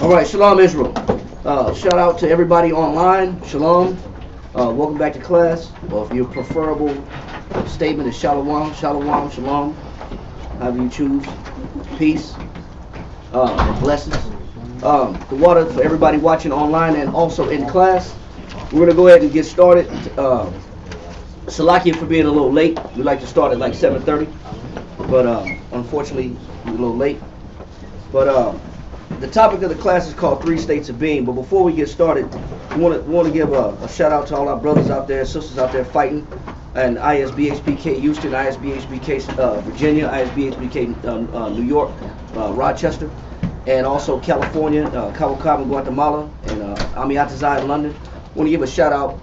All right, Shalom Israel. Shout out to everybody online. Shalom. Welcome back to class. Or if your preferable statement is Shalom, Shalom, Shalom. However you choose. Peace. And blessings. The water for everybody watching online and also in class. We're going to go ahead and get started. Salakia for being a little late. We like to start at like 7:30. But unfortunately, we're a little late. But the topic of the class is called Three States of Being. But before we get started, we want to give a shout out to all our brothers out there, sisters out there fighting, and isbhpk Houston, isbhpk Virginia, isbhpk New York, Rochester, and also California, Cabo Cabo, Guatemala, and Amiatazai in London. Want to give a shout out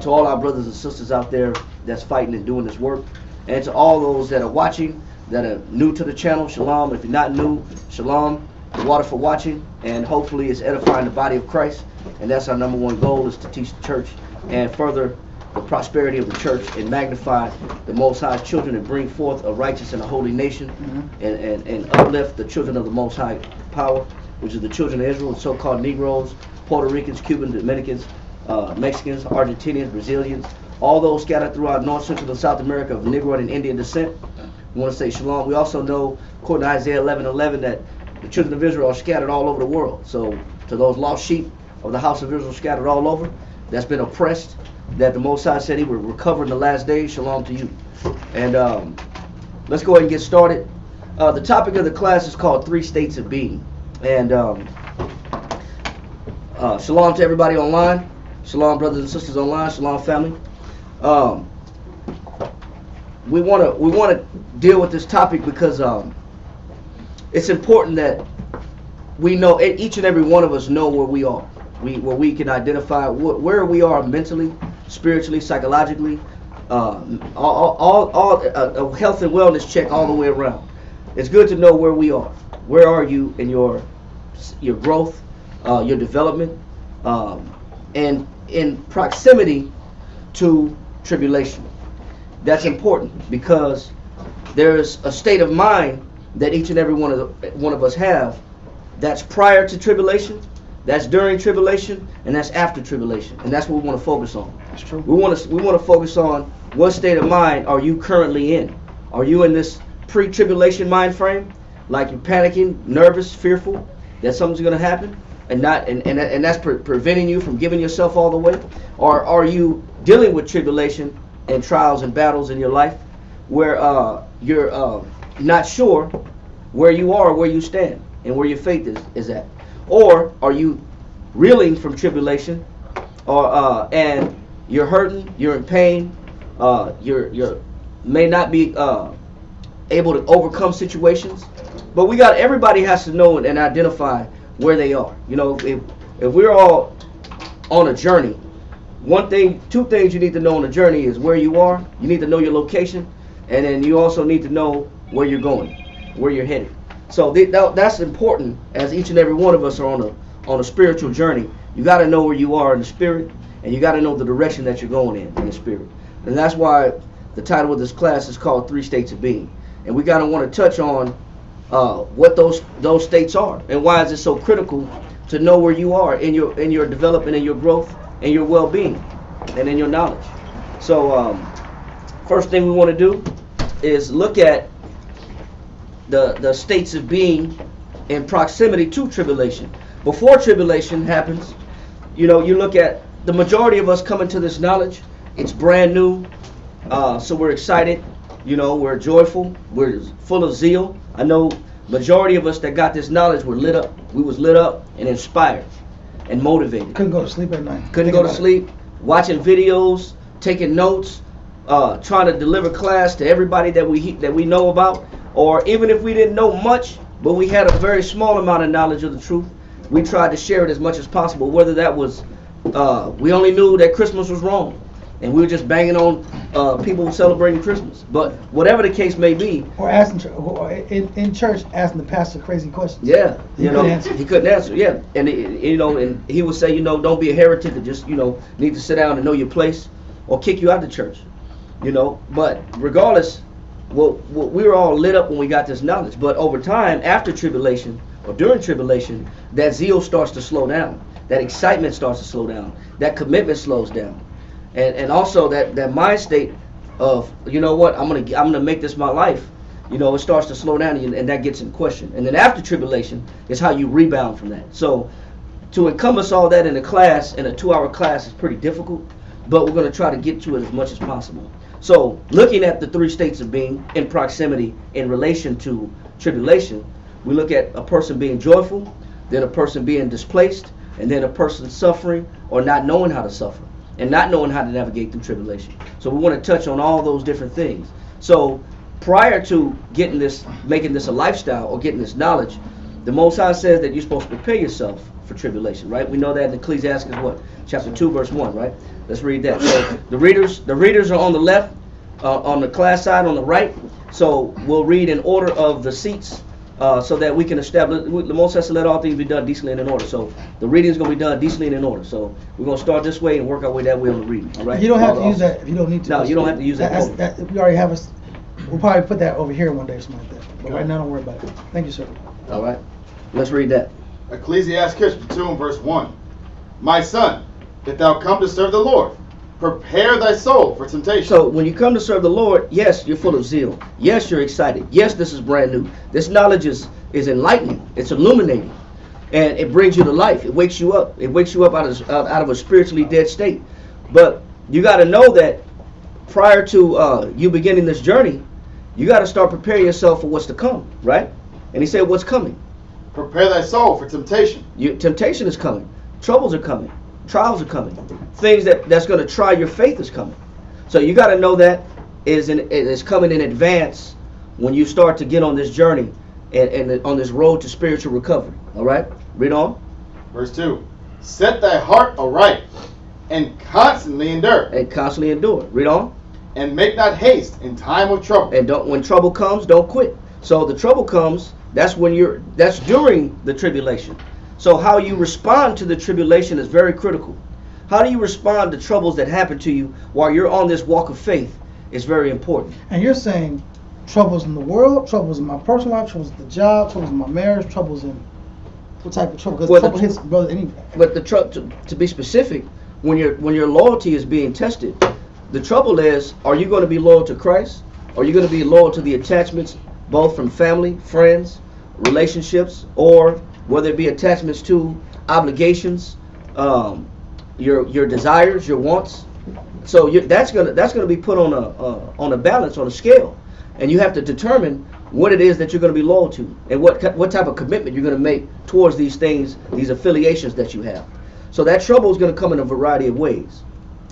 to all our brothers and sisters out there that's fighting and doing this work, and to all those that are watching, that are new to the channel. Shalom. If you're not new, shalom. The water for watching, and hopefully it's edifying the body of Christ, and that's our number one goal, is to teach the church and further the prosperity of the church and magnify the Most High's children and bring forth a righteous and a holy nation, and uplift the children of the Most High power, which is the children of Israel, the so-called Negroes, Puerto Ricans, Cubans, Dominicans, Mexicans, Argentinians, Brazilians, all those scattered throughout North, Central, and South America of Negro and Indian descent. We want to say shalom. We also know, according to Isaiah 11:11, that the children of Israel are scattered all over the world. So to those lost sheep of the house of Israel scattered all over, that's been oppressed, that the Most High said he would recover in the last days, shalom to you. And let's go ahead and get started. The topic of the class is called Three States of Being. And shalom to everybody online. Shalom brothers and sisters online. Shalom family. We want to deal with this topic because it's important that we know, each and every one of us know where we are. Where we can identify where we are mentally, spiritually, psychologically, all health and wellness check all the way around. It's good to know where we are. Where are you in your growth, your development, and in proximity to tribulation. That's important because there's a state of mind that each and every one of us have, that's prior to tribulation, that's during tribulation, and that's after tribulation, and that's what we want to focus on. That's true. We want to focus on what state of mind are you currently in. Are you in this pre-tribulation mind frame, like you're panicking, nervous, fearful that something's going to happen, and that's preventing you from giving yourself all the way? Or are you dealing with tribulation and trials and battles in your life, where you're not sure where you are, where you stand, and where your faith is at? Or are you reeling from tribulation, or and you're hurting, you're in pain, you're may not be able to overcome situations? But everybody has to know and identify where they are. You know, if we're all on a journey, two things you need to know on the journey is where you are. You need to know your location, and then you also need to know where you're going, where you're headed. So that's important, as each and every one of us are on a spiritual journey. You got to know where you are in the spirit, and you got to know the direction that you're going in the spirit. And that's why the title of this class is called Three States of Being. And we got to want to touch on what those states are, and why is it so critical to know where you are in your development, in your growth, and your well-being, and in your knowledge. So first thing we want to do is look at the states of being in proximity to tribulation. Before tribulation happens, you look at the majority of us coming to this knowledge. It's brand new, so we're excited, we're joyful, we're full of zeal. I know majority of us that got this knowledge were lit up. We was lit up and inspired and motivated. Couldn't go to sleep at night. Couldn't go to sleep, watching videos, taking notes, trying to deliver class to everybody that we know about. Or even if we didn't know much, but we had a very small amount of knowledge of the truth, we tried to share it as much as possible. Whether that was, we only knew that Christmas was wrong, and we were just banging on people celebrating Christmas. But whatever the case may be, or asking in church, asking the pastor crazy questions. Yeah, he couldn't answer. Yeah, and and he would say, don't be a heretic, and just need to sit down and know your place, or kick you out of the church. But regardless, we were all lit up when we got this knowledge. But over time, after tribulation, or during tribulation, that zeal starts to slow down. That excitement starts to slow down. That commitment slows down. And also that mind state of, you know what, I'm gonna make this my life. It starts to slow down, and that gets in question. And then after tribulation is how you rebound from that. So to encompass all that in a class, in a 2-hour class, is pretty difficult, but we're going to try to get to it as much as possible. So looking at the 3 states of being in proximity in relation to tribulation, we look at a person being joyful, then a person being displaced, and then a person suffering or not knowing how to suffer and not knowing how to navigate through tribulation. So we want to touch on all those different things. So prior to making this a lifestyle or getting this knowledge, the Most High says that you're supposed to prepare yourself for tribulation, right? We know that in Ecclesiastes what? Chapter 2, verse 1, right? Let's read that. So the readers are on the left, on the class side on the right. So we'll read in order of the seats so that we can establish. The Most High said, let all things be done decently and in order. So the reading is going to be done decently and in order. So we're going to start this way and work our way that way on the reading. All right? You don't have to use that if you don't need to. No, you don't have to use that. We already have us. We'll probably put that over here one day or something like that. But right now, don't worry about it. Thank you, sir. All right. Let's read that. Ecclesiastes chapter 2 and verse 1. My son, if thou come to serve the Lord, prepare thy soul for temptation. So when you come to serve the Lord, yes, you're full of zeal. Yes, you're excited. Yes, this is brand new. This knowledge is enlightening. It's illuminating. And it brings you to life. It wakes you up. It wakes you up out of a spiritually dead state. But you got to know that prior to you beginning this journey, you got to start preparing yourself for what's to come, right? And he said, what's coming? Prepare thy soul for temptation. Temptation is coming. Troubles are coming. Trials are coming. Things that's going to try your faith is coming. So you got to know that is coming in advance when you start to get on this journey and on this road to spiritual recovery. All right? Read on. Verse 2. Set thy heart aright and constantly endure. And constantly endure. Read on. And make not haste in time of trouble. And when trouble comes, don't quit. So the trouble comes, that's during the tribulation. So how you respond to the tribulation is very critical. How do you respond to troubles that happen to you while you're on this walk of faith is very important. And you're saying troubles in the world, troubles in my personal life, troubles at the job, troubles in my marriage, troubles in what type of trouble? Because trouble hits brother anyway. But to be specific, when your loyalty is being tested, the trouble is, are you going to be loyal to Christ? Are you going to be loyal to the attachments both from family, friends, relationships, or whether it be attachments to obligations, your desires, your wants? So that's gonna be put on a balance, on a scale, and you have to determine what it is that you're going to be loyal to and what type of commitment you're going to make towards these things, these affiliations that you have. So that trouble is going to come in a variety of ways.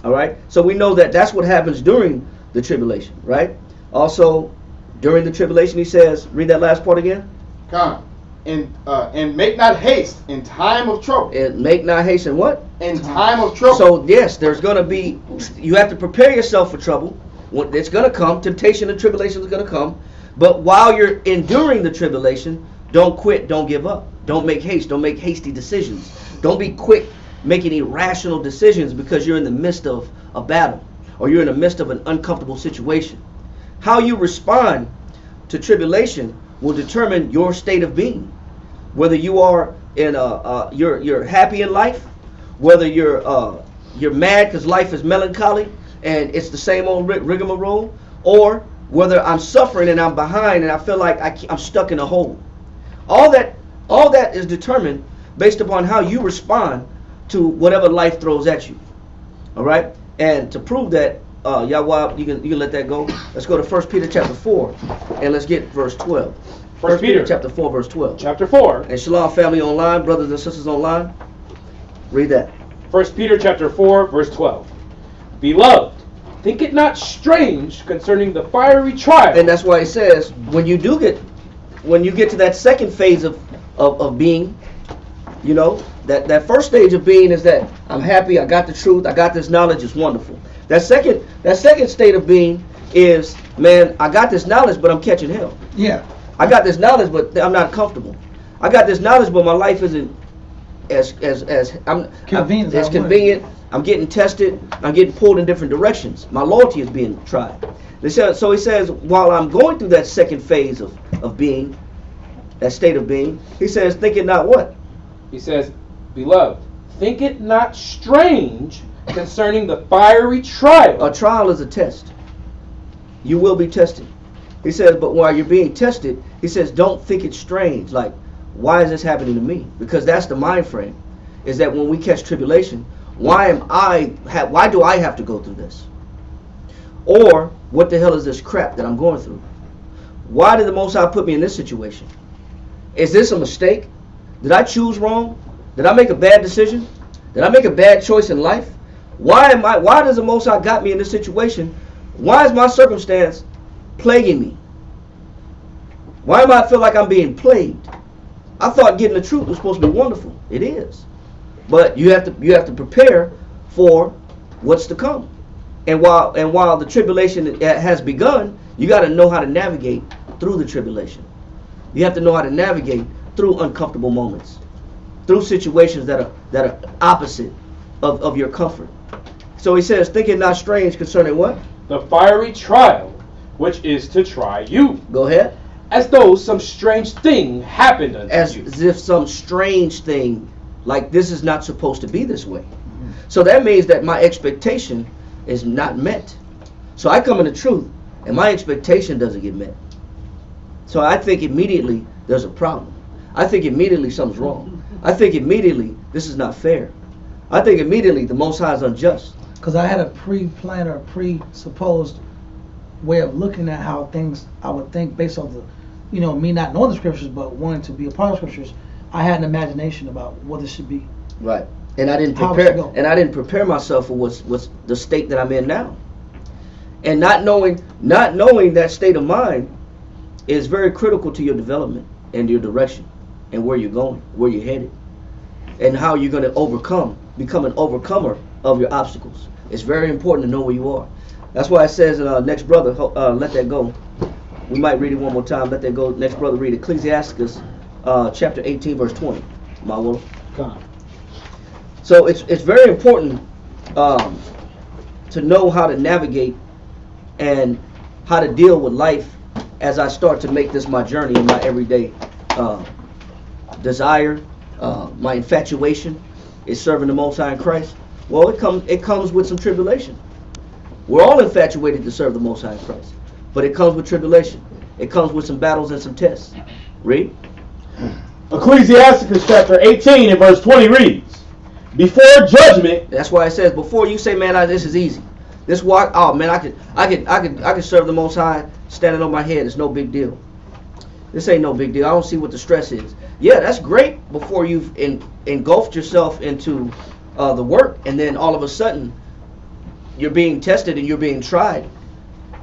All right. So we know that that's what happens during the tribulation, right? Also, during the tribulation, he says, read that last part again. Come. And make not haste in time of trouble. And make not haste in what? In time of trouble. So yes, there's going to be, you have to prepare yourself for trouble. It's going to come. Temptation and tribulation is going to come. But while you're enduring the tribulation, don't quit, don't give up. Don't make haste, don't make hasty decisions. Don't be quick making irrational decisions because you're in the midst of a battle or you're in the midst of an uncomfortable situation. How you respond to tribulation will determine your state of being. Whether you are in you're happy in life, whether you're mad because life is melancholy and it's the same old rigmarole, or whether I'm suffering and I'm behind and I feel like I'm stuck in a hole. All that is determined based upon how you respond to whatever life throws at you. All right? And to prove that, Yahweh, you can let that go. Let's go to 1 Peter chapter 4 and let's get verse 12. 1 Peter chapter 4 verse 12. Chapter 4. And Shalom family online, brothers and sisters online. Read that. 1 Peter chapter 4 verse 12. Beloved, think it not strange concerning the fiery trial. And that's why it says when you get to that second phase of being, you know, that first stage of being is that I'm happy, I got the truth, I got this knowledge, it's wonderful. That second state of being is, man, I got this knowledge, but I'm catching hell. Yeah. I got this knowledge, but I'm not comfortable. I got this knowledge, but my life isn't as convenient. I'm getting tested. I'm getting pulled in different directions. My loyalty is being tried. So he says, while I'm going through that second phase of being, that state of being. He says, think it not what? He says, beloved, think it not strange concerning the fiery trial. A trial is a test. You will be tested. He says, but while you're being tested, he says, don't think it strange. Like, why is this happening to me? Because that's the mind frame. Is that when we catch tribulation, why do I have to go through this? Or, what the hell is this crap that I'm going through? Why did the Most High put me in this situation? Is this a mistake? Did I choose wrong? Did I make a bad decision? Did I make a bad choice in life? Why does the Most High got me in this situation? Why is my circumstance plaguing me? Why do I feel like I'm being plagued? I thought getting the truth was supposed to be wonderful. It is. But you have to prepare for what's to come. And while the tribulation has begun, you got to know how to navigate through the tribulation. You have to know how to navigate through uncomfortable moments, through situations that are opposite of your comfort. So he says, think it not strange concerning what? The fiery trial, which is to try you. Go ahead. As though some strange thing happened unto you. As if some strange thing, like this is not supposed to be this way. So that means that my expectation is not met. So I come in the truth, and my expectation doesn't get met. So I think immediately there's a problem. I think immediately something's wrong. I think immediately this is not fair. I think immediately the Most High is unjust. Because I had a pre-planned or presupposed way of looking at how things I would think based off the, me not knowing the scriptures but wanting to be a part of scriptures. I had an imagination about what it should be. Right. And I didn't prepare myself for what's the state that I'm in now. And not knowing that state of mind is very critical to your development and your direction and where you're going, where you're headed, and how you're going to become an overcomer of your obstacles. It's very important to know where you are. That's why it says in next brother, let that go. We might read it one more time. Let that go. Next brother, read Ecclesiasticus chapter 18, verse 20. My will. God. So it's very important to know how to navigate and how to deal with life as I start to make this my journey in my everyday desire. My infatuation is serving the Most High in Christ. Well, it comes with some tribulation. We're all infatuated to serve the Most High in Christ, but it comes with tribulation. It comes with some battles and some tests. Read. Ecclesiasticus chapter 18 and verse 20 reads, before judgment. That's why it says, before you say, man, this is easy. This walk, oh man, I could serve the Most High standing on my head. It's no big deal. This ain't no big deal. I don't see what the stress is. Yeah, that's great before you've engulfed yourself into the work, and then all of a sudden you're being tested and you're being tried.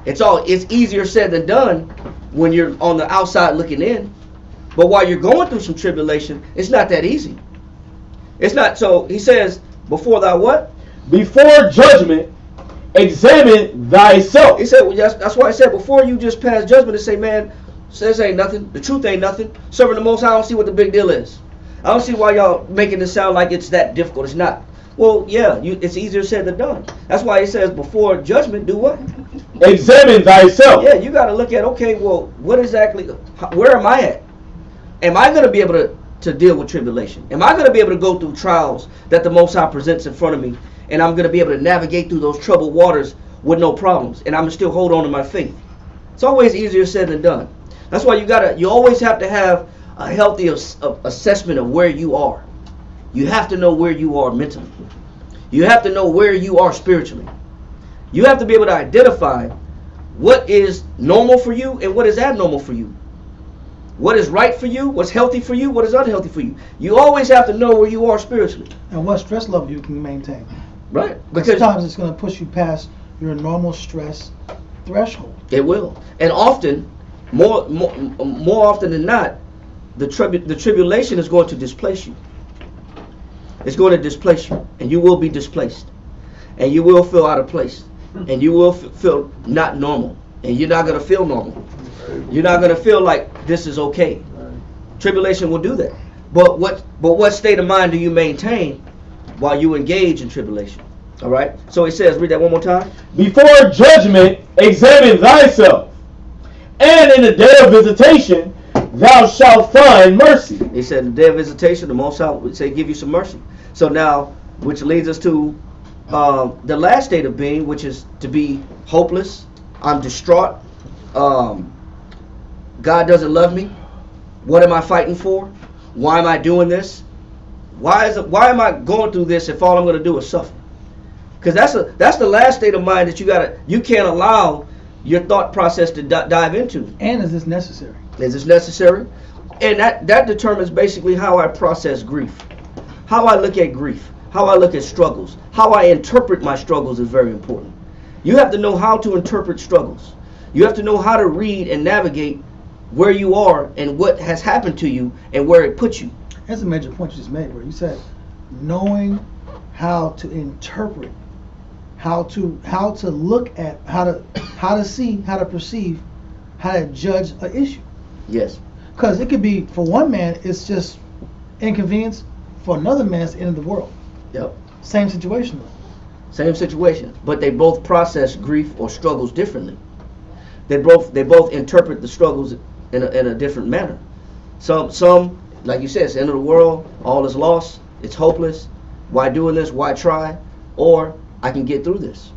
It's easier said than done when you're on the outside looking in. But while you're going through some tribulation, it's not that easy. It's not. So he says, before thy what? Before judgment, examine thyself. He said, well, that's why I said, before you just pass judgment and say, man, this ain't nothing. The truth ain't nothing. Serving the Most High, I don't see what the big deal is. I don't see why y'all making it sound like it's that difficult. It's not. Well, yeah, it's easier said than done. That's why he says, before judgment, do what? Examine thyself. Yeah, you got to look at, okay, well, where am I at? Am I going to be able to deal with tribulation? Am I going to be able to go through trials that the Most High presents in front of me, and I'm going to be able to navigate through those troubled waters with no problems, and I'm going to still hold on to my faith? It's always easier said than done. That's why you always have to have a healthy assessment of where you are. You have to know where you are mentally. You have to know where you are spiritually. You have to be able to identify what is normal for you and what is abnormal for you. What is right for you, what's healthy for you, what is unhealthy for you. You always have to know where you are spiritually. And what stress level you can maintain. Right. Because sometimes it's going to push you past your normal stress threshold. It will. And often, more often than not, the tribulation is going to displace you. It's going to displace you, and you will be displaced, and you will feel out of place, and you will feel not normal, and you're not going to feel normal. You're not going to feel like this is okay. Tribulation will do that. But what state of mind do you maintain while you engage in tribulation? All right. So he says, read that one more time. Before judgment, examine thyself, and in the day of visitation, thou shalt find mercy. He said, the day of visitation, the Most High would say, give you some mercy. So now, which leads us to the last state of being, which is to be hopeless. I'm distraught. God doesn't love me. What am I fighting for? Why am I doing this? Why am I going through this if all I'm going to do is suffer? Because that's the last state of mind that you can't allow your thought process to dive into. And is this necessary? Is this necessary? And that determines basically how I process grief, how I look at grief, how I look at struggles, how I interpret my struggles is very important. You have to know how to interpret struggles. You have to know how to read and navigate where you are and what has happened to you and where it puts you. That's a major point you just made, bro. You said knowing how to interpret, how to look at, how to see, how to perceive, how to judge an issue. Yes. Because it could be, for one man, it's just inconvenience. For another man, it's the end of the world. Yep. Same situation though. Same situation, but they both process grief or struggles differently. They both interpret the struggles in a different manner. Some, like you said, it's the end of the world, all is lost, it's hopeless. Why doing this? Why try? Or I can get through this.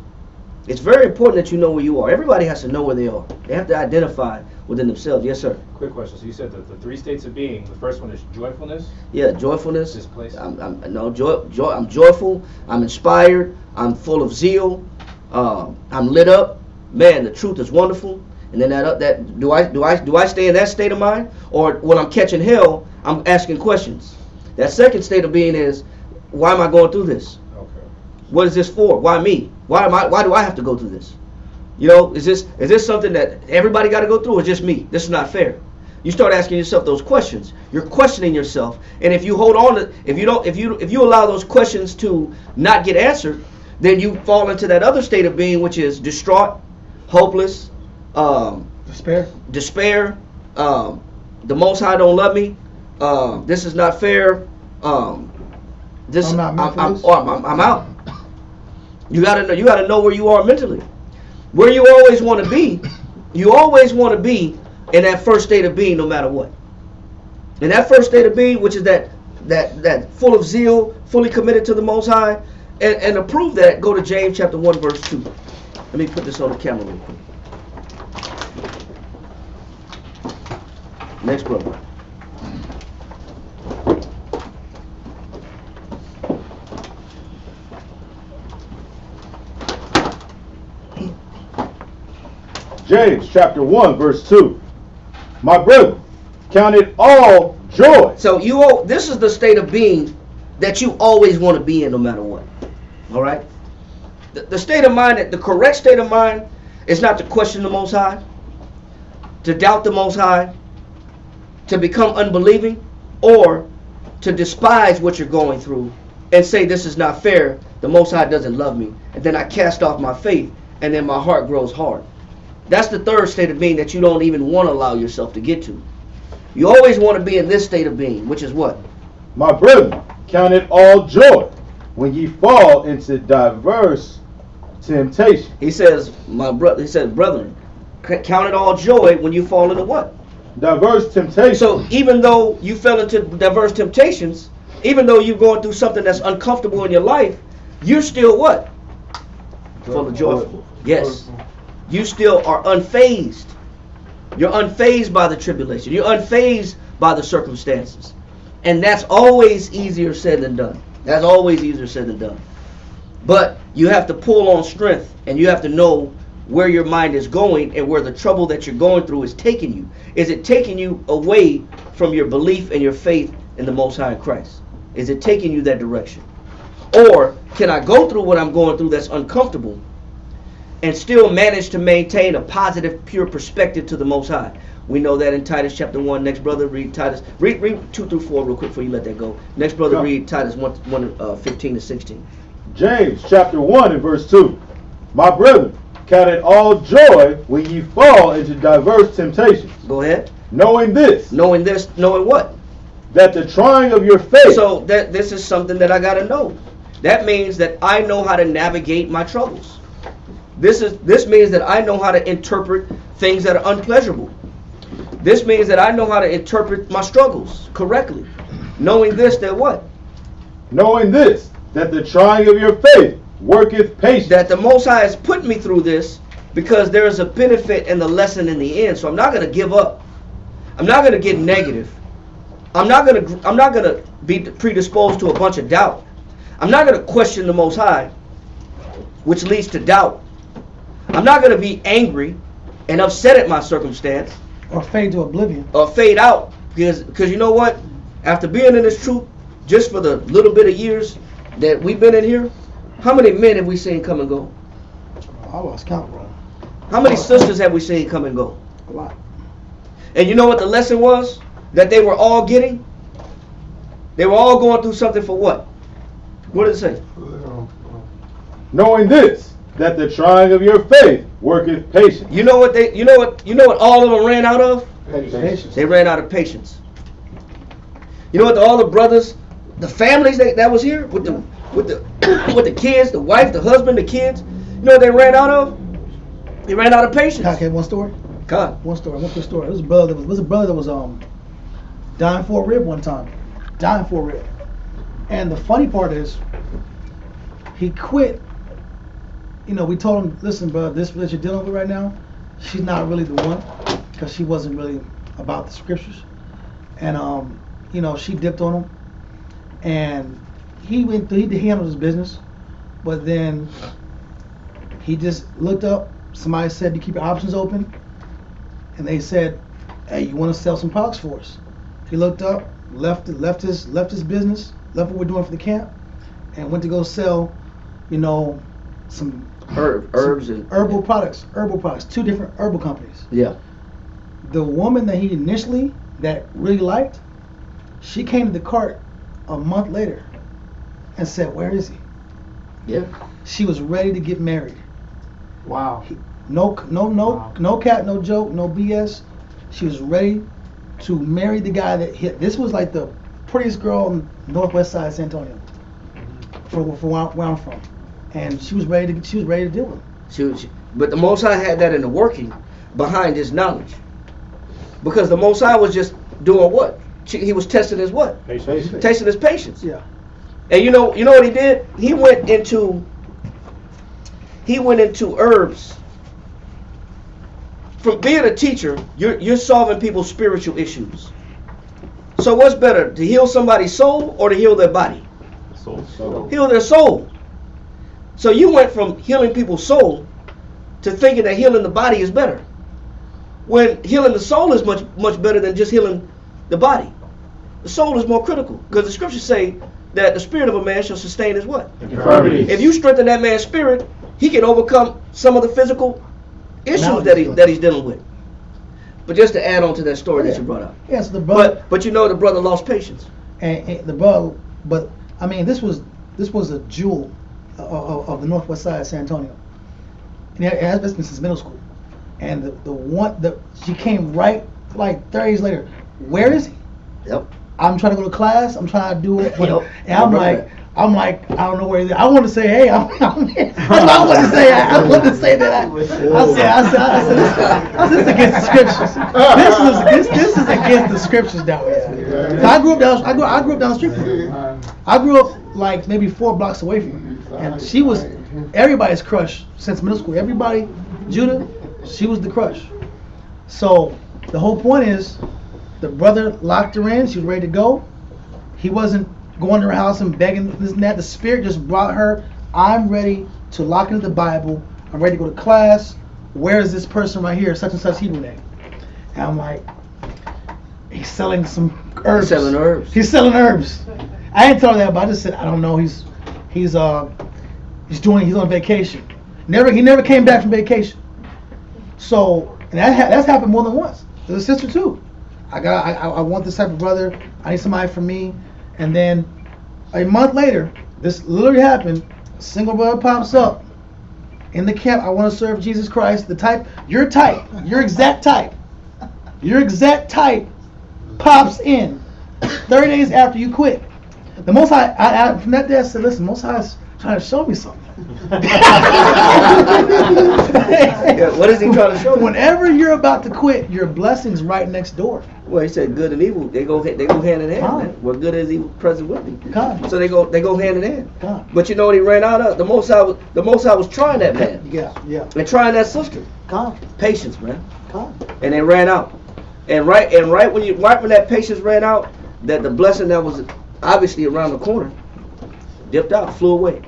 It's very important that you know where you are. Everybody has to know where they are. They have to identify within themselves. Yes, sir. Quick question. So you said that the three states of being, the first one is joyfulness? Yeah, joyfulness. Displacement. I'm joyful. I'm inspired. I'm full of zeal. I'm lit up. Man, the truth is wonderful. And then do I stay in that state of mind, or when I'm catching hell, I'm asking questions. That second state of being is, why am I going through this? Okay. What is this for? Why me? Why do I have to go through this? You know, is this something that everybody got to go through, or just me? This is not fair. You start asking yourself those questions. You're questioning yourself, and if you hold on to, if you allow those questions to not get answered, then you fall into that other state of being, which is distraught, hopeless, despair. The Most High don't love me. This is not fair. I'm out. You gotta know where you are mentally. Where you always want to be. You always want to be in that first state of being, no matter what. In that first state of being, which is that full of zeal, fully committed to the Most High, and to prove that, go to James chapter 1, verse 2. Let me put this on the camera real quick. Next brother. James chapter 1 verse 2. My brother, count it all joy. So this is the state of being that you always want to be in, no matter what. All right. The state of mind, the correct state of mind, is not to question the Most High, to doubt the Most High, to become unbelieving, or to despise what you're going through and say this is not fair. The Most High doesn't love me, and then I cast off my faith, and then my heart grows hard. That's the third state of being that you don't even want to allow yourself to get to. You always want to be in this state of being, which is what? My brethren, count it all joy when ye fall into diverse temptation. He says, brethren, count it all joy when you fall into what? Diverse temptation. So even though you fell into diverse temptations, even though you're going through something that's uncomfortable in your life, you're still what? Full of joyful. Yes. You still are unfazed. You're unfazed by the tribulation. You're unfazed by the circumstances. And that's always easier said than done. That's always easier said than done. But you have to pull on strength, and you have to know where your mind is going and where the trouble that you're going through is taking you. Is it taking you away from your belief and your faith in the Most High in Christ? Is it taking you that direction? Or can I go through what I'm going through that's uncomfortable and still manage to maintain a positive, pure perspective to the Most High? We know that in Titus chapter 1. Next brother, read Titus. Read 2 through 4 real quick before you let that go. Next brother, read Titus 1 15 to 16. James chapter 1 and verse 2. My brethren, count it all joy when ye fall into diverse temptations. Go ahead. Knowing this. Knowing what? That the trying of your faith. So this is something that I got to know. That means that I know how to navigate my troubles. This means that I know how to interpret things that are unpleasurable. This means that I know how to interpret my struggles correctly. Knowing this, that what? Knowing this, that the trying of your faith worketh patience. That the Most High has put me through this because there is a benefit and the lesson in the end. So I'm not going to give up. I'm not going to get negative. I'm not going to be predisposed to a bunch of doubt. I'm not going to question the Most High, which leads to doubt. I'm not going to be angry and upset at my circumstance. Or fade to oblivion. Or fade out. Because you know what? After being in this truth, just for the little bit of years that we've been in here, how many men have we seen come and go? I lost count, bro. How many sisters have we seen come and go? A lot. And you know what the lesson was that they were all getting? They were all going through something for what? What did it say? Knowing this, that the trying of your faith worketh patience. You know what all of them ran out of? Patience. They ran out of patience. You know what all the brothers, the families that was here with the kids, the wife, the husband, the kids, you know what they ran out of? They ran out of patience. Okay, one story. God. One quick story. There was a brother that was dying for a rib one time. Dying for a rib. And the funny part is, he quit. You know, we told him, listen, bro, this that you're dealing with right now, she's not really the one, because she wasn't really about the scriptures. And you know, she dipped on him, and he handled his business, but then he just looked up. Somebody said to keep your options open, and they said, "Hey, you want to sell some products for us?" He looked up, left his business, left what we're doing for the camp, and went to go sell, you know, some herbs and herbal products, 2 different herbal companies. Yeah. The woman that he initially that really liked, she came to the cart a month later and said, "Where is he?" Yeah. She was ready to get married. Wow. No cap, no joke, no BS. She was ready to marry the guy that hit. This was like the prettiest girl on the northwest side of San Antonio, for where I'm from, and she was ready to deal with him. But the Most High had that in the working behind his knowledge, because the Most High was just doing what? He was testing his what? Patience. Testing his patience. Yeah. And you know what he did? He went into herbs. From being a teacher, you're solving people's spiritual issues. So what's better, to heal somebody's soul or to heal their body? Soul. Heal their soul. So you went from healing people's soul to thinking that healing the body is better, when healing the soul is much better than just healing the body. The soul is more critical, because the scriptures say that the spirit of a man shall sustain his what? Infirmities. If you strengthen that man's spirit, he can overcome some of the physical issues that he's dealing with. But just to add on to that story that you brought up. Yeah, so the brother. But you know the brother lost patience. And the brother, but I mean, this was a jewel of the northwest side of San Antonio. And it has been since middle school. And she came right like 30 days later. Where is he? Yep. I'm trying to go to class. I'm trying to do it. Yep. And I'm like, I don't know where he is. I want to say, hey, that's what I want to say. I want to say that. I said, this is against the scriptures. This is against the scriptures down here. I grew up down the street from her. I grew up like maybe 4 blocks away from her, and she was everybody's crush since middle school. Everybody, Judah, she was the crush. So the whole point is, the brother locked her in. She was ready to go. He wasn't going to her house and begging this and that. The Spirit just brought her. I'm ready to lock into the Bible. I'm ready to go to class. Where is this person right here? Such and such Hebrew name. And I'm like, he's selling some herbs. He's selling herbs. I didn't tell her that, but I just said, I don't know. He's on vacation. He never came back from vacation. So, and that's happened more than once. There's a sister too. I want this type of brother. I need somebody for me. And then a month later, this literally happened. A single brother pops up in the camp. I want to serve Jesus Christ. Your exact type pops in 30 days after you quit. The Most High, from that day I said, listen, Most High Trying to show me something. Yeah, what is he trying to show you? Whenever you're about to quit, your blessing's right next door. Well, he said good and evil, they go hand in hand, man. What good is evil present with me? God. So they go hand in hand. God. But you know what he ran out of? The Most High was trying that man. Yeah. And trying that sister. God. Patience, man. God. And they ran out. And right when that patience ran out, that the blessing that was obviously around the corner dipped out, flew away.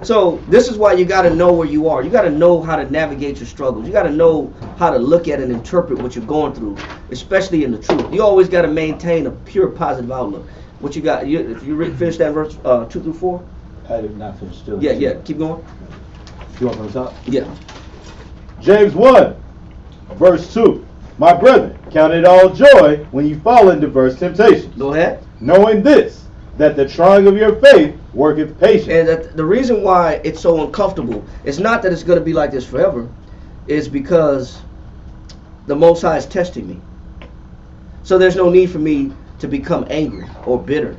So this is why you got to know where you are. You got to know how to navigate your struggles. You got to know how to look at and interpret what you're going through, especially in the truth. You always got to maintain a pure positive outlook. What you got? If you finish that verse 2 through 4. I did not finish still. Yeah. Keep going. You want from the top? Yeah. James 1, verse 2. My brethren, count it all joy when you fall into diverse temptations. Go ahead. Knowing this, that the trying of your faith worketh patience. And that the reason why it's so uncomfortable is not that it's going to be like this forever. It's because the Most High is testing me. So there's no need for me to become angry or bitter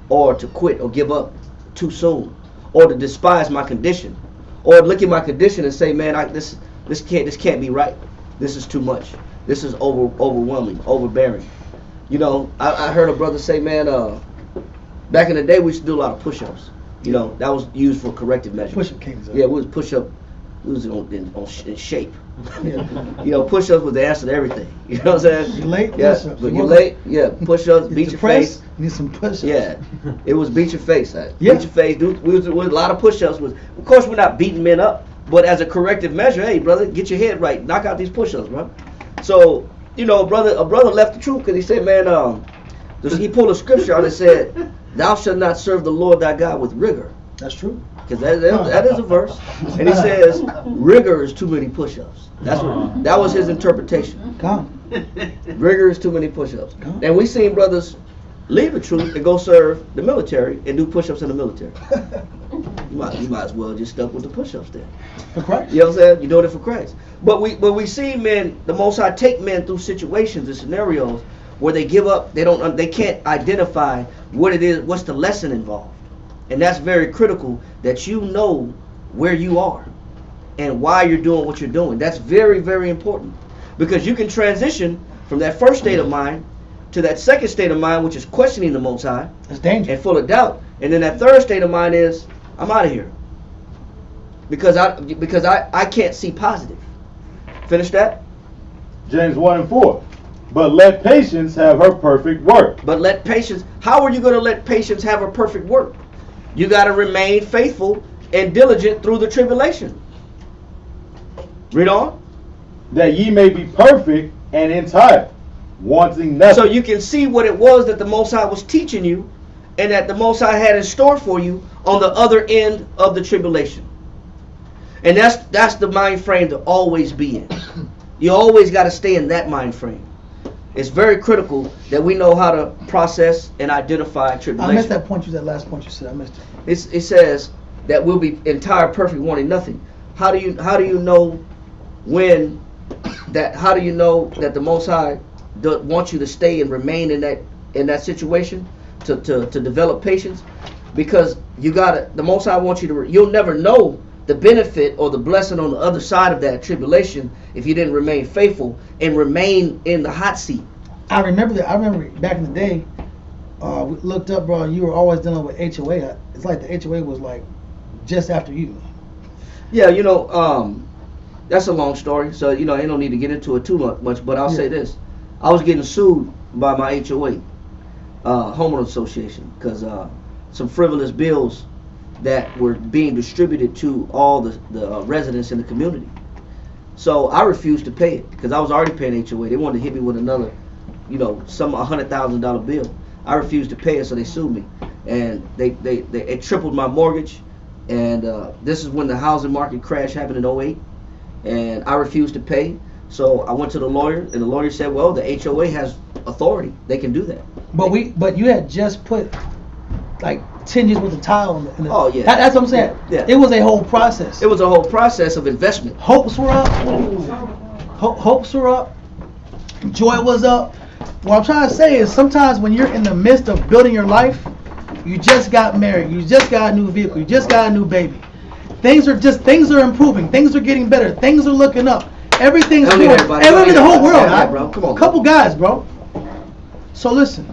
or to quit or give up too soon or to despise my condition or look at my condition and say, man, this can't be right. This is too much. This is overwhelming, overbearing. You know, I heard a brother say, man, back in the day, we used to do a lot of push-ups. You know, that was used for corrective measures. Push-up kings. Yeah, we was push-up. We was in shape. Yeah. You know, push-ups was the answer to everything. You know what I'm saying? You late? Yeah, Push-ups. but you late? Yeah, push-ups, beat your face. You need some push-ups. Yeah, it was beat your face. Yeah. Beat your face. We was a lot of push-ups. Of course, we're not beating men up, but as a corrective measure, hey, brother, get your head right. Knock out these push-ups, bro. So, you know, a brother left the truth because he said, man, he pulled a scripture out and said, thou shalt not serve the Lord thy God with rigor. That's true. Because that is a verse. And he says, rigor is too many push-ups. That was his interpretation. God. Rigor is too many push-ups. God. And we seen brothers leave the truth and go serve the military and do push-ups in the military. You might as well just stuck with the push-ups there. For Christ. You know what I'm saying? You're doing it for Christ. But we see men, the Most High take men through situations and scenarios where they give up, they can't identify what it is, what's the lesson involved. And that's very critical that you know where you are and why you're doing what you're doing. That's very, very important. Because you can transition from that first state of mind to that second state of mind, which is questioning the Most High. It's dangerous. And full of doubt. And then that third state of mind is, I'm out of here. Because I can't see positive. Finish that? James 1 and 4. But let patience have her perfect work. But let patience, how are you going to let patience have her perfect work? You got to remain faithful and diligent through the tribulation. Read on. That ye may be perfect and entire, wanting nothing. So you can see what it was that the Most High was teaching you and that the Most High had in store for you on the other end of the tribulation. And that's the mind frame to always be in. You always got to stay in that mind frame. It's very critical that we know how to process and identify tribulation. I missed that point. That last point you said. I missed it. It says that we'll be entire, perfect, wanting nothing. How do you know when that? How do you know that the Most High wants you to stay and remain in that situation to develop patience? Because the Most High wants you to. You'll never know the benefit or the blessing on the other side of that tribulation if you didn't remain faithful and remain in the hot seat. I remember that. I remember back in the day, we looked up, bro, you were always dealing with HOA. It's like the HOA was like just after you. Yeah, you know, that's a long story, so, you know, I don't need to get into it too much, but I'll say this. I was getting sued by my HOA, homeowner association, because some frivolous bills that were being distributed to all the residents in the community. So I refused to pay it because I was already paying HOA. They wanted to hit me with another, you know, some $100,000 bill. I refused to pay it, so they sued me, and they tripled my mortgage. And this is when the housing market crash happened in 2008, and I refused to pay. So I went to the lawyer, and the lawyer said, "Well, the HOA has authority; they can do that." But you had just put like 10 years worth of tile in the Oh yeah, that's what I'm saying. Yeah. It was a whole process. It was a whole process of investment. Hopes were up. Hopes were up. Joy was up. What I'm trying to say is sometimes when you're in the midst of building your life You just got married. You just got a new vehicle. You just got a new baby. Things are improving. Things are getting better. Things are looking up. Everything's Don't good. need everybody. Everybody in the whole world, Yeah, bro. Come on, couple guys, bro. So listen,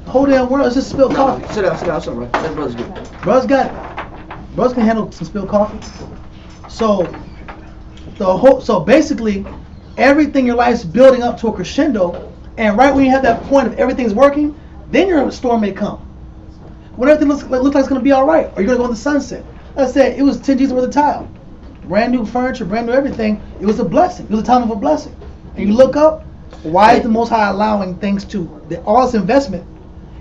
the whole damn world is just spilled coffee. Sit down, it's all right. That brother's good. Brothers got it. Brothers can handle some spilled coffee. So so basically, everything in your life is building up to a crescendo, and right when you have that point of everything's working, then your storm may come. When everything looks like it's gonna be all right, or you're gonna go in the sunset. I said it was 10 G's worth of tile, brand new furniture, brand new everything. It was a blessing. It was a time of a blessing. And you look up, why is the Most High allowing things to all this investment,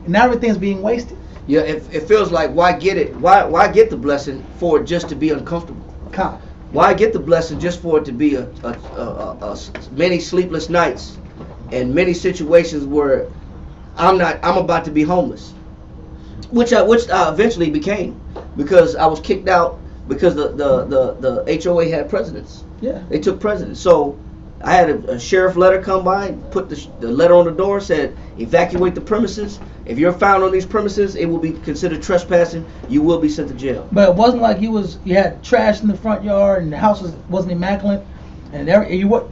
and now everything's being wasted? Yeah, it feels like why get it? Why get the blessing for it just to be uncomfortable? God. Why get the blessing just for it to be a many sleepless nights and many situations where I'm about to be homeless, which I eventually became because I was kicked out because the HOA had presidents. Yeah. They took presidents. So I had a sheriff letter come by, put the letter on the door, said evacuate the premises. If you're found on these premises, it will be considered trespassing. You will be sent to jail. But it wasn't like you had trash in the front yard and the house wasn't immaculate, and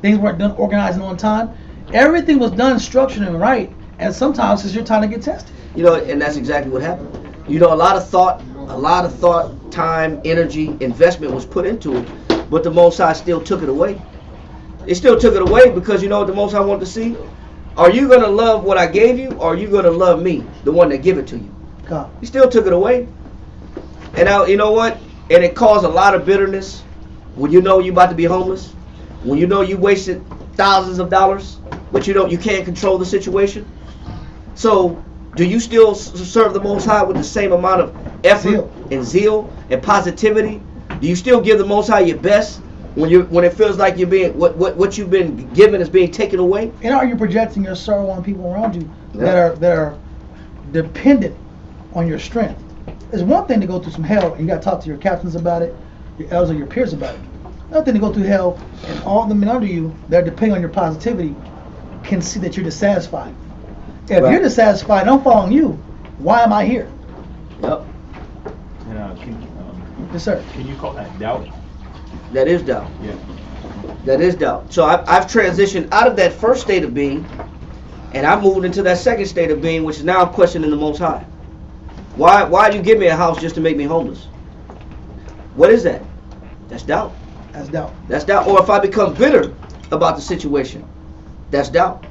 things weren't done organizing on time. Everything was done structured and right, and sometimes it's your time to get tested. You know, and that's exactly what happened. You know, a lot of thought, time, energy, investment was put into it, but the Most High still took it away. They still took it away because you know what the Most High wanted to see? Are you going to love what I gave you, or are you going to love me, the one that give it to you? God. He still took it away. And now, you know what? And it caused a lot of bitterness when you know you're about to be homeless, when you know you wasted thousands of dollars, but you can't control the situation. So, do you still serve the Most High with the same amount of effort and zeal and positivity? Do you still give the Most High your best when it feels like you're being what you've been given is being taken away? And are you projecting your sorrow on people around you that are dependent on your strength? It's one thing to go through some hell and you got to talk to your captains about it, your elders or your peers about it. Another thing to go through hell and all the men under you that are depending on your positivity can see that you're dissatisfied. If you're dissatisfied, I'm following you. Why am I here? Yep. Yes, sir. Can you call that doubt? That is doubt. Yeah. That is doubt. So I've transitioned out of that first state of being, and I've moved into that second state of being, which is now I'm questioning the Most High. Why do you give me a house just to make me homeless? What is that? That's doubt. That's doubt. That's doubt. Or if I become bitter about the situation, that's doubt.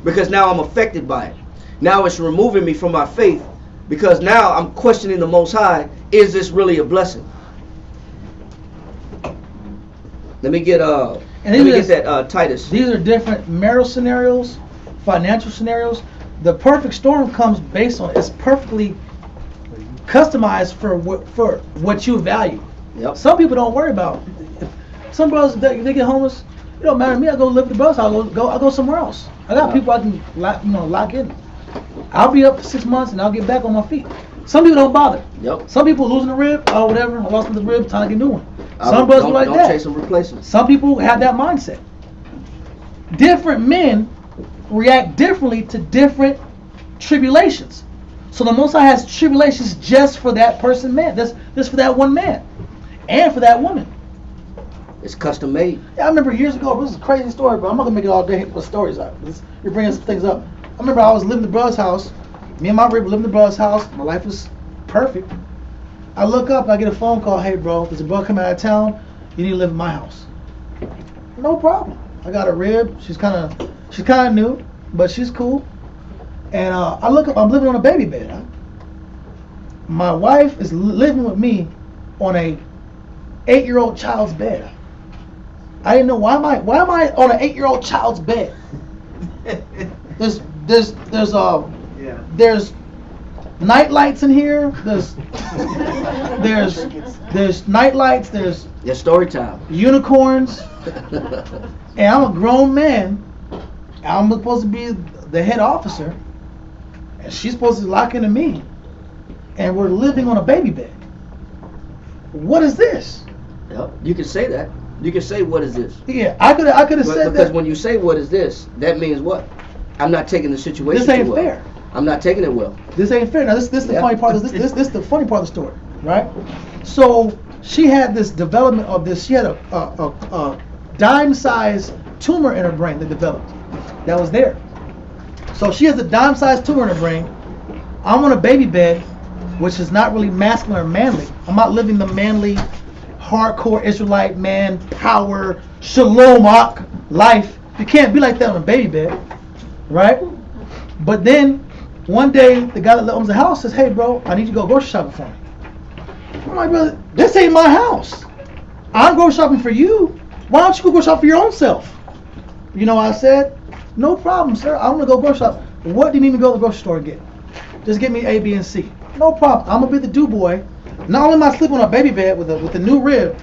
Because now I'm affected by it. Now it's removing me from my faith, because now I'm questioning the Most High. Is this really a blessing? Let me get that Titus. These are different marital scenarios, financial scenarios. The perfect storm comes based on it's perfectly customized for what you value. Yep. Some people don't worry about. Some brothers they get homeless. It don't matter to me. I go live with the brothers. I'll go somewhere else. I got people I can lock in. I'll be up for 6 months and I'll get back on my feet. Some people don't bother. Yep. Some people losing a rib, or whatever. I lost the rib, time to get a new one. Some brothers are like don't that. chase some replacements. Some people have that mindset. Different men react differently to different tribulations. So the Most High has tribulations just for that person, man. That's for that one man, and for that woman. It's custom made. Yeah, I remember years ago. This is a crazy story, but I'm not gonna make it all day with stories. You're bringing some things up. I remember I was living in the brother's house. Me and my rib were living in the brother's house. My life was perfect. I look up and I get a phone call. Hey, bro, there's a brother coming out of town. You need to live in my house. No problem. I got a rib. She's kind of new, but she's cool. And I look up. I'm living on a baby bed. Huh? My wife is living with me on a 8-year-old child's bed. I didn't know why am I on an 8-year-old child's bed. There's night lights in here. There's night lights. There's story time. Unicorns. And I'm a grown man. I'm supposed to be the head officer, and she's supposed to lock into me. And we're living on a baby bed. What is this? Yep. You can say that. You can say, what is this? Yeah, I could have said that. Because when you say, what is this, that means what? I'm not taking the situation This ain't too well. fair. I'm not taking it well. This ain't fair. Now this the Yeah. funny part. This the funny part of the story, right? So she had this development of this. She had a dime-sized tumor in her brain that developed. That was there. So she has a dime-sized tumor in her brain. I'm on a baby bed, which is not really masculine or manly. I'm not living the manly, hardcore Israelite man power shalom life. You can't be like that on a baby bed, right? But then one day the guy that owns the house says, "Hey, bro, I need you to go grocery shopping for me." I'm like, "Brother, this ain't my house. I'm grocery shopping for you. Why don't you go grocery shop for your own self?" You know what I said? "No problem, sir. I want to go grocery shop." "What do you need me to go to the grocery store and get?" "Just get me A, B, and C." "No problem. I'm gonna be the do boy. Not only am I sleeping on a baby bed with a new rib,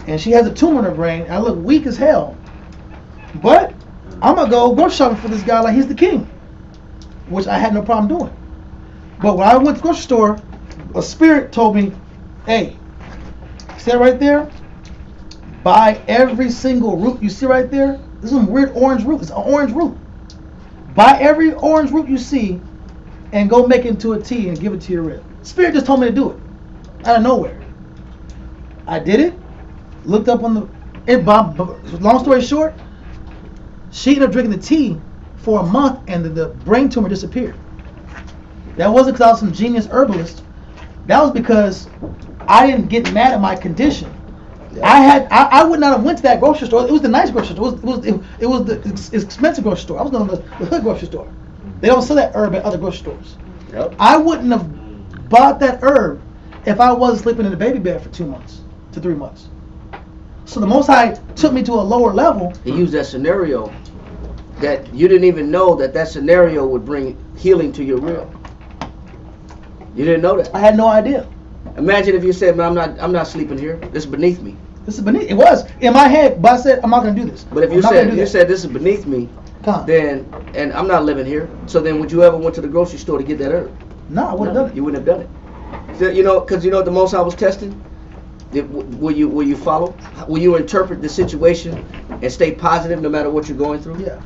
and she has a tumor in her brain, I look weak as hell, but I'm gonna go grocery shopping for this guy like he's the king," which I had no problem doing. But when I went to the grocery store, a spirit told me, "Hey, see that right there? Buy every single root you see right there. This is some weird orange root. It's an orange root. Buy every orange root you see and go make it into a tea and give it to your rib." Spirit just told me to do it out of nowhere. I did it. Looked up on the. Long story short, she ended up drinking the tea for a month, and the brain tumor disappeared. That wasn't because I was some genius herbalist. That was because I didn't get mad at my condition. I would not have went to that grocery store. It was the nice grocery store. It was the expensive grocery store. I was going to the hood grocery store. They don't sell that herb at other grocery stores. Yep. I wouldn't have bought that herb if I wasn't sleeping in a baby bed for 2 months to 3 months. So the Most High took me to a lower level. He used that scenario that you didn't even know that scenario would bring healing to your rib. You didn't know that. I had no idea. Imagine if you said, "Man, I'm not sleeping here. This is beneath me." This is beneath. It was in my head, but I said I'm not going to do this. But if you said this is beneath me, then and I'm not living here. So then, would you ever went to the grocery store to get that herb? No, I wouldn't have done it. You wouldn't have done it. So, because what the Most High was testing. Will you follow? Will you interpret the situation and stay positive no matter what you're going through? Yeah.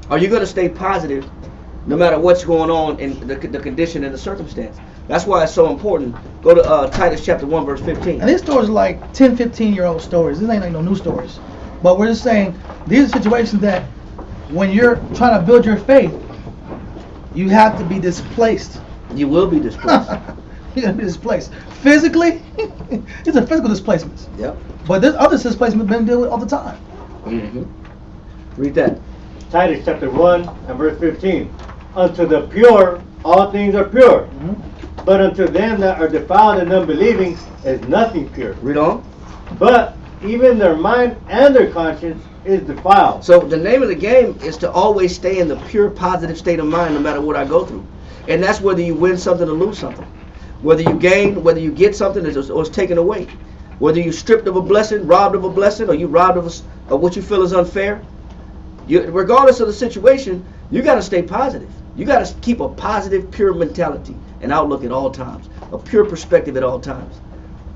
Are you going to stay positive no matter what's going on in the condition and the circumstance? That's why it's so important. Go to Titus chapter 1 verse 15. And these stories are like 10, 15-year-old stories. These ain't like no new stories. But we're just saying these are situations that when you're trying to build your faith, you have to be displaced. You will be displaced. You're going to be displaced. Physically, these are physical displacements. Yep. But there's other displacements been dealt with all the time. Mm-hmm. Read that. Titus chapter 1 and verse 15. Unto the pure, all things are pure. Mm-hmm. But unto them that are defiled and unbelieving is nothing pure. Read on. But even their mind and their conscience is defiled. So the name of the game is to always stay in the pure positive state of mind no matter what I go through. And that's whether you win something or lose something. Whether you gain, whether you get something or it's taken away. Whether you stripped of a blessing, robbed of a blessing, or you robbed of what you feel is unfair. Regardless of the situation, you got to stay positive. You got to keep a positive, pure mentality and outlook at all times. A pure perspective at all times.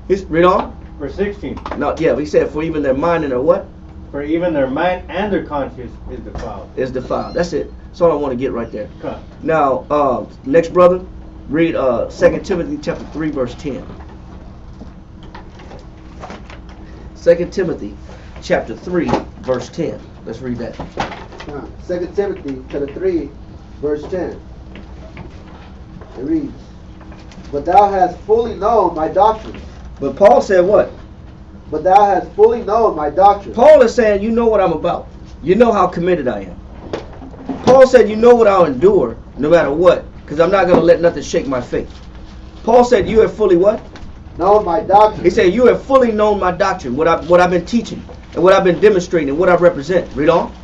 Read on. Verse 16. No, yeah, he said, for even their mind and their what? For even their mind and their conscience is defiled. Is defiled. That's it. That's all I want to get right there. Okay. Now, next brother, read 2 Timothy chapter 3 verse 10. 2 Timothy chapter 3 verse 10. Let's read that. 2 Timothy chapter 3 verse 10. It reads, But thou hast fully known my doctrine. But Paul said what? But thou hast fully known my doctrine. Paul is saying, you know what I'm about. You know how committed I am. Paul said, you know what I'll endure no matter what, because I'm not going to let nothing shake my faith. Paul said, you have fully what? Known my doctrine. He said, you have fully known my doctrine, what I've been teaching, and what I've been demonstrating, and what I represent. Read on.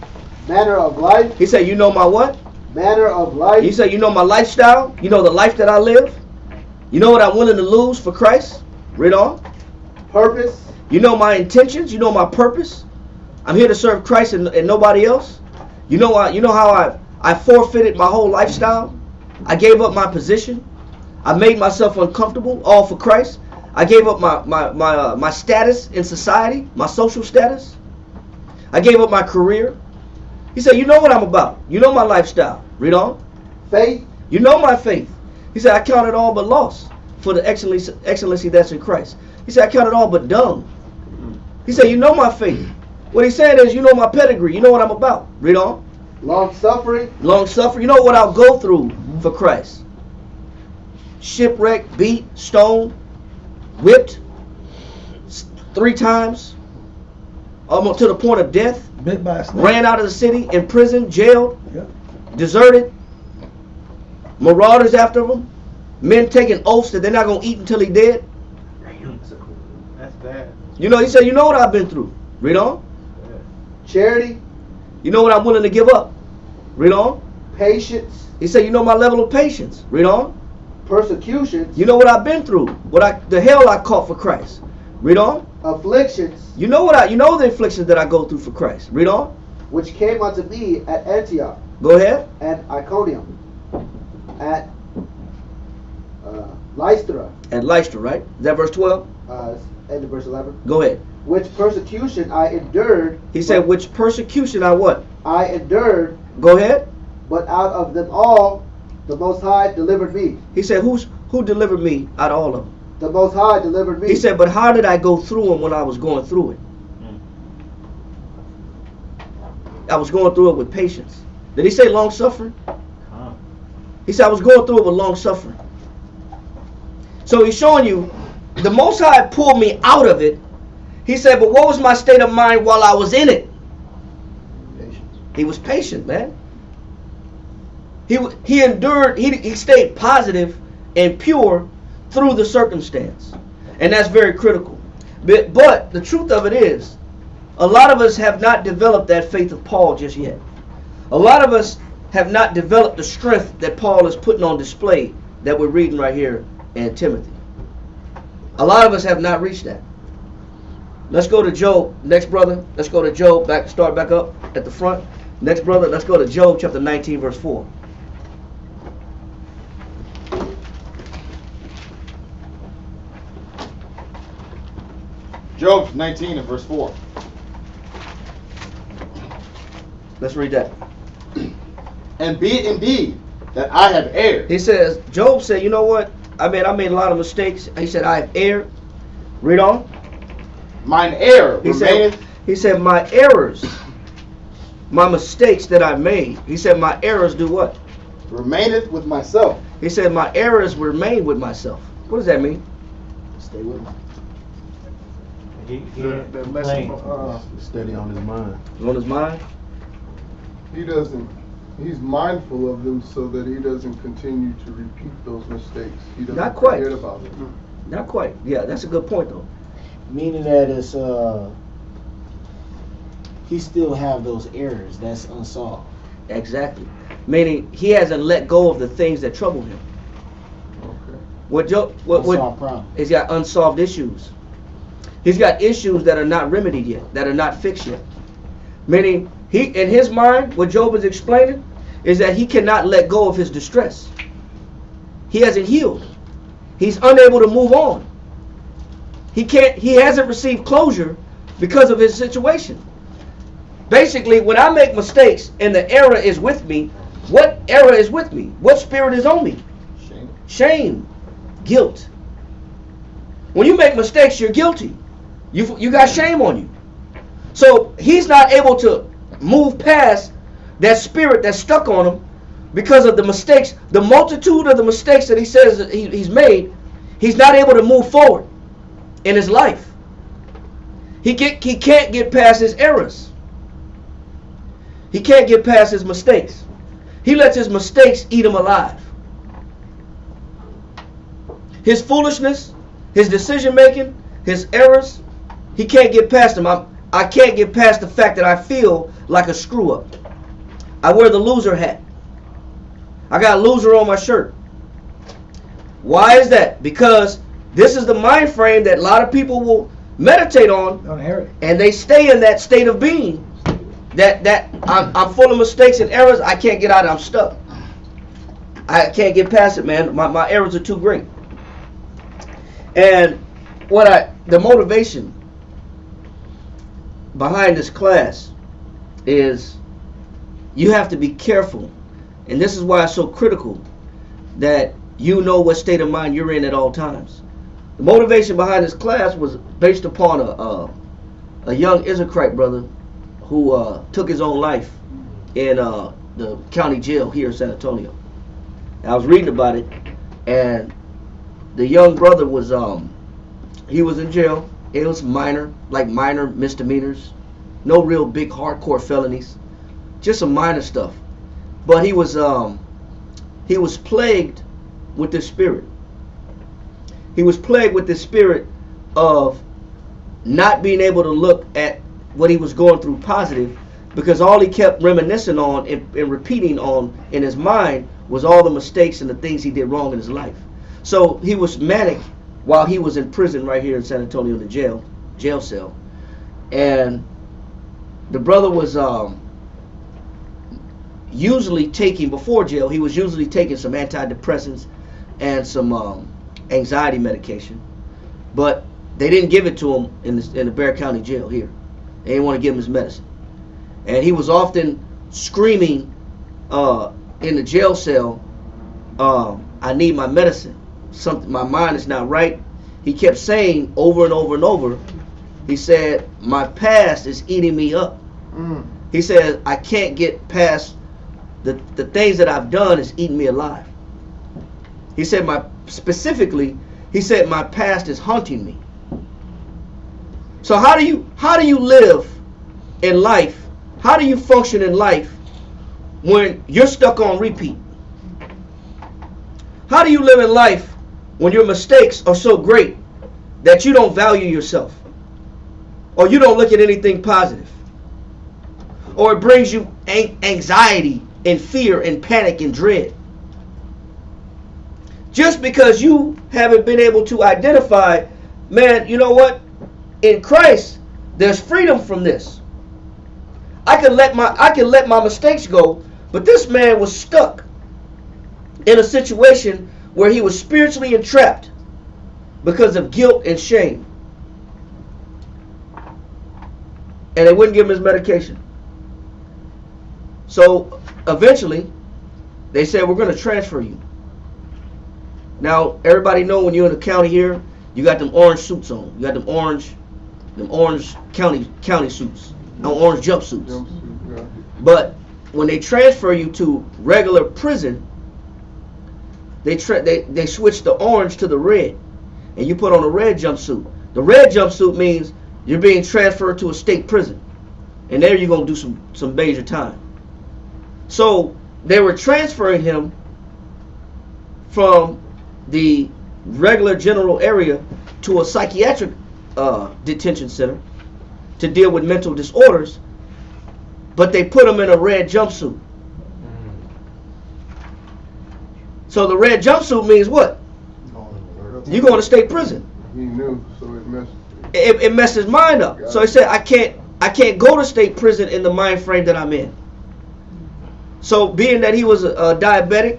Manner of life. He said, you know my what? Manner of life. He said, you know my lifestyle. You know the life that I live. You know what I'm willing to lose for Christ. Read on. Purpose. You know my intentions. You know my purpose. I'm here to serve Christ and nobody else. You know how I forfeited my whole lifestyle. I gave up my position. I made myself uncomfortable, all for Christ. I gave up my status in society, my social status. I gave up my career. He said, you know what I'm about. You know my lifestyle. Read on. Faith. You know my faith. He said, I count it all but loss for the excellency that's in Christ. He said, I count it all but dung. He said, you know my faith. What he's saying is, you know my pedigree. You know what I'm about. Read on. Long suffering. Long suffering. You know what I'll go through for Christ. Shipwrecked, beat, stoned, whipped 3 times, almost to the point of death. Bit by a snake. Ran out of the city, in prison, jailed, Yep. deserted. Marauders after him. Men taking oaths that they're not going to eat until he dead. That's bad. You know, he said, you know what I've been through. Read on. Charity. You know what I'm willing to give up. Read on. Patience. He said, you know my level of patience. Read on. Persecutions. You know what I've been through. The hell I caught for Christ. Read on. Afflictions. You know the afflictions that I go through for Christ. Read on. Which came unto me at Antioch. Go ahead. And Iconium. At Lystra. At Lystra, right? Is that verse 12? End of verse 11. Go ahead. Which persecution I endured. He said, which persecution I what? I endured. Go ahead. But out of them all, the Most High delivered me. He said, who delivered me out of all of them? The Most High delivered me. He said, but how did I go through them when I was going through it? I was going through it with patience. Did he say long suffering? He said, I was going through it with long suffering. So he's showing you, the Most High pulled me out of it. He said, but what was my state of mind while I was in it? Patience. He was patient, man. He endured, he stayed positive and pure through the circumstance. And that's very critical. But the truth of it is, a lot of us have not developed that faith of Paul just yet. A lot of us have not developed the strength that Paul is putting on display that we're reading right here in Timothy. A lot of us have not reached that. Let's go to Job. Next brother, let's go to Job. Start back up at the front. Next brother, let's go to Job chapter 19 verse 4. Job 19 and verse 4. Let's read that. And be it indeed that I have erred. He says, Job said, you know what? I made a lot of mistakes. He said, I have erred. Read on. Mine error remaineth. He said, my errors, my mistakes that I made. He said, my errors do what? Remaineth with myself. He said, my errors remain with myself. What does that mean? Stay with me. That lesson steady on his mind. On his mind? He's mindful of them so that he doesn't continue to repeat those mistakes. He doesn't Not quite. forget about them. Not quite. Yeah, that's a good point though. Meaning that it's he still have those errors that's unsolved. Exactly. Meaning he hasn't let go of the things that trouble him. Okay. Unsolved problem. He's got unsolved issues. He's got issues that are not remedied yet, that are not fixed yet. Meaning, in his mind, what Job is explaining is that he cannot let go of his distress. He hasn't healed. He's unable to move on. He hasn't received closure because of his situation. Basically, when I make mistakes and the error is with me, what error is with me? What spirit is on me? Shame. Guilt. When you make mistakes, you're guilty. You got shame on you. So he's not able to move past that spirit that's stuck on him because of the mistakes, the multitude of the mistakes that he says that he's made. He's not able to move forward in his life. He can't get past his errors. He can't get past his mistakes. He lets his mistakes eat him alive. His foolishness, his decision making, his errors, he can't get past them. I can't get past the fact that I feel like a screw up. I wear the loser hat. I got loser on my shirt. Why is that? Because this is the mind frame that a lot of people will meditate on, and they stay in that state of being. That I'm full of mistakes and errors. I can't get out of it. I'm stuck. I can't get past it, man. My errors are too great. And the motivation behind this class is you have to be careful, and this is why it's so critical that you know what state of mind you're in at all times. The motivation behind this class was based upon a young Israelite brother who took his own life in the county jail here in San Antonio. I was reading about it, and the young brother was he was in jail. It was minor misdemeanors, no real big hardcore felonies, just some minor stuff. But he was plagued with this spirit. He was plagued with this spirit of not being able to look at what he was going through positive, because all he kept reminiscing on and repeating on in his mind was all the mistakes and the things he did wrong in his life. So he was manic while he was in prison right here in San Antonio in the jail cell. And the brother was usually taking, before jail, he was usually taking some antidepressants and some anxiety medication. But they didn't give it to him in the Bexar County jail here. They didn't want to give him his medicine. And he was often screaming in the jail cell, I need my medicine. My mind is not right. He kept saying over and over and over, he said, my past is eating me up. He said, I can't get past the things that I've done is eating me alive. He said, specifically, he said, my past is haunting me. So how do you live in life? How do you function in life when you're stuck on repeat? How do you live in life when your mistakes are so great that you don't value yourself, or you don't look at anything positive, or it brings you anxiety and fear and panic and dread? Just because you haven't been able to identify, man, you know what? In Christ, there's freedom from this. I can let my mistakes go, but this man was stuck in a situation where he was spiritually entrapped because of guilt and shame. And they wouldn't give him his medication. So eventually, they said, we're going to transfer you. Now, everybody know when you're in the county here, you got them orange suits on. You got them orange county suits, orange jumpsuits. Yeah. But when they transfer you to regular prison, they switch the orange to the red, and you put on a red jumpsuit. The red jumpsuit means you're being transferred to a state prison, and there you're gonna do some major time. So they were transferring him from the regular general area to a psychiatric detention center to deal with mental disorders, but they put him in a red jumpsuit. So the red jumpsuit means what? You're going to state prison. He knew, so It messed his mind up. So he said, I can't go to state prison in the mind frame that I'm in. So being that he was a diabetic,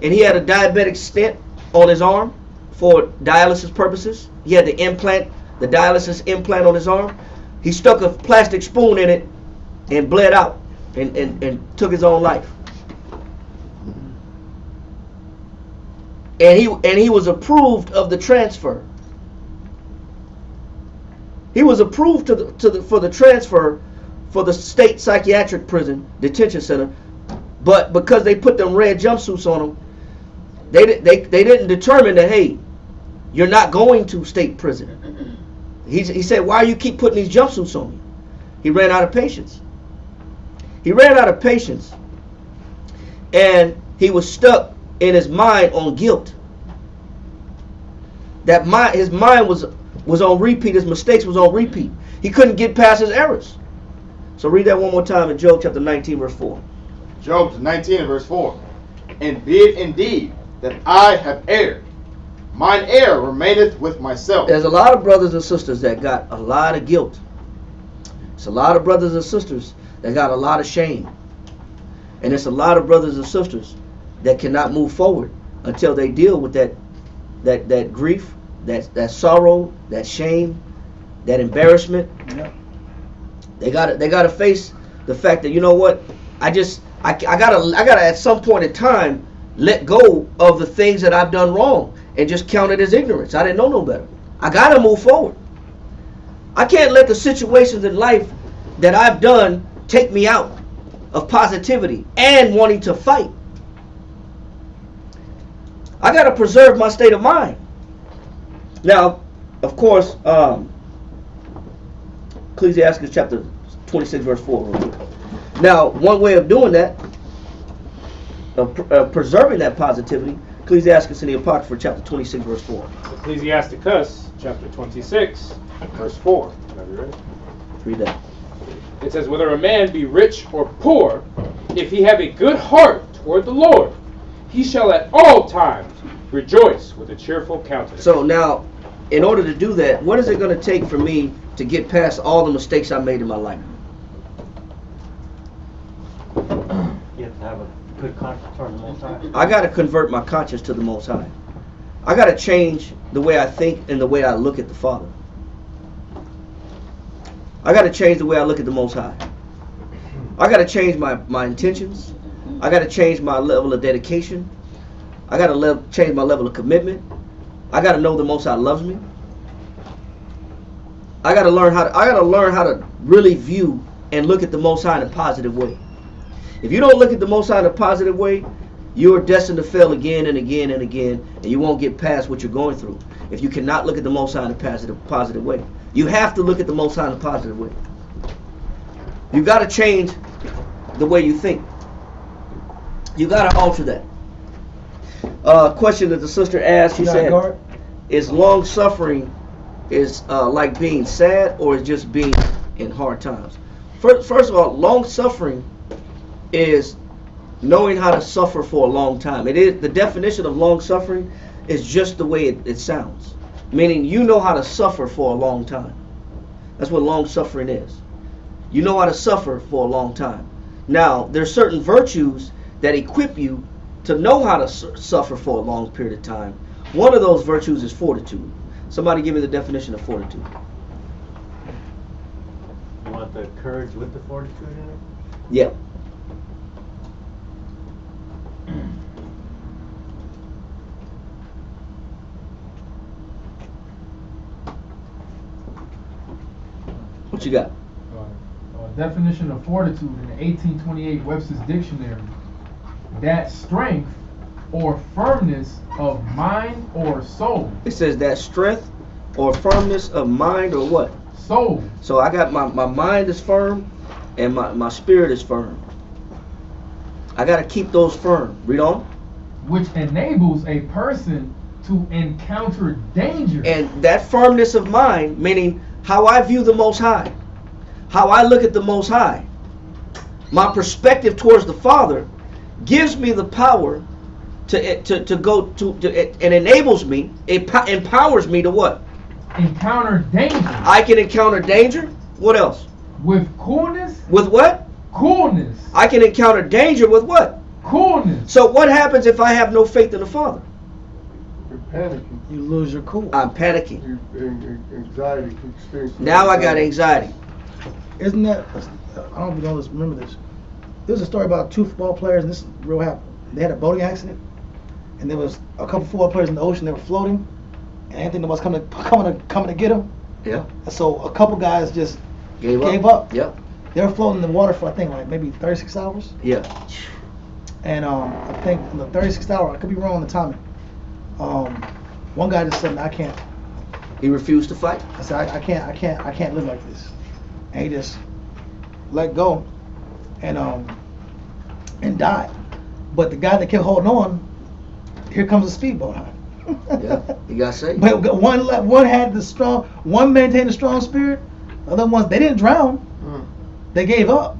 and he had a diabetic stent on his arm for dialysis purposes, he had the dialysis implant on his arm. He stuck a plastic spoon in it and bled out and took his own life. And he was approved of the transfer. He was approved for the transfer for the state psychiatric prison detention center, but because they put them red jumpsuits on him, they didn't determine that, hey, you're not going to state prison. He said, why do you keep putting these jumpsuits on me? He ran out of patience. And he was stuck in his mind on guilt. His mind was on repeat. His mistakes was on repeat. He couldn't get past his errors. So read that one more time in Job chapter 19, verse 4. Job 19 and verse 4. And be it indeed that I have erred, mine error remaineth with myself. There's a lot of brothers and sisters that got a lot of guilt. It's a lot of brothers and sisters that got a lot of shame. And it's a lot of brothers and sisters that cannot move forward until they deal with that grief, that sorrow, that shame, that embarrassment. Yeah. They gotta face the fact that, you know what, I gotta at some point in time let go of the things that I've done wrong and just count it as ignorance. I didn't know no better. I got to move forward. I can't let the situations in life that I've done take me out of positivity and wanting to fight. I got to preserve my state of mind. Now, of course, Ecclesiastes chapter 26 verse 4. Now, one way of doing that, of preserving that positivity, Ecclesiastes in the Apocrypha chapter 26 verse 4. Ecclesiasticus chapter 26 verse 4. Are you ready? Read that. It says, whether a man be rich or poor, if he have a good heart toward the Lord, he shall at all times rejoice with a cheerful countenance. So now, in order to do that, what is it going to take for me to get past all the mistakes I made in my life? You have to have a good conscience toward the Most High. I got to convert my conscience to the Most High. I got to change the way I think and the way I look at the Father. I got to change the way I look at the Most High. I got to change my intentions. I got to change my level of dedication. I got to change my level of commitment. I got to know the Most High loves me. I got to learn how to really view and look at the Most High in a positive way. If you don't look at the Most High in a positive way, you are destined to fail again and again and again, and you won't get past what you're going through if you cannot look at the Most High in a positive way. You have to look at the Most High in a positive way. You got to change the way you think. You got to alter that. Question that the sister asked, she said, is long suffering like being sad, or is just being in hard times? First of all, long suffering is knowing how to suffer for a long time. It is the definition of long suffering is just the way it sounds, meaning you know how to suffer for a long time. That's what long suffering is. You know how to suffer for a long time. Now, there's certain virtues that equip you to know how to suffer for a long period of time. One of those virtues is fortitude. Somebody give me the definition of fortitude. You want the courage with the fortitude in it? Yeah. What you got? Definition of fortitude in the 1828 Webster's Dictionary. That strength or firmness of mind or soul. It says that strength or firmness of mind or what? Soul. So I got my mind is firm and my spirit is firm. I got to keep those firm. Read on. Which enables a person to encounter danger. And that firmness of mind, meaning how I view the Most High, how I look at the Most High, my perspective towards the Father, gives me the power to go to and enables me, it empowers me to what? Encounter danger. I can encounter danger. What else? With coolness. With what? Coolness. I can encounter danger with what? Coolness. So what happens if I have no faith in the Father? You're panicking. You lose your cool. I'm panicking. Anxiety. Now I got anxiety. Isn't that? I don't know if you remember this. There was a story about two football players, and this real happened. They had a boating accident, and there was a couple football players in the ocean. They were floating, and anything that was coming to get them. Yeah. And so a couple guys just Gave up. Yep. They were floating in the water for I think like maybe 36 hours. Yeah. And I think in the 36th hour, I could be wrong on the timing. One guy just said, "I can't." He refused to fight. I said, I can't live like this." And he just let go and died. But the guy that kept holding on, here comes a speedboat. Yeah, he got saved. But one had one maintained a strong spirit. The other ones, they didn't drown. They gave up.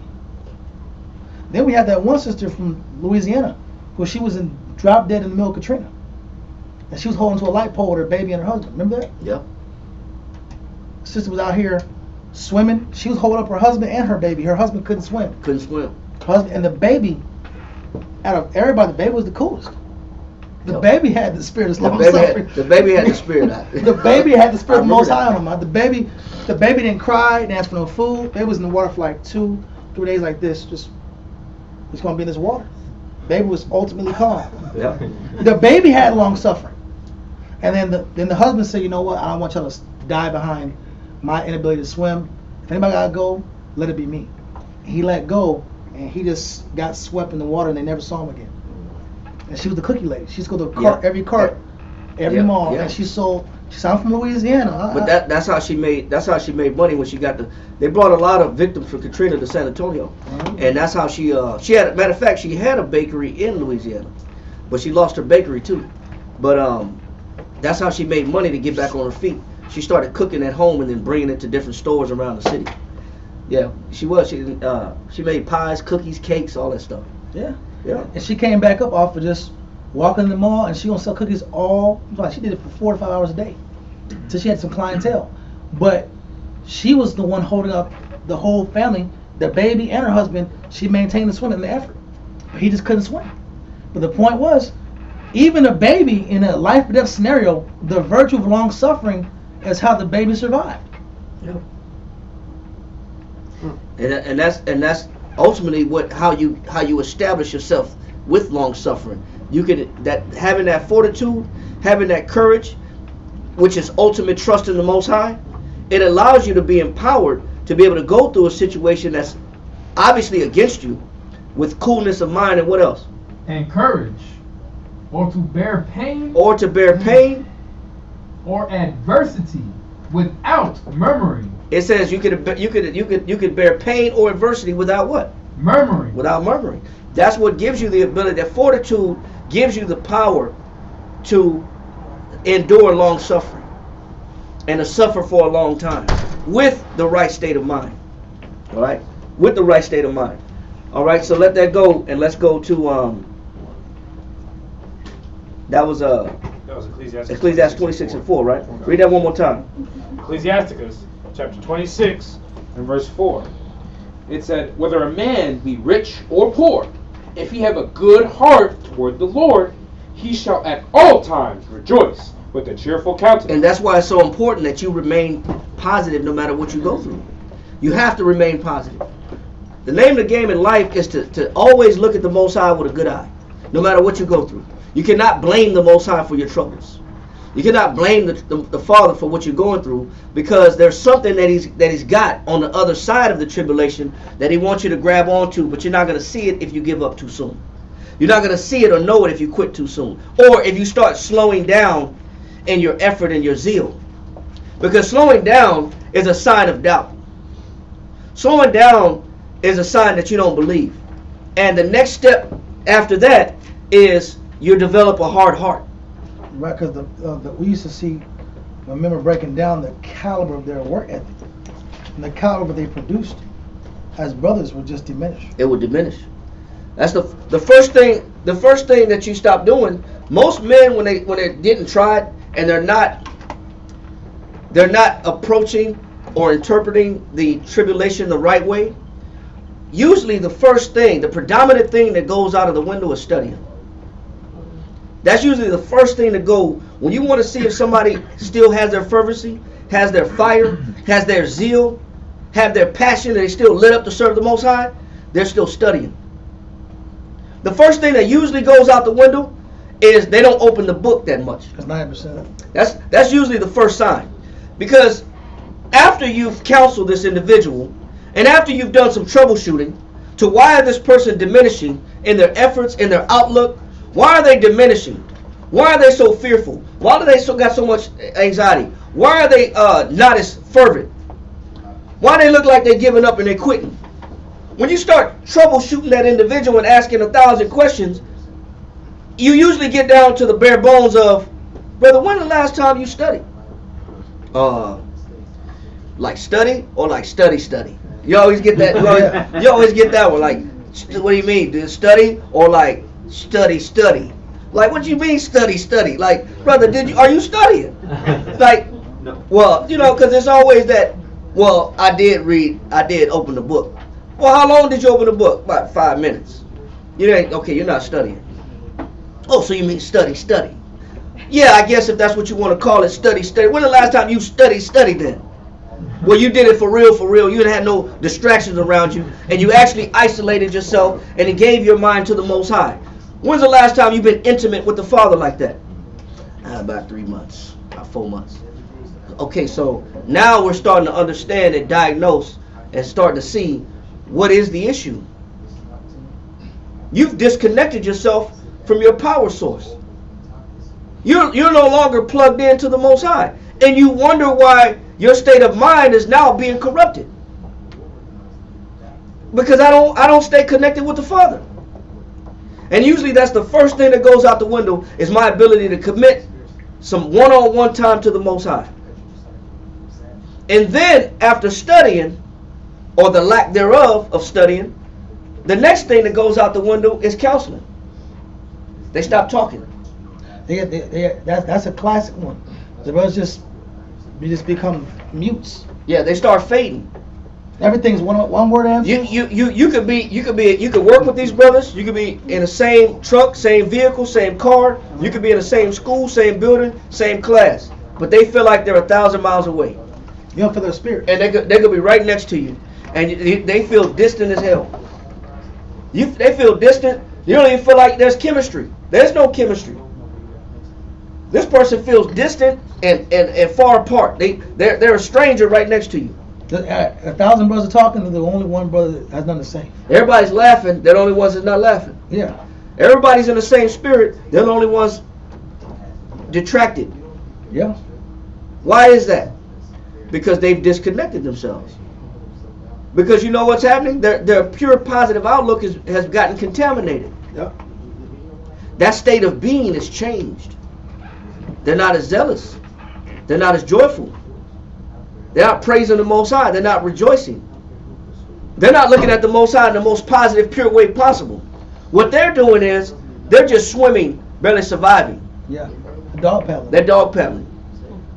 Then we had that one sister from Louisiana, who she was dropped dead in the middle of Katrina, and she was holding to a light pole with her baby and her husband. Remember that? Yeah. Sister was out here swimming. She was holding up her husband and her baby. Her husband couldn't swim. Couldn't swim. Husband and the baby. Out of everybody, the baby was the coolest. The baby had the spirit of long suffering. The baby had the spirit. The baby had the spirit of the Most High on him. The baby didn't cry, didn't ask for no food. Baby was in the water for like 2-3 days like this, just gonna be in this water. Baby was ultimately calm. Yeah. The baby had long suffering, and then the husband said, you know what? I don't want y'all to die behind my inability to swim. If anybody gotta go, let it be me. He let go, and he just got swept in the water, and they never saw him again. And she was the cookie lady. She used to go to every cart, every mall, and she sold. She said, I'm from Louisiana. But that's how she made money when she got they brought a lot of victims from Katrina to San Antonio, and that's how she had, matter of fact, she had a bakery in Louisiana, but she lost her bakery too. But that's how she made money to get back on her feet. She started cooking at home and then bringing it to different stores around the city. Yeah, she made pies, cookies, cakes, all that stuff. Yeah. Yeah. And she came back up off of just walking in the mall, and she gonna sell cookies she did it for 4 to 5 hours a day, till she had some clientele. But she was the one holding up the whole family, the baby and her husband. She maintained the swimming in the effort, but he just couldn't swim. But the point was, even a baby in a life or death scenario, the virtue of long suffering is how the baby survived. Yeah. And that's ultimately how you establish yourself with long suffering. You can having that fortitude, having that courage, which is ultimate trust in the Most High. It allows you to be empowered to be able to go through a situation that's obviously against you with coolness of mind, and what else? And courage, or to bear pain, or adversity without murmuring. It says you could bear pain or adversity without what? Murmuring. Without murmuring. That's what gives you the ability. That fortitude gives you the power to endure long suffering and to suffer for a long time with the right state of mind. All right, with the right state of mind. All right, so let that go, and let's go to that was Ecclesiastes 26:4, right? Read that one more time. Ecclesiasticus chapter 26 and verse 4. It said, whether a man be rich or poor, if he have a good heart toward the Lord, he shall at all times rejoice with a cheerful countenance. And that's why it's so important that you remain positive no matter what you go through. You have to remain positive. The name of the game in life is to always look at the Most High with a good eye, no matter what you go through. You cannot blame the Most High for your troubles. You cannot blame the Father for what you're going through, because there's something that he's got on the other side of the tribulation that he wants you to grab onto, but you're not going to see it if you give up too soon. You're not going to see it or know it if you quit too soon, or if you start slowing down in your effort and your zeal. Because slowing down is a sign of doubt. Slowing down is a sign that you don't believe. And the next step after that is you develop a hard heart. Right, because we used to see, I remember breaking down the caliber of their work ethic, and the caliber they produced as brothers would just diminish. It would diminish. That's the first thing. The first thing that you stop doing. Most men, when they're getting tried and they're not approaching or interpreting the tribulation the right way, usually the first thing, the predominant thing that goes out of the window is studying. That's usually the first thing to go when you want to see if somebody still has their fervency, has their fire, has their zeal, have their passion, and they still lit up to serve the Most High. They're still studying. The first thing that usually goes out the window is they don't open the book that much. That's 9%. That's usually the first sign, because after you've counseled this individual, and after you've done some troubleshooting to why is this person diminishing in their efforts, in their outlook. Why are they diminishing? Why are they so fearful? Why do they got so much anxiety? Why are they not as fervent? Why do they look like they're giving up and they're quitting? When you start troubleshooting that individual and asking 1,000 questions, you usually get down to the bare bones of, brother, when the last time you studied? Like study or like study? You always get that. You always get that one. Like, what do you mean? Do you study or like study? Like, what do you mean study? Like, brother, are you studying? Like, no. Well, because there's always that. Well, I did open the book. Well, how long did you open the book? About 5 minutes. You're not studying. Oh, so you mean study? Yeah, I guess if that's what you want to call it, study. When the last time you studied then? Well, you did it for real. You had no distractions around you, and you actually isolated yourself and it gave your mind to the Most High. When's the last time you've been intimate with the Father like that? About 3 months, about 4 months. Okay, so now we're starting to understand and diagnose and starting to see what is the issue. You've disconnected yourself from your power source. You're no longer plugged into the Most High. And you wonder why your state of mind is now being corrupted. Because I don't stay connected with the Father. And usually that's the first thing that goes out the window is my ability to commit some one-on-one time to the Most High. And then after studying, or the lack thereof of studying, the next thing that goes out the window is counseling. They stop talking. That's a classic one. The brothers just become mutes. Yeah, they start fading. Everything's one word answer. You could work with these brothers. You could be in the same truck, same vehicle, same car. You could be in the same school, same building, same class. But they feel like they're 1,000 miles away. You don't feel their spirit. And they could be right next to you, and they feel distant as hell. They feel distant. You don't even feel like there's chemistry. There's no chemistry. This person feels distant and far apart. They're a stranger right next to you. 1,000 brothers are talking, and the only one brother that has nothing to say. Everybody's laughing. They're the only ones that's not laughing. Yeah. Everybody's in the same spirit. They're the only ones detracted. Yeah. Why is that? Because they've disconnected themselves. Because you know what's happening? Their pure positive outlook has gotten contaminated. Yeah. That state of being has changed. They're not as zealous. They're not as joyful. They're not praising the Most High. They're not rejoicing. They're not looking at the Most High in the most positive, pure way possible. What they're doing is they're just swimming, barely surviving. Yeah. Dog paddling. They're dog paddling.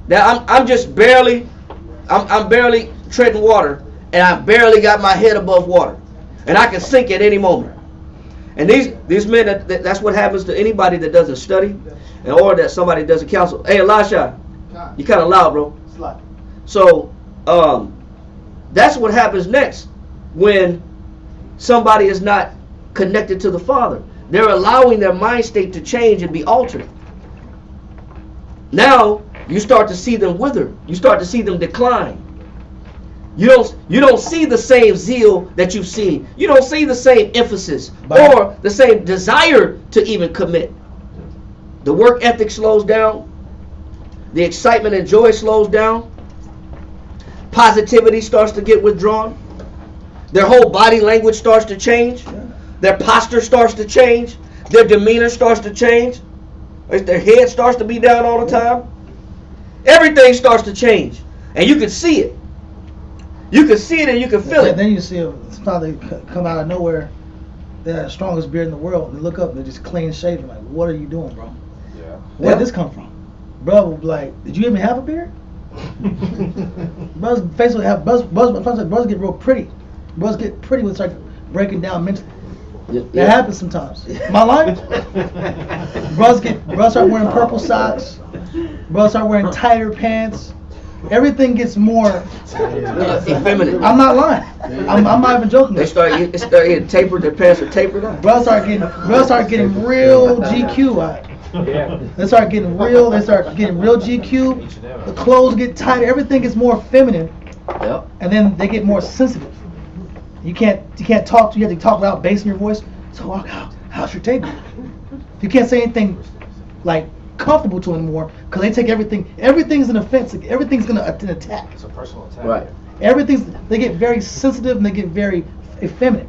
Now I'm just barely, I'm barely treading water, and I barely got my head above water, and I can sink at any moment. And these men, that's what happens to anybody that doesn't study, or that somebody doesn't counsel. Hey, Elisha, you kind of loud, bro. So that's what happens next when somebody is not connected to the Father. They're allowing their mind state to change and be altered. Now you start to see them wither. You start to see them decline. You don't see the same zeal that you've seen. You don't see the same emphasis or the same desire to even commit. The work ethic slows down. The excitement and joy slows down. Positivity starts to get withdrawn. Their whole body language starts to change. Their posture starts to change. Their demeanor starts to change. Their head starts to be down all the time. Everything starts to change. And you can see it. You can see it and you can feel it. Then you see sometimes they come out of nowhere. They have the strongest beard in the world. They look up and they're just clean shaven. Like, what are you doing, bro? Yeah. Where did this come from? Bro will be like, did you even have a beard? Brothers face will have brothers get real pretty. Brothers get pretty when they start breaking down mentally. That happens sometimes. Am I lying? brothers start wearing purple socks. Brothers start wearing tighter pants. Everything gets more effeminate. I'm not lying. I'm not even joking. They start getting tapered. Their pants are tapered up. Brothers start getting real GQ. Yeah. They start getting real GQ. The clothes get tighter. Everything gets more feminine. Yep. And then they get more sensitive. You can't talk. You have to talk without bass in your voice. So how's your table? You can't say anything like comfortable to them anymore because they take everything. Everything's an offense. Everything's an attack. It's a personal attack. Right. They get very sensitive and they get very effeminate.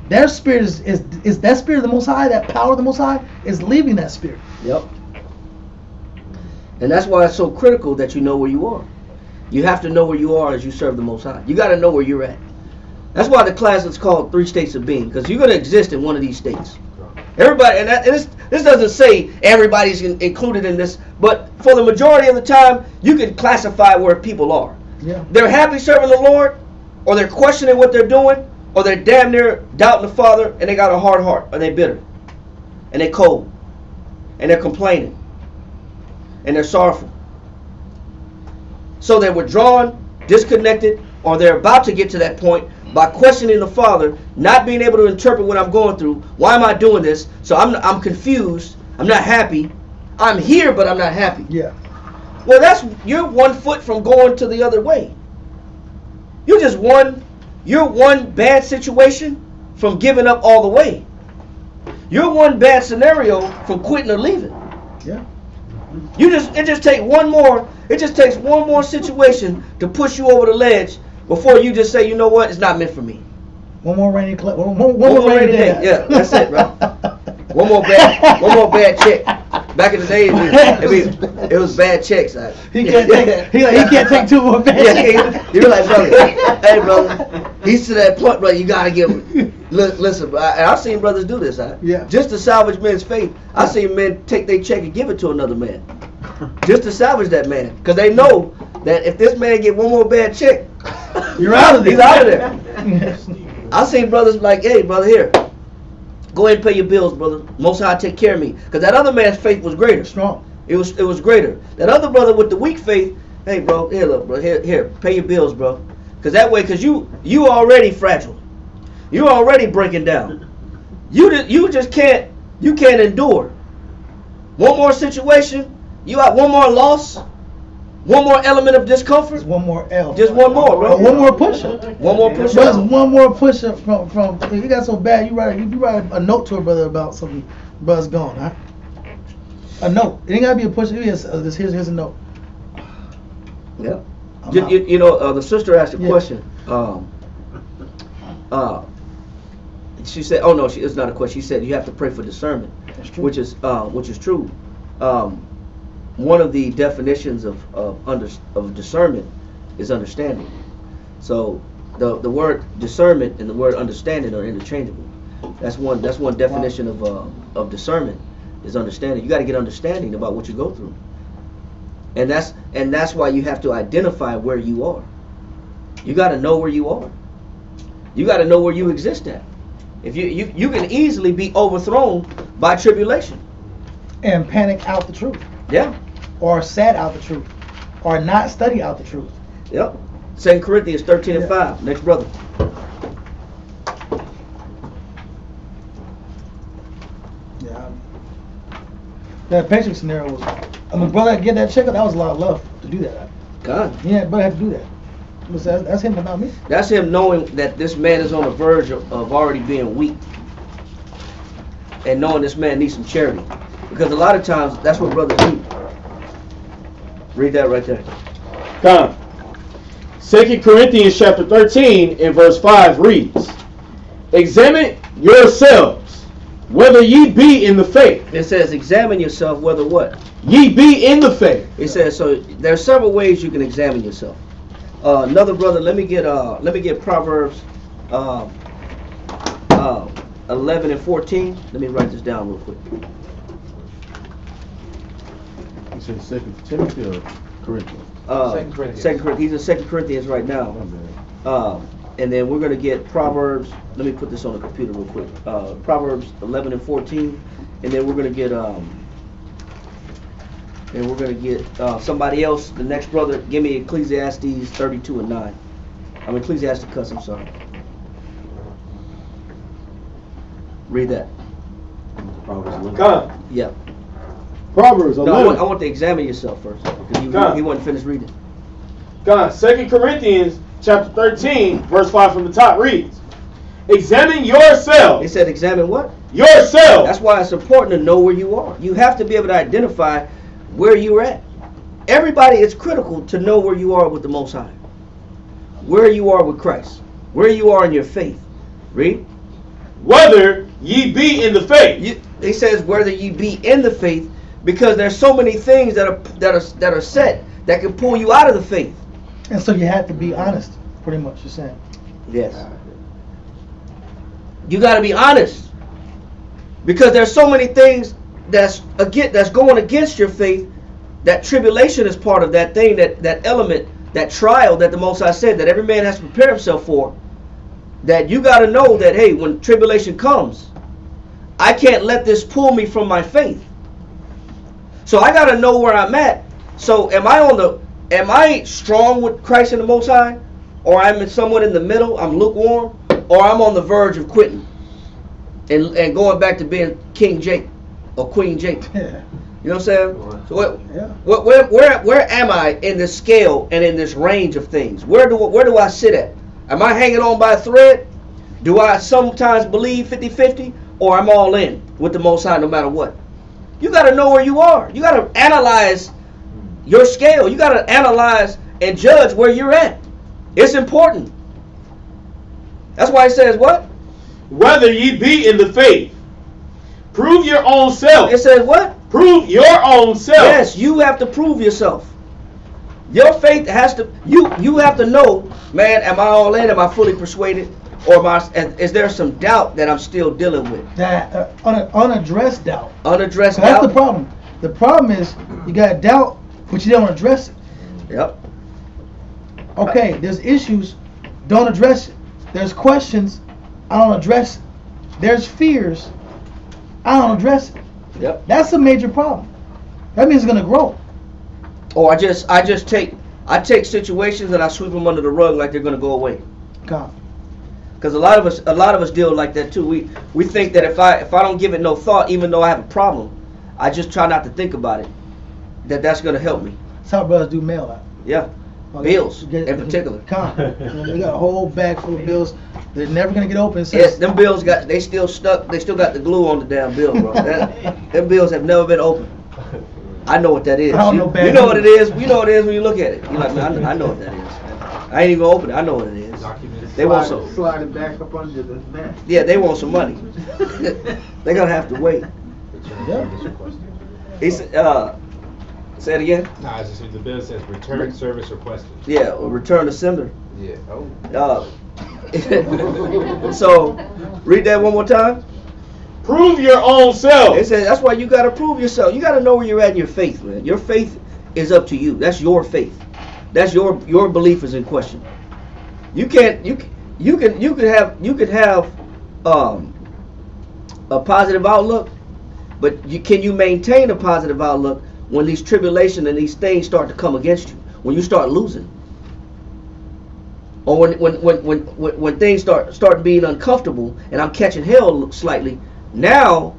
Their spirit is that spirit of the Most High, that power of the Most High is leaving that spirit. Yep. And that's why it's so critical that you know where you are. You have to know where you are as you serve the Most High. You got to know where you're at. That's why the class is called 3 States of Being, because you're going to exist in one of these states. Everybody, and this doesn't say everybody's included in this, but for the majority of the time, you can classify where people are. Yeah. They're happy serving the Lord, or they're questioning what they're doing, or they're damn near doubting the Father, and they got a hard heart, or they're bitter, and they're cold, and they're complaining, and they're sorrowful. So they're withdrawn, disconnected, or they're about to get to that point by questioning the Father, not being able to interpret what I'm going through. Why am I doing this? So I'm confused. I'm not happy. I'm here, but I'm not happy. Yeah. Well, you're 1 foot from going to the other way. You're one bad situation from giving up all the way. You're one bad scenario from quitting or leaving. Yeah. It just takes one more situation to push you over the ledge before you just say, you know what, it's not meant for me. One more rainy day. Yeah, that's it, bro. One more bad check. Back in the day, it was bad checks. He can't take 2 more bad checks. You're like, brother, hey, brother, he's to that point, brother, you got to give him. Listen, I've seen brothers do this. Yeah. Just to salvage men's faith, I've seen men take their check and give it to another man. Just to salvage that man. Because they know that if this man get one more bad check, you're out of there. He's out of there. I've seen brothers like, hey, brother, here. Go ahead and pay your bills, brother. Most High take care of me. Because that other man's faith was greater. Strong. It was greater. That other brother with the weak faith, hey, bro, here, look, bro, here, pay your bills, bro. Because that way, because you already fragile. You already breaking down. You just can't endure. One more situation, you got one more loss, one more element of discomfort. Just one more L. Just one more, bro. One more push-up. One more push-up. Just one more push-up from if you got so bad, you write a note to a brother about something, brother's gone, huh? A note. It ain't gotta be a push-up. Here's a note. Yeah. You know, the sister asked a question. She said, "Oh no, it's not a question." She said, "You have to pray for discernment," That's true. which is true. One of the definitions of discernment is understanding. So the word discernment and the word understanding are interchangeable. That's one definition of discernment is understanding. You got to get understanding about what you go through, and that's why you have to identify where you are. You got to know where you are. You got to know where you exist at. If you can easily be overthrown by tribulation and panic out the truth. Yeah. Or sad out the truth. Or not study out the truth. Yep. 2 Corinthians 13 and 5. Next brother. Yeah. That patient scenario was, brother get that checkup, that was a lot of love to do that. God. Yeah, brother had to do that. That's him, but not me. That's him knowing that this man is on the verge of already being weak. And knowing this man needs some charity. Because a lot of times, that's what brothers do. Read that right there. Come. 2 Corinthians chapter 13 and verse 5 reads, "Examine yourselves, whether ye be in the faith." It says, examine yourself whether what? Ye be in the faith. It says, so there are several ways you can examine yourself. Another brother, let me get Proverbs 11 and 14. Let me write this down real quick. You said 2 Timothy or Corinthians? 2 Corinthians. 2 Corinthians. He's in 2 Corinthians right now. And then we're going to get Proverbs. Let me put this on the computer real quick. Proverbs 11 and 14. And then we're going to get somebody else. The next brother, give me Ecclesiastes 32 and 9. I'm Ecclesiasticus, I'm sorry. Read that. Come. Yeah. Proverbs 11. No, I want to examine yourself first. Because he wasn't finished reading. God, 2 Corinthians chapter 13, verse 5 from the top reads, "Examine yourselves." He said examine what? Yourselves. That's why it's important to know where you are. You have to be able to identify where you're at. Everybody, it's critical to know where you are with the Most High. Where you are with Christ. Where you are in your faith. Read. "Whether ye be in the faith." He says whether ye be in the faith, because there's so many things that are set that can pull you out of the faith. And so you have to be honest, pretty much, you're saying. Yes. You got to be honest, because there's so many things that's going against your faith. That tribulation is part of that thing, that element, that trial that the Most High said that every man has to prepare himself for. That you got to know that, hey, when tribulation comes, I can't let this pull me from my faith. So I got to know where I'm at. So am I strong with Christ and the Most High, or I'm somewhat in the middle, I'm lukewarm, or I'm on the verge of quitting and going back to being King Jake or Queen Jake. Yeah. You know what I'm saying? So Yeah. where am I in this scale and in this range of things? Where do I sit at? Am I hanging on by a thread? Do I sometimes believe 50-50, or I'm all in with the Most High no matter what? You got to know where you are. You got to analyze your scale. You got to analyze and judge where you're at. It's important. That's why it says what? Whether ye be in the faith, prove your own self. It says what? Prove your own self. Yes, you have to prove yourself. Your faith has to. You have to know, man. Am I all in? Am I fully persuaded, or is there some doubt that I'm still dealing with? That unaddressed doubt. Unaddressed doubt. That's the problem. The problem is you got doubt, but you don't address it. Yep. Okay, there's issues, don't address it. There's questions, I don't address it. There's fears, I don't address it. Yep. That's a major problem. That means it's gonna grow. Or I just take situations and I sweep them under the rug like they're gonna go away. God. Because a lot of us deal like that too. We think that if I don't give it no thought, even though I have a problem, I just try not to think about it, that's gonna help me. That's how brothers do mail out. Yeah. Bills in particular. They got a whole bag full of bills. They're never gonna get open. Yes, them bills they still stuck. They still got the glue on the damn bill, bro. Them bills have never been open. I know what that is. I don't know you know what it is. You know what it is when you look at it. You're like, man, I know what that is. I ain't even open it. I know what it is. They want some. Slide it back up under the mat. Yeah, they want some money. They're gonna have to wait. Yeah. He said, say it again. No, I just the bill says return service requested. Yeah, or return to sender. Yeah. Oh. So, read that one more time. Prove your own self. It says that's why you got to prove yourself. You got to know where you're at in your faith, man. Your faith is up to you. That's your faith. That's your belief is in question. You can't you could have a positive outlook, but can you maintain a positive outlook when these tribulation and these things start to come against you? When you start losing, or when things start being uncomfortable and I'm catching hell slightly. Now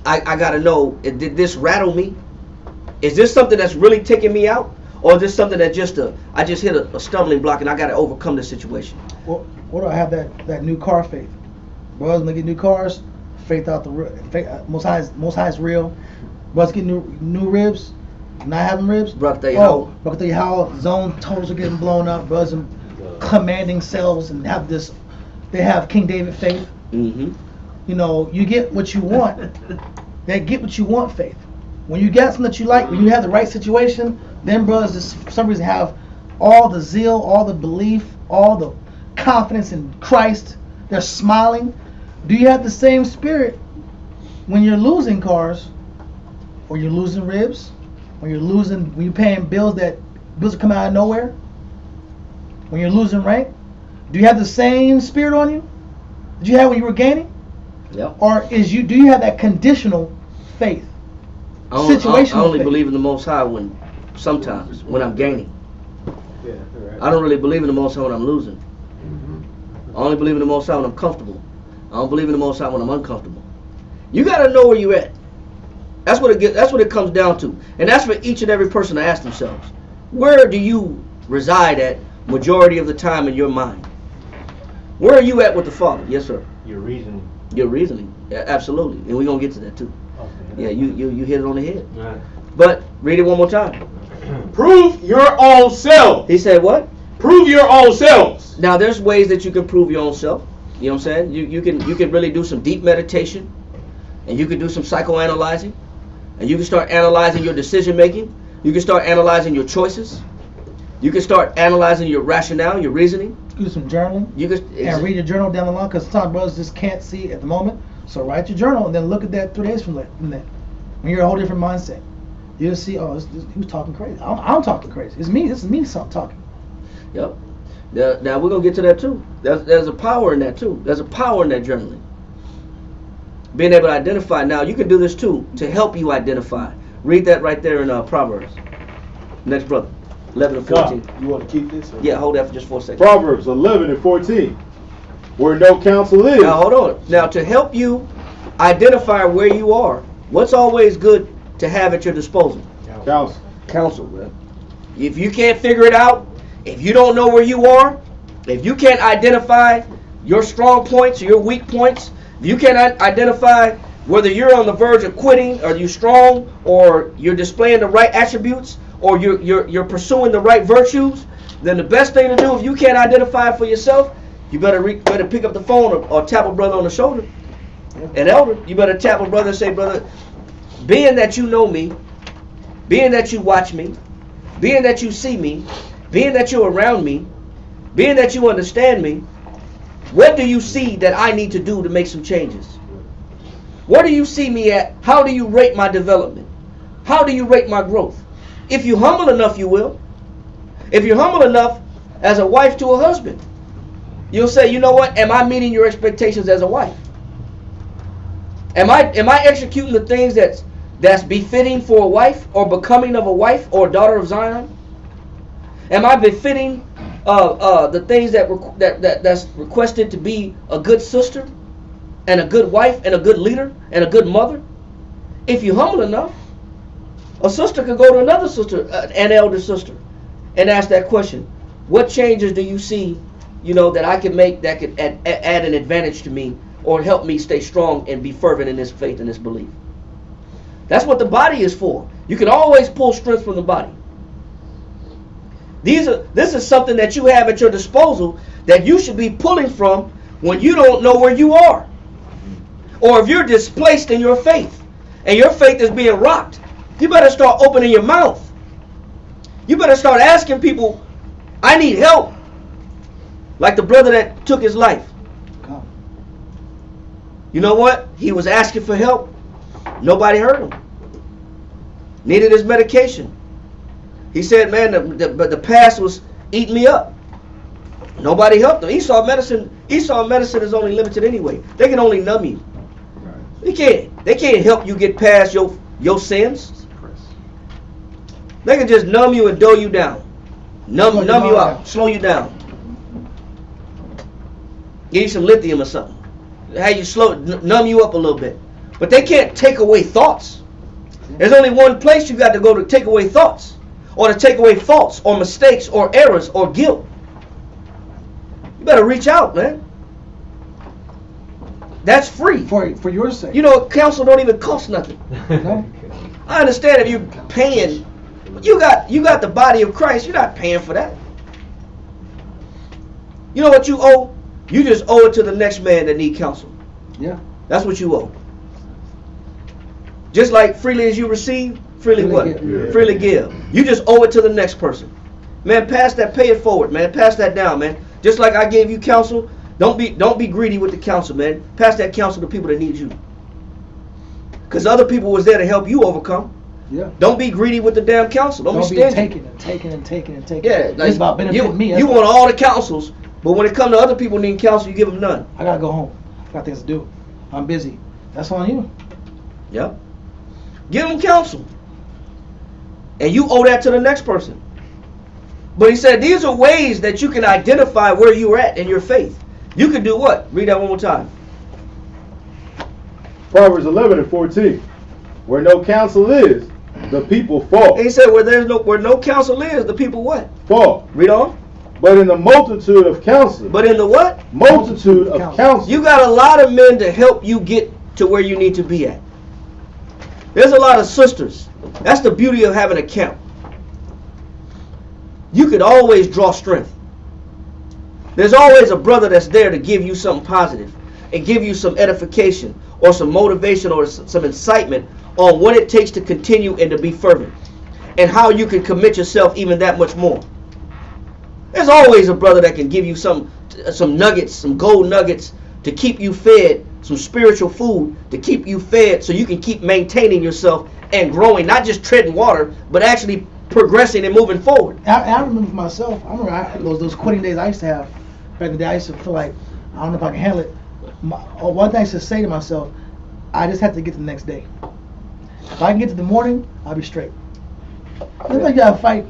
I gotta know, did this rattle me? Is this something that's really taking me out? Or is this something that I just hit a stumbling block and I gotta overcome this situation? Well, what do I have that new car faith? Brothers, when they get new cars, faith out the Most High is real. Brothers get new ribs, not having ribs. Brother, tell you how zone totals are getting blown up. Brothers are commanding selves and they have King David faith. Mm-hmm. You know, you get what you want. They get what you want faith. When you get something that you like, when you have the right situation, then brothers just for some reason have all the zeal, all the belief, all the confidence in Christ. They're smiling. Do you have the same spirit when you're losing cars, or you're losing ribs, when you're paying bills that are coming out of nowhere, when you're losing rank? Do you have the same spirit on you that you had when you were gaining? Yep. Or do you have that conditional faith? I only believe in the Most High sometimes when I'm gaining. Yeah, right. I don't really believe in the Most High when I'm losing. I only believe in the Most High when I'm comfortable. I don't believe in the Most High when I'm uncomfortable. You got to know where you're at. That's what it comes down to, and that's for each and every person to ask themselves: where do you reside at majority of the time in your mind? Where are you at with the Father? Yes, sir. Your reasoning. Your reasoning, yeah, absolutely, and we're gonna get to that too. Okay. Yeah, you hit it on the head. Right. But read it one more time. Prove your own self. He said what? Prove your own selves. Now there's ways that you can prove your own self. You know what I'm saying? You can really do some deep meditation, and you can do some psychoanalyzing, and you can start analyzing your decision making. You can start analyzing your choices. You can start analyzing your rationale, your reasoning. Do some journaling. And read your journal down the line, because sometimes brothers just can't see at the moment. So write your journal and then look at that 3 days from that. When you're a whole different mindset, you'll see. Oh, he was talking crazy. I'm talking crazy. It's me. This is me talking. Yep. Now we're gonna get to that too. There's a power in that too. There's a power in that journaling. Being able to identify. Now you can do this too to help you identify. Read that right there in Proverbs. Next brother. 11 and 14. You want to keep this? Or? Yeah, hold that for just 4 seconds. Proverbs 11 and 14. Where no counsel is. Now hold on. Now to help you identify where you are, what's always good to have at your disposal? Counsel. Counsel, man. If you can't figure it out, if you don't know where you are, if you can't identify your strong points or your weak points, if you can't identify whether you're on the verge of quitting, or you're strong, or you're displaying the right attributes, or you're pursuing the right virtues, then the best thing to do, if you can't identify it for yourself, you better pick up the phone or tap a brother on the shoulder. An elder, you better tap a brother and say, brother, being that you know me, being that you watch me, being that you see me, being that you're around me, being that you understand me, what do you see that I need to do to make some changes? Where do you see me at? How do you rate my development? How do you rate my growth? If you're humble enough, you will. If you're humble enough as a wife to a husband, you'll say, you know what? Am I meeting your expectations as a wife? Am I executing the things that's befitting for a wife, or becoming of a wife or a daughter of Zion? Am I befitting the things that's requested to be a good sister, and a good wife, and a good leader, and a good mother? If you're humble enough, a sister could go to another sister, an elder sister, and ask that question: what changes do you see, that I can make that could add an advantage to me, or help me stay strong and be fervent in this faith and this belief? That's what the body is for. You can always pull strength from the body. This is something that you have at your disposal that you should be pulling from when you don't know where you are. Or if you're displaced in your faith and your faith is being rocked, you better start opening your mouth. You better start asking people, I need help. Like the brother that took his life. You know what? He was asking for help. Nobody heard him. Needed his medication. He said, man, the past was eating me up. Nobody helped him. He saw medicine is only limited anyway. They can only numb you. They can't help you get past your sins. They can just numb you and dull you down. Numb you out. Slow you down. Give you some lithium or something. Have you numb you up a little bit. But they can't take away thoughts. There's only one place you got to go to take away thoughts, or to take away faults, or mistakes, or errors, or guilt. You better reach out, man. That's free. For your sake. Counsel don't even cost nothing. No? I understand if you're paying, you got the body of Christ. You're not paying for that. You know what you owe? You just owe it to the next man that need counsel. Yeah. That's what you owe. Just like freely as you receive, freely what? Give. Freely give. You just owe it to the next person. Man, pass that, pay it forward, man. Pass that down, man. Just like I gave you counsel, don't be greedy with the counsel, man. Pass that counsel to people that need you. Because other people was there to help you overcome. Yeah. Don't be greedy with the damn counsel. Don't be stingy. taking. Yeah, like it's about benefiting me. You want all the counsels, but when it comes to other people needing counsel, you give them none. I gotta go home. I got things to do. I'm busy. That's on you. Yep. Give them counsel. And you owe that to the next person. But he said these are ways that you can identify where you're at in your faith. You can do what? Read that one more time. Proverbs 11 and 14. Where no counsel is, the people fall. And he said where no counsel is, the people what? Fall. Read on. But in the multitude of counsel. But in the what? Multitude of counsel. You got a lot of men to help you get to where you need to be at. There's a lot of sisters. That's the beauty of having a camp. You could always draw strength. There's always a brother that's there to give you something positive and give you some edification or some motivation or some incitement on what it takes to continue and to be fervent and how you can commit yourself even that much more. There's always a brother that can give you some nuggets, some gold nuggets to keep you fed, some spiritual food to keep you fed so you can keep maintaining yourself and growing, not just treading water, but actually progressing and moving forward. I remember for myself, those quitting days I used to have. Back in the day, I used to feel like, I don't know if I can handle it. One thing I used to say to myself, I just have to get to the next day. If I can get to the morning, I'll be straight. It's like you gotta fight.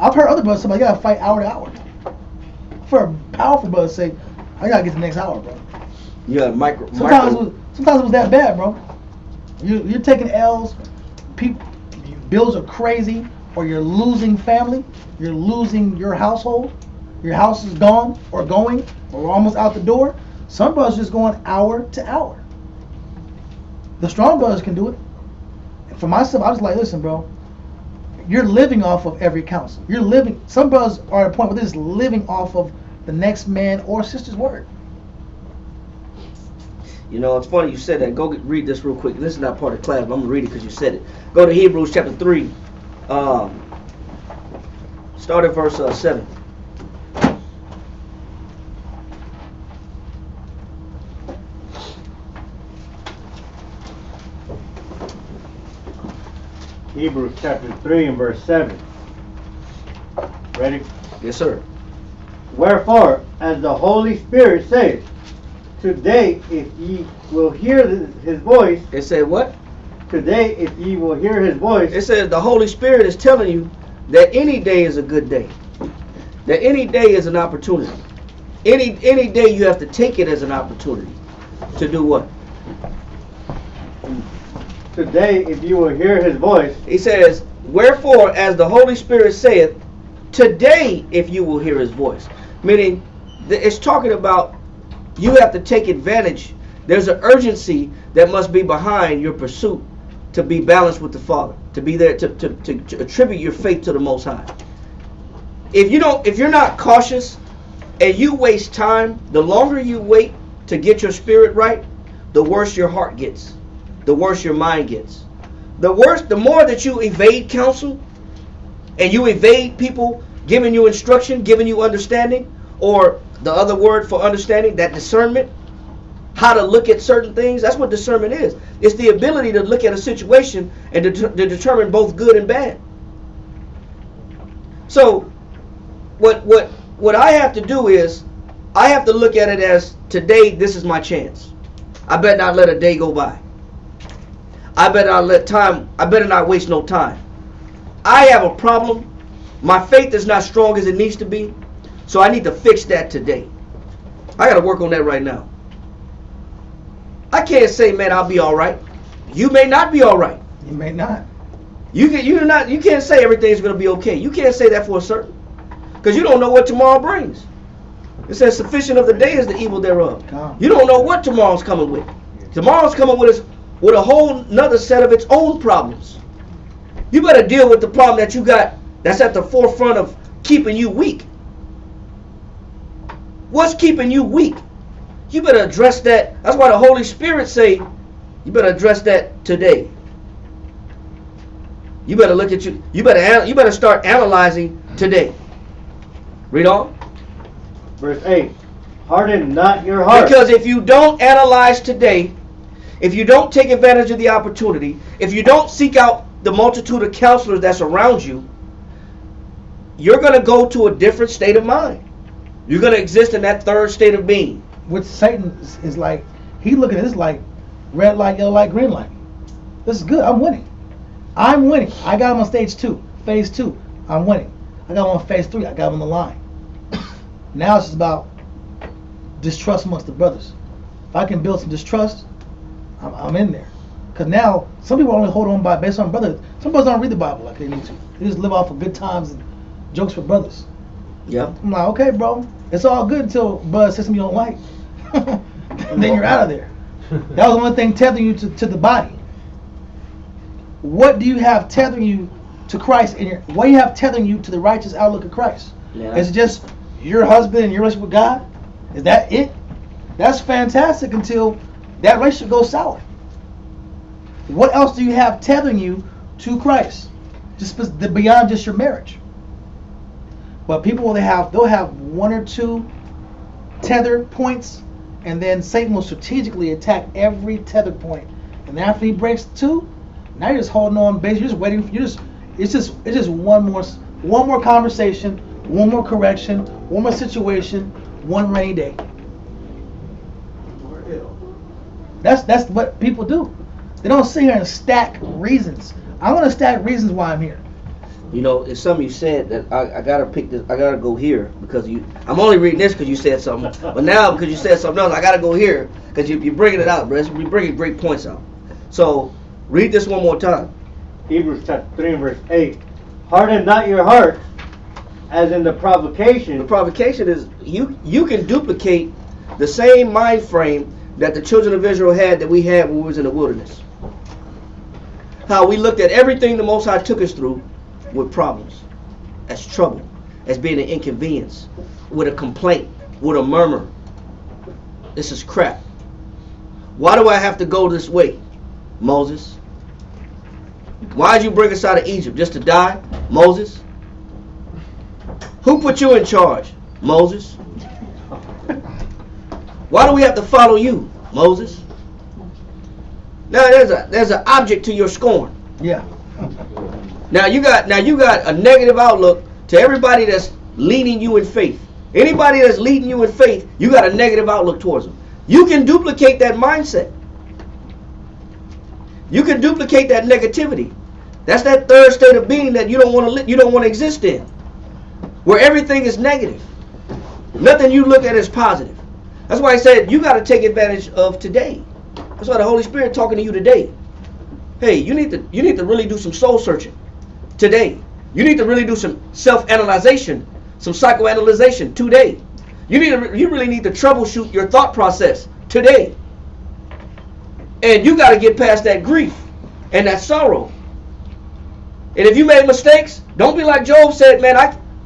I've heard other brothers say, I gotta fight hour to hour. For a powerful brother to say, I gotta get the next hour, bro. Yeah, Sometimes it was that bad, bro. You're taking L's. People, bills are crazy, or you're losing family. You're losing your household. Your house is gone, or going, or almost out the door. Some brothers just going hour to hour. The strong brothers can do it. For myself, I was like, listen, bro. You're living off of every counsel. You're living. Some brothers are at a point where they're just living off of the next man or sister's word. You know, it's funny you said that. Go read this real quick. This is not part of class, but I'm going to read it because you said it. Go to Hebrews chapter 3. Start at verse 7. Hebrews chapter 3 and verse 7. Ready? Yes, sir. Wherefore, as the Holy Spirit saith, today if ye will hear his voice. It said what? Today if ye will hear his voice. It says the Holy Spirit is telling you that any day is a good day. That any day is an opportunity. Any day you have to take it as an opportunity. To do what? Today if you will hear his voice. He says, wherefore, as the Holy Spirit saith, today if you will hear his voice. Meaning, it's talking about you have to take advantage. There's an urgency that must be behind your pursuit to be balanced with the Father. To be there, to attribute your faith to the Most High. If you're not cautious and you waste time, the longer you wait to get your spirit right, the worse your heart gets. The worse your mind gets. The more that you evade counsel and you evade people giving you instruction, giving you understanding, or the other word for understanding, that discernment, how to look at certain things. That's what discernment is. It's the ability to look at a situation and to determine both good and bad. So what I have to do is I have to look at it as today this is my chance. I better not let a day go by. I better not waste no time. I have a problem. My faith is not strong as it needs to be. So I need to fix that today. I got to work on that right now. I can't say, man, I'll be all right. You may not be all right. You may not. You can't say everything's going to be okay. You can't say that for a certain. Because you don't know what tomorrow brings. It says sufficient of the day is the evil thereof. You don't know what tomorrow's coming with. Tomorrow's coming with a whole nother set of its own problems. You better deal with the problem that you got that's at the forefront of keeping you weak. What's keeping you weak? You better address that. That's why the Holy Spirit say, you better address that today. You better look at you. You better start analyzing today. Read on. Verse 8. Harden not your heart. Because if you don't analyze today, if you don't take advantage of the opportunity, if you don't seek out the multitude of counselors that's around you, you're going to go to a different state of mind. You're going to exist in that third state of being. With Satan is like, he looking at this like red light, yellow light, green light. This is good. I'm winning. I'm winning. I got him on stage 2, phase 2. I'm winning. I got him on phase 3. I got him on the line. Now it's just about distrust amongst the brothers. If I can build some distrust, I'm in there. Because now some people only hold on based on brothers. Some brothers don't read the Bible like they need to. They just live off of good times and jokes for brothers. Yeah. I'm like, okay, bro, it's all good until brother says something you don't like. Then you're out of there. That was the only thing tethering you to the body. What do you have tethering you to Christ? What do you have tethering you to the righteous outlook of Christ? Yeah. Is it just your husband and your relationship with God? Is that it? That's fantastic until that relationship goes sour. What else do you have tethering you to Christ? Just beyond just your marriage. But people they'll have 1 or 2 tether points, and then Satan will strategically attack every tether point. And after he breaks 2, now you're just holding on base. You're just waiting. It's just one more conversation, one more correction, one more situation, one rainy day. That's what people do. They don't sit here and stack reasons. I want to stack reasons why I'm here. You know, it's something you said that I gotta pick this. I gotta go here because you. I'm only reading this because you said something. But now because you said something else, I gotta go here because you're bringing it out, bro. You're bringing great points out. So read this one more time. Hebrews chapter 3 and verse 8. Harden not your heart, as in the provocation. The provocation is you can duplicate the same mind frame that the children of Israel had that we had when we was in the wilderness. How we looked at everything the Most High took us through with problems, as trouble, as being an inconvenience, with a complaint, with a murmur. This is crap. Why do I have to go this way, Moses? Why did you bring us out of Egypt? Just to die, Moses? Who put you in charge, Moses? Why do we have to follow you, Moses? Now there's an object to your scorn. Yeah. Now you got a negative outlook to everybody that's leading you in faith. Anybody that's leading you in faith, you got a negative outlook towards them. You can duplicate that mindset. You can duplicate that negativity. That's that third state of being that you don't want to exist in, where everything is negative. Nothing you look at is positive. That's why I said you got to take advantage of today. That's why the Holy Spirit talking to you today. Hey, you need to really do some soul searching today. You need to really do some self-analyzation, some psychoanalyzation today. You really need to troubleshoot your thought process today. And you got to get past that grief and that sorrow. And if you made mistakes, don't be like Job said, man,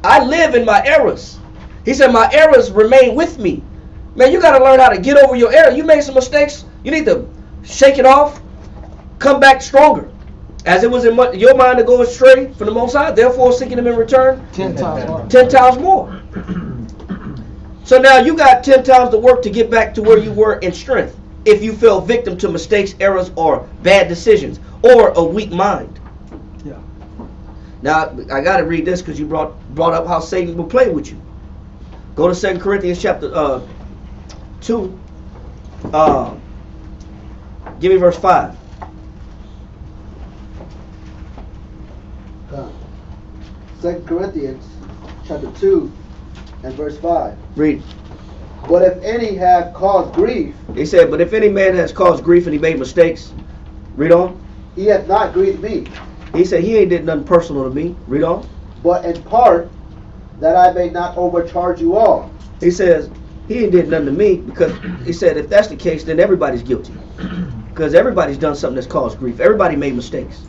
I live in my errors. He said, my errors remain with me. Man, you got to learn how to get over your error. You made some mistakes. You need to shake it off, come back stronger. As it was in your mind to go astray from the Most High, therefore seeking Him in return 10 times more. 10 times more. So now you got 10 times the work to get back to where you were in strength. If you fell victim to mistakes, errors, or bad decisions, or a weak mind. Yeah. Now I got to read this because you brought up how Satan will play with you. Go to 2 Corinthians chapter 2. Give me verse 5. 2 Corinthians chapter 2 and verse 5. Read. But if any have caused grief, He said, but if any man has caused grief and he made mistakes, read on. he hath not grieved me, He said he ain't did nothing personal to me. Read on. but in part that I may not overcharge you all. He says he ain't did nothing to me because he said if that's the case, then everybody's guilty. Because everybody's done something that's caused grief. Everybody made mistakes.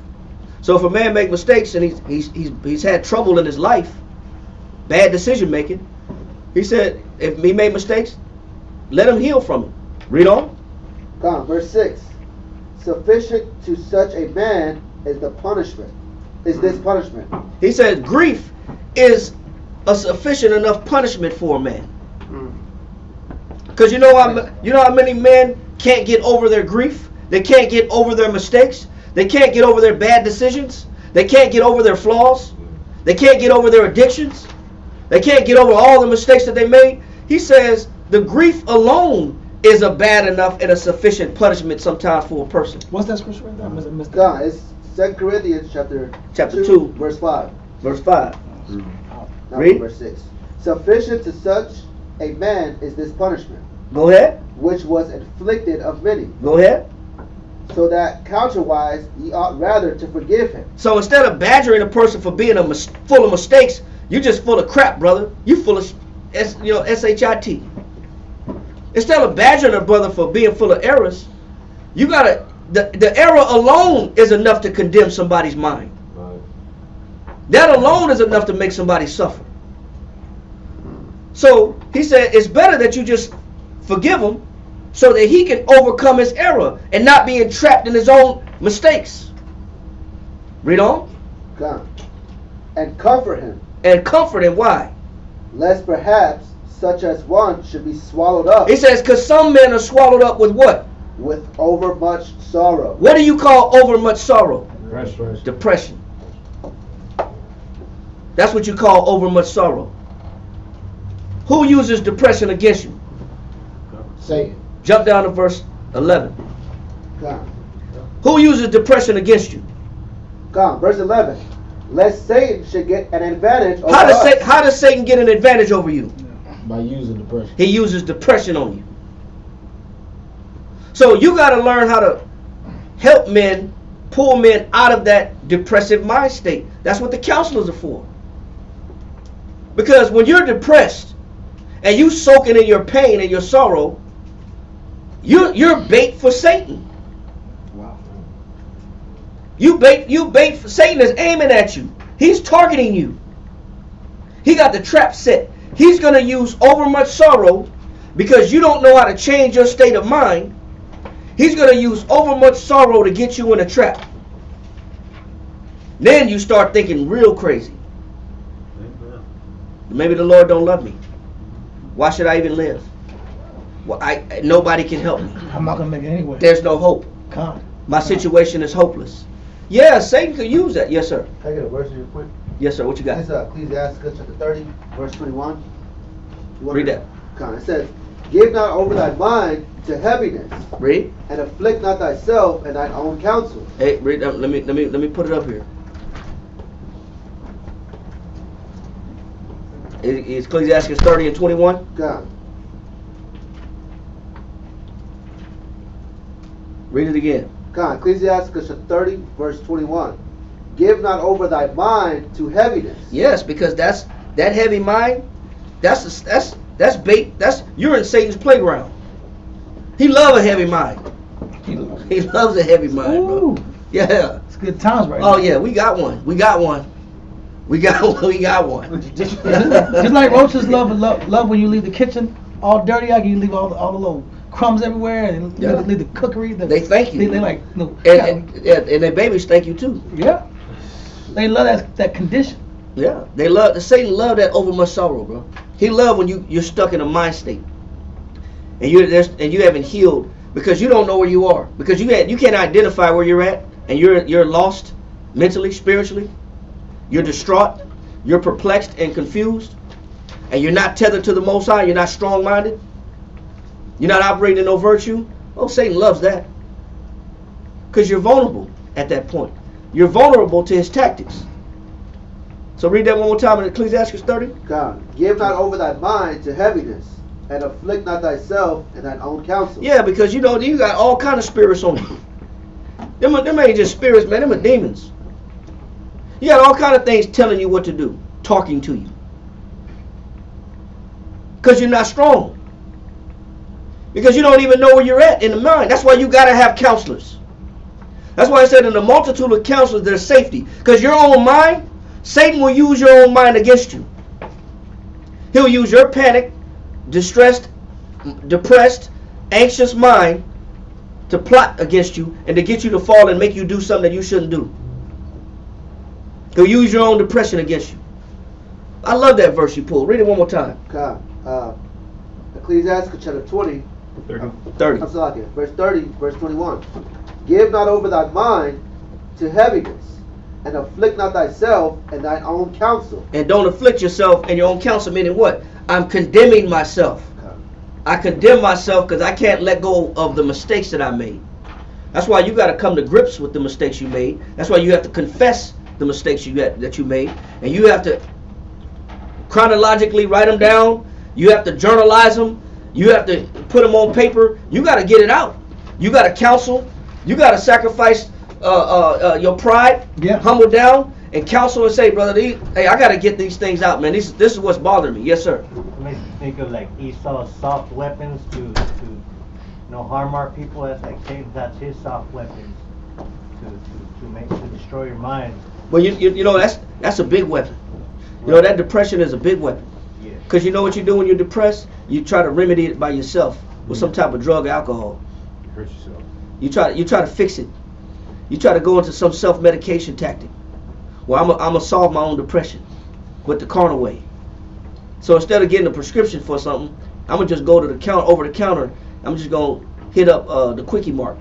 So if a man make mistakes and he's had trouble in his life, bad decision making, he said if he made mistakes, let him heal from it. Read on. Come on, verse 6. Sufficient to such a man is the punishment. Is this punishment? He says grief is a sufficient enough punishment for a man. Because you know how many men can't get over their grief? They can't get over their mistakes. They can't get over their bad decisions. They can't get over their flaws. They can't get over their addictions. They can't get over all the mistakes that they made. He says the grief alone is a bad enough and a sufficient punishment sometimes for a person. What's that scripture right there? Come on, it's 2 Corinthians chapter 2, verse 5. Verse 5. Now Read. verse 6. Sufficient to such a man is this punishment, Go ahead. which was inflicted of many, Go ahead. so that counterwise ye ought rather to forgive him. So instead of badgering a person for being full of mistakes, you just full of crap, brother. You full of shit. Instead of badgering a brother for being full of errors, you gotta. The error alone is enough to condemn somebody's mind. Right. That alone is enough to make somebody suffer. So he said it's better that you just forgive him so that he can overcome his error and not be entrapped in his own mistakes. Read on. Come. And comfort him, And comfort him. Why? lest perhaps such as one should be swallowed up He says because some men are swallowed up with what? with overmuch sorrow. What do you call overmuch sorrow? Depression. Depression. That's what you call overmuch sorrow. Who uses depression against you? Satan. Jump down to verse 11. Come. Who uses depression against you? Come. Verse 11. lest Satan should get an advantage over How us. how does Satan get an advantage over you? By using depression. He uses depression on you. So you got to learn how to help men, pull men out of that depressive mind state. That's what the counselors are for. Because when you're depressed and you soaking in your pain and your sorrow, you're bait for Satan. Wow. You bait for Satan is aiming at you. He's targeting you. He got the trap set. He's going to use overmuch sorrow because you don't know how to change your state of mind. He's going to use overmuch sorrow to get you in a trap. Then you start thinking real crazy. Maybe the Lord don't love me. Why should I even live? Well, nobody can help me. I'm not going to make it anyway. There's no hope. God. My situation is hopeless. Yeah, Satan could use that. Yes, sir. Can I get a verse real quick? Yes, sir. What you got? It's Ecclesiastes chapter 30, verse 21. Read that. It says, "Give not over thy mind to heaviness, Read. and afflict not thyself in thine own counsel." Hey, read that. Let me put it up here. It's Ecclesiastes 30 and 21. God. Read it again. God. Ecclesiastes chapter 30, verse 21. "Give not over thy mind to heaviness." Yes, because that heavy mind. That's bait. You're in Satan's playground. He loves a heavy mind. He loves a heavy mind, bro. Ooh. Yeah. It's good times right Oh now. yeah, we got one. We got one. Just like roaches love when you leave the kitchen all dirty, like you leave all the little crumbs everywhere, and Yeah. leave the cookery. They thank you. They like no. And their babies thank you too. Yeah. They love that condition. Yeah. Satan love that overmuch sorrow, bro. He love when you're stuck in a mind state. And you haven't healed because you don't know where you are. Because you can't identify where you're at, and you're lost mentally, spiritually. You're distraught, you're perplexed and confused, and you're not tethered to the Most High, you're not strong-minded, you're not operating in no virtue. Oh, Satan loves that. Because you're vulnerable at that point. You're vulnerable to his tactics. So read that one more time in Ecclesiastes 30. God. "Give not over thy mind to heaviness, and afflict not thyself in thine own counsel." Yeah, because you got all kind of spirits on you. Them ain't just spirits, man, them are demons. You got all kind of things telling you what to do, talking to you. Because you're not strong. Because you don't even know where you're at in the mind. That's why you got to have counselors. That's why I said in the multitude of counselors there's safety. Because your own mind, Satan will use your own mind against you. He'll use your panic, distressed, depressed, anxious mind to plot against you and to get you to fall and make you do something that you shouldn't do. He'll use your own depression against you. I love that verse you pulled. Read it one more time. God. Ecclesiastes chapter 20. 30. I'm sorry, verse 30, verse 21. "Give not over thy mind to heaviness, and afflict not thyself in thine own counsel." And don't afflict yourself in your own counsel, meaning what? I'm condemning myself. I condemn myself because I can't let go of the mistakes that I made. That's why you got to come to grips with the mistakes you made. That's why you have to confess the mistakes that you made. And you have to chronologically write them down. You have to journalize them. You have to put them on paper. You got to get it out. You got to counsel. You got to sacrifice your pride, humble down, and counsel and say, brother, hey, I got to get these things out, man. This is what's bothering me. Yes, sir. It makes me think of like Esau's soft weapons to harm our people. That's like that's his soft weapons to destroy your mind. Well, you know that's a big weapon. You know that depression is a big weapon. Yeah. Because you know what you do when you're depressed? You try to remedy it by yourself with some type of drug or alcohol. You hurt yourself. You try to fix it. You try to go into some self-medication tactic. Well, I'm gonna solve my own depression with the carnal way. So instead of getting a prescription for something, I'm gonna just go to the over the counter. I'm just gonna hit up the Quickie Mart.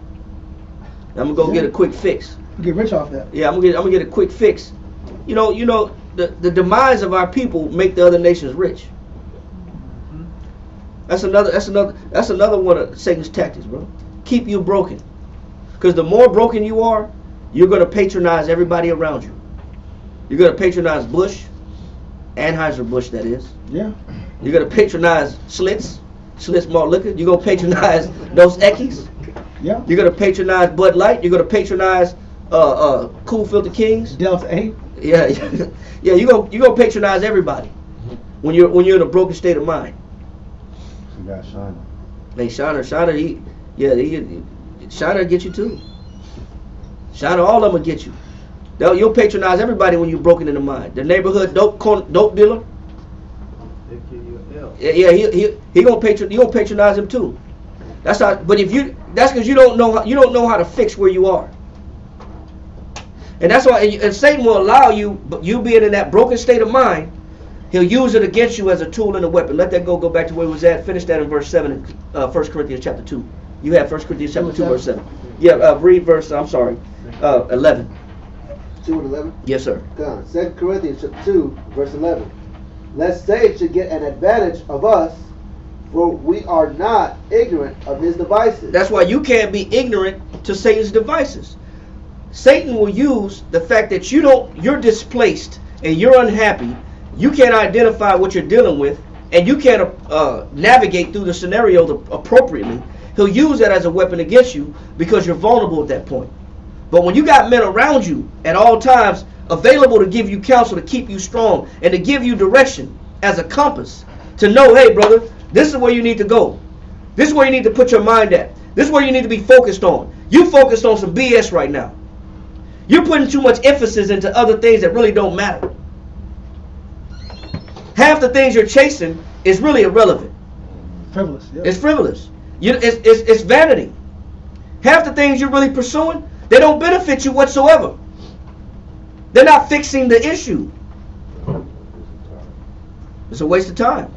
I'm gonna go get a quick fix. Get rich off that. Yeah, I'm gonna get a quick fix. You know, the demise of our people make the other nations rich. That's another one of Satan's tactics, bro. Keep you broken. Because the more broken you are, you're gonna patronize everybody around you. You're going to patronize Bush, Anheuser-Busch, that is. Yeah. You're going to patronize Schlitz malt liquor. You're going to patronize Dos Equis. Yeah. You're going to patronize Bud Light. You're going to patronize Cool Filter Kings. Delta 8. Yeah, yeah. You're gonna patronize everybody when you're in a broken state of mind. You got Shiner. Hey, Shiner, Shiner get you too. Shiner, all of them will get you. You'll patronize everybody when you're broken in the mind. The neighborhood dope dealer. Yeah, he gonna patronize him too. That's how. But that's because you don't know how to fix where you are. And that's why, and Satan will allow you, but you being in that broken state of mind, he'll use it against you as a tool and a weapon. Let that go back to where it was at. Finish that in verse 7 in 1 Corinthians chapter 2. You have 1 Corinthians chapter 2, verse 7. Yeah, read verse, 11. 2 and 11? Yes, sir. Come on. 2 Corinthians chapter 2, verse 11. Lest Satan should get an advantage of us, for we are not ignorant of his devices. That's why you can't be ignorant to Satan's devices. Satan will use the fact that you're displaced and you're unhappy, you can't identify what you're dealing with, and you can't navigate through the scenario appropriately. He'll use that as a weapon against you because you're vulnerable at that point. But when you got men around you at all times available to give you counsel, to keep you strong, and to give you direction as a compass, to know, hey brother, this is where you need to go. This is where you need to put your mind at. This is where you need to be focused on. You focused on some BS right now. You're putting too much emphasis into other things that really don't matter. Half the things you're chasing is really irrelevant. Frivolous. Yeah. It's frivolous. It's vanity. Half the things you're really pursuing, they don't benefit you whatsoever. They're not fixing the issue. It's a waste of time.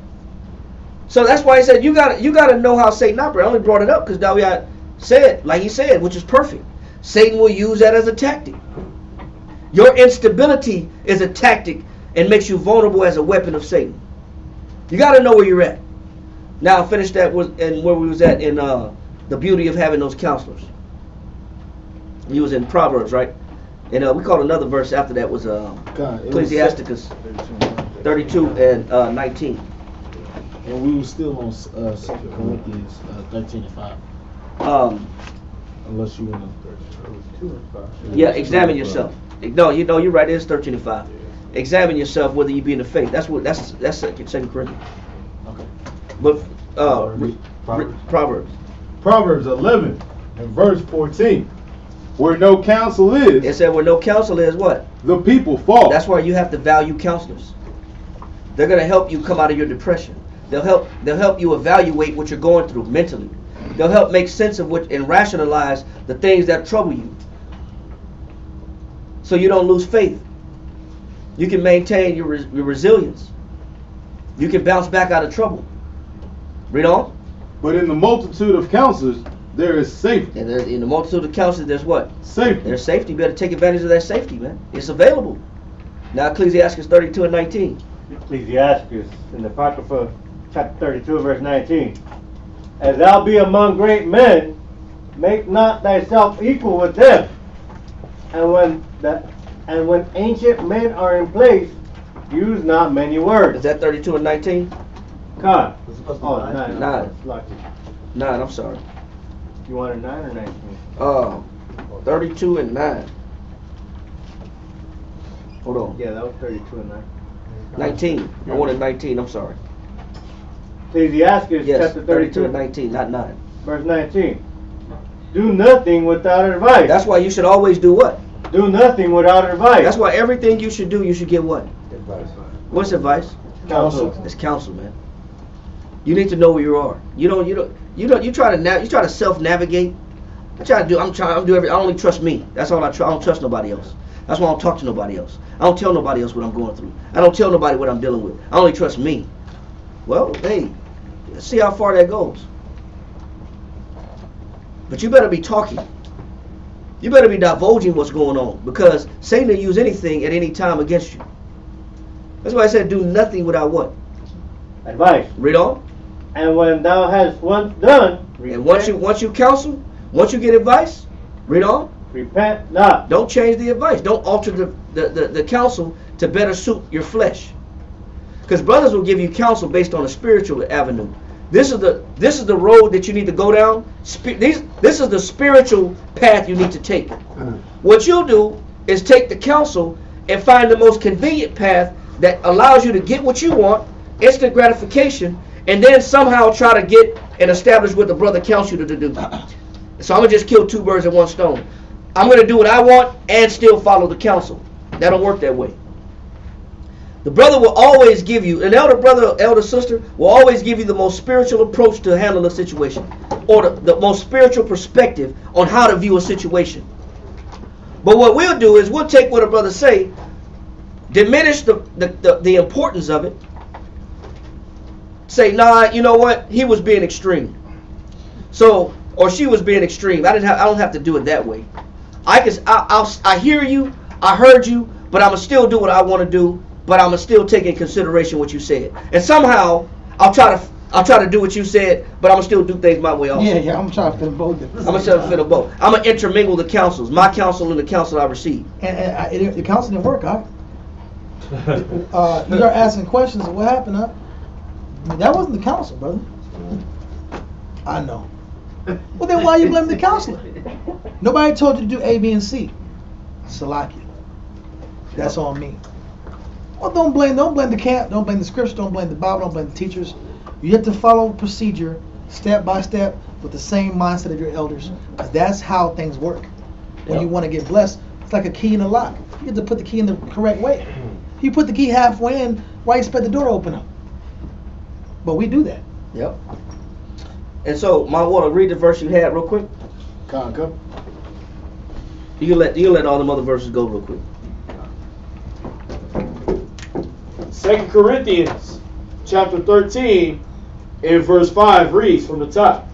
So that's why he said you gotta know how Satan operates. I only brought it up because Dawiyat said, like he said, which is perfect. Satan will use that as a tactic. Your instability is a tactic and makes you vulnerable as a weapon of Satan. You got to know where you're at. Now finish that and where we was at in the beauty of having those counselors. You was in Proverbs, right? And we called another verse after that was Ecclesiasticus 32 and 19. And we were still on 2 Corinthians 13 and 5. Unless you want to. Yeah, examine yourself. No, you're right. It is 13 and 5. Examine yourself whether you be in the faith. That's 2 Corinthians. Okay. But Proverbs 11 and verse 14. Where no counsel is. It said where no counsel is what? The people fall. That's why you have to value counselors. They're going to help you come out of your depression. They'll help you evaluate what you're going through mentally. They'll help make sense of what and rationalize the things that trouble you. So you don't lose faith. You can maintain your resilience. You can bounce back out of trouble. Read on. But in the multitude of counselors, there is safety. And in the multitude of counselors, there's what? Safety. There's safety. You better take advantage of that safety, man. It's available. Now Ecclesiastes 32 and 19. Ecclesiastes in the Apocrypha, chapter 32, verse 19. As thou be among great men, make not thyself equal with them. And when ancient men are in place, use not many words. Is that 32 and 19? God. Oh, 9. 9, I'm sorry. You wanted 9 or 19? 32 and 9. Hold on. Yeah, that was 32 and 9. 19. I wanted 19, I'm sorry. Ecclesiastes Yes, chapter 32 and 19, not 9. Verse 19. Do nothing without advice. That's why you should always do what? Do nothing without advice. That's why everything you should do, you should get what? Advice. What's advice? Counsel. It's counsel, man. You need to know where you are. You try to self-navigate. I do everything. I only trust me. That's all I try. I don't trust nobody else. That's why I don't talk to nobody else. I don't tell nobody else what I'm going through. I don't tell nobody what I'm dealing with. I only trust me. Well, hey, let's see how far that goes. But you better be talking. You better be divulging what's going on, because Satan will use anything at any time against you. That's why I said do nothing without what? Advice. Read on. And when thou hast once done, And once you counsel, once you get advice, read on. repent not. Don't change the advice. Don't alter the the counsel to better suit your flesh. Because brothers will give you counsel based on a spiritual avenue. This is the road that you need to go down. This is the spiritual path you need to take. What you'll do is take the counsel and find the most convenient path that allows you to get what you want, instant gratification, and then somehow try to get and establish what the brother counts you to do. So I'm going to just kill two birds with one stone. I'm going to do what I want and still follow the counsel. That don't work that way. The brother will always give you, an elder brother, elder sister, will always give you the most spiritual approach to handle a situation, or the most spiritual perspective on how to view a situation. But what we'll do is we'll take what a brother say, diminish the importance of it, say, nah, you know what, he was being extreme. So, or she was being extreme. I don't have to do it that way. I hear you, I heard you, but I'm gonna still do what I want to do. But I'm gonna still take in consideration what you said. And somehow I'll try to do what you said, but I'm gonna still do things my way also. Yeah, I'm trying to fit both. I'm gonna try to fit both. I'm gonna intermingle the counsels, my counsel and the counsel I receive. And the counsel didn't work, huh? You start asking questions of what happened, huh? That wasn't the counsel, brother. I know. Well, then why are you blaming the counselor? Nobody told you to do A, B, and C. Salakia. That's on me. Well, don't blame the camp, don't blame the scripture, don't blame the Bible, don't blame the teachers. You have to follow procedure, step by step, with the same mindset of your elders. Because that's how things work. When you want to get blessed, it's like a key in a lock. You have to put the key in the correct way. If you put the key halfway in, why you expect the door to open up? But we do that. Yep. And so, my water, read the verse you had real quick. Conquer. You let all them other verses go real quick. 2 Corinthians chapter 13 and verse 5 reads from the top.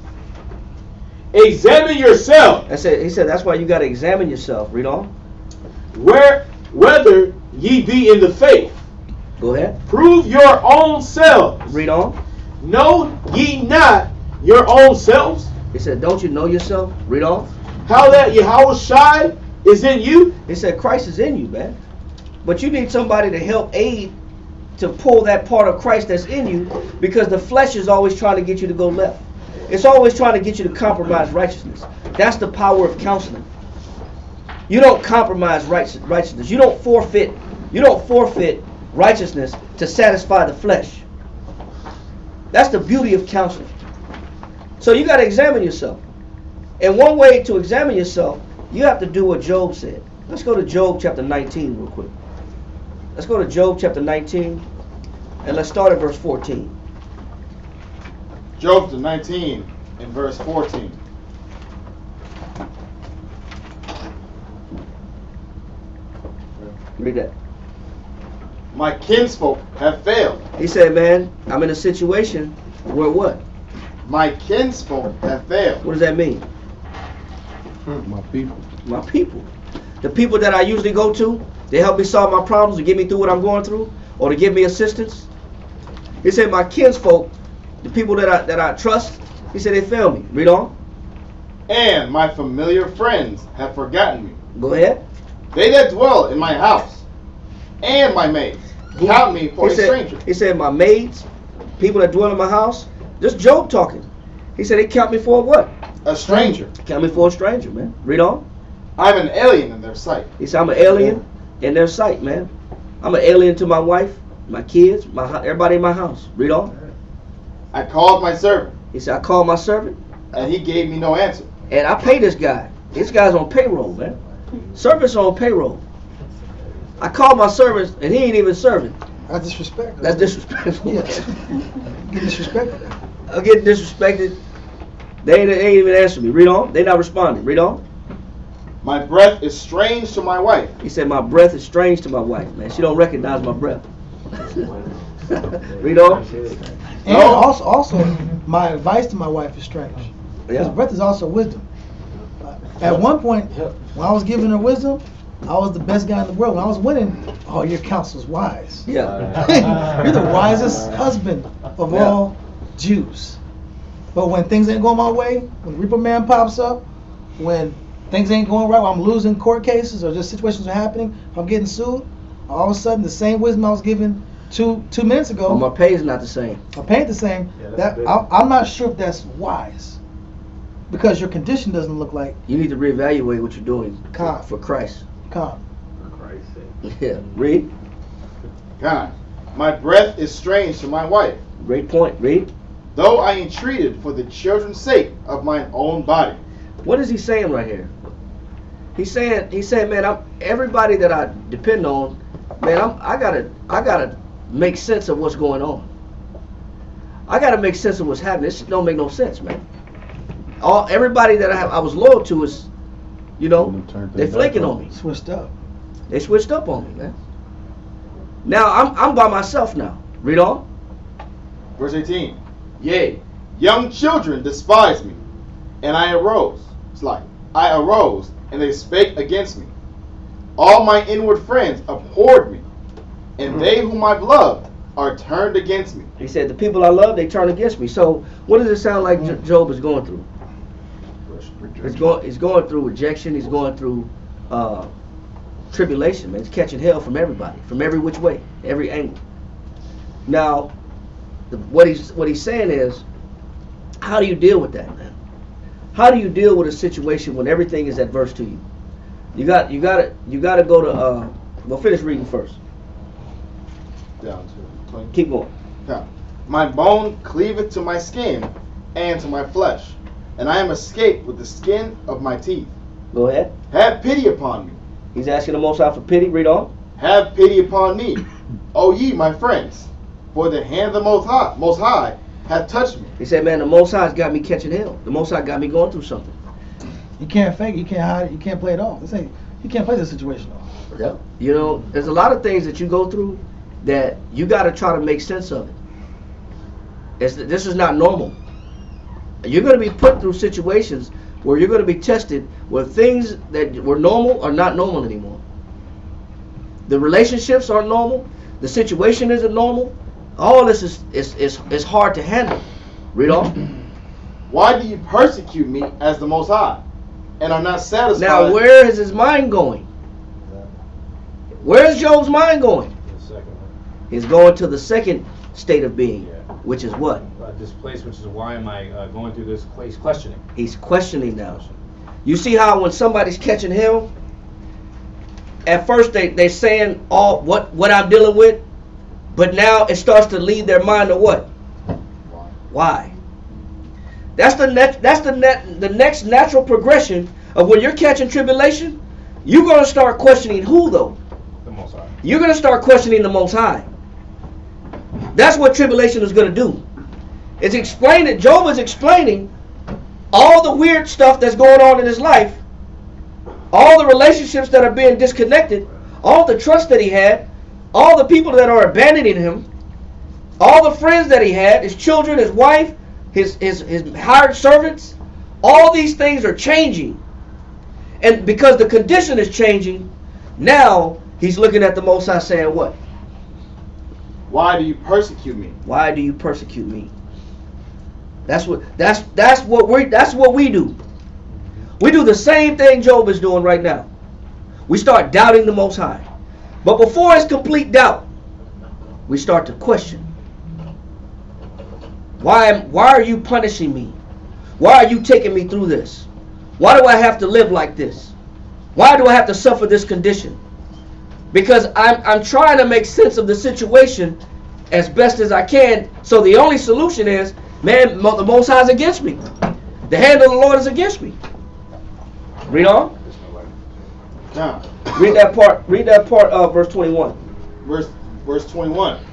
Examine yourself. He said that's why you got to examine yourself. Read on. Whether ye be in the faith. Go ahead. Prove your own selves. Read on. Know ye not your own selves? He said, don't you know yourself? Read on. How that Yahushua is in you? He said Christ is in you, man. But you need somebody to help aid to pull that part of Christ that's in you, because the flesh is always trying to get you to go left. It's always trying to get you to compromise righteousness. That's the power of counseling. You don't compromise righteousness. You don't forfeit righteousness to satisfy the flesh. That's the beauty of counseling. So you got to examine yourself. And one way to examine yourself, you have to do what Job said. Let's go to Job chapter 19 real quick. Let's go to Job chapter 19, and let's start at verse 14. Job 19 and verse 14. Read that. My kinsfolk have failed. He said, man, I'm in a situation where what? My kinsfolk have failed. What does that mean? My people. My people. The people that I usually go to, they help me solve my problems, to get me through what I'm going through, or to give me assistance. He said, my kinsfolk, the people that I trust, he said they fail me. Read on. And my familiar friends have forgotten me. Go ahead. They that dwell in my house and my maids count me for a stranger. He said, my maids, people that dwell in my house, this Job talking. He said, they count me for what? A stranger. Count me for a stranger, man. Read on. I'm an alien in their sight. He said, I'm an alien in their sight, man. I'm an alien to my wife, my kids, everybody in my house. Read on. I called my servant. He said, I called my servant. And he gave me no answer. And I pay this guy. This guy's on payroll, man. Servants on payroll. I called my servants, and he ain't even serving. That's disrespectful. That's disrespectful. Yes. Get disrespected. I'm getting disrespected. They ain't even answering me. Read on. They not responding. Read on. My breath is strange to my wife. He said, my breath is strange to my wife, man. She don't recognize my breath. Read on. And also, my advice to my wife is strange. Because Yeah. breath is also wisdom. At one point, when I was giving her wisdom, I was the best guy in the world. When I was winning, oh, your counsel's wise. Yeah. You're the wisest husband of all Jews. But when things ain't going my way, when the Reaper Man pops up, when things ain't going right, I'm losing court cases or just situations are happening, if I'm getting sued, all of a sudden the same wisdom I was given 2 minutes ago, Well, my pay is not the same. my pay ain't the same. I'm not sure if that's wise, because your condition doesn't look like. You need to reevaluate what you're doing Calm. for Christ. Calm. For Christ's sake. Yeah, read. God, my breath is strange to my wife, Great point. Read. though I entreated for the children's sake of mine own body. What is he saying right here? He's saying, man, everybody that I depend on, man, I gotta make sense of what's going on. I gotta make sense of what's happening. This don't make no sense, man. Everybody that I was loyal to is, they're flaking on me. Switched up. They switched up on me, man. Now I'm by myself now. Read on. Verse 18. Yea, young children despise me, and I arose. It's like, I arose, and they spake against me. All my inward friends abhorred me, and they whom I've loved are turned against me. He said, the people I love, they turn against me. So what does it sound like Job is going through? He's going through rejection. He's going through tribulation, man. He's catching hell from everybody, from every which way, every angle. Now, what he's saying is, how do you deal with that, man? How do you deal with a situation when everything is adverse to you? You got to go to. Well, finish reading first. Down to 20. Keep going. Yeah. My bone cleaveth to my skin and to my flesh, and I am escaped with the skin of my teeth. Go ahead. Have pity upon me. He's asking the Most High for pity. Read on. Have pity upon me, O ye my friends, for the hand of the Most High hath touched me. He said, man, the Most High's got me catching hell. The Most High got me going through something. You can't fake it. You can't hide it. You can't play it off. You can't play this situation off. Yeah. There's a lot of things that you go through that you got to try to make sense of it. This is not normal. You're going to be put through situations where you're going to be tested where things that were normal are not normal anymore. The relationships aren't normal. The situation isn't normal. All this is hard to handle. Read on. Why do you persecute me as the Most High, and are not satisfied? Now, where is his mind going? Where is Job's mind going? The second one. He's going to the second state of being, Yeah. which is what? This place, which is why am I going through this place? Questioning. He's questioning now. You see how when somebody's catching hell, at first they're saying all what I'm dealing with, but now it starts to lead their mind to what? Why? That's the next natural progression of when you're catching tribulation. You're going to start questioning who though? The Most High. You're going to start questioning the Most High. That's what tribulation is going to do. It's explaining. Job is explaining all the weird stuff that's going on in his life, all the relationships that are being disconnected, all the trust that he had, all the people that are abandoning him, all the friends that he had, his children, his wife, his hired servants. All these things are changing. And because the condition is changing, now he's looking at the Most High saying what? Why do you persecute me? Why do you persecute me? That's what we do. We do the same thing Job is doing right now. We start doubting the Most High. But before it's complete doubt, we start to question. Why are you punishing me? Why are you taking me through this? Why do I have to live like this? Why do I have to suffer this condition? Because I'm trying to make sense of the situation as best as I can. So the only solution is, man, the Most High is against me. The hand of the Lord is against me. Read on. Now, Read that part of verse 21. Verse 21.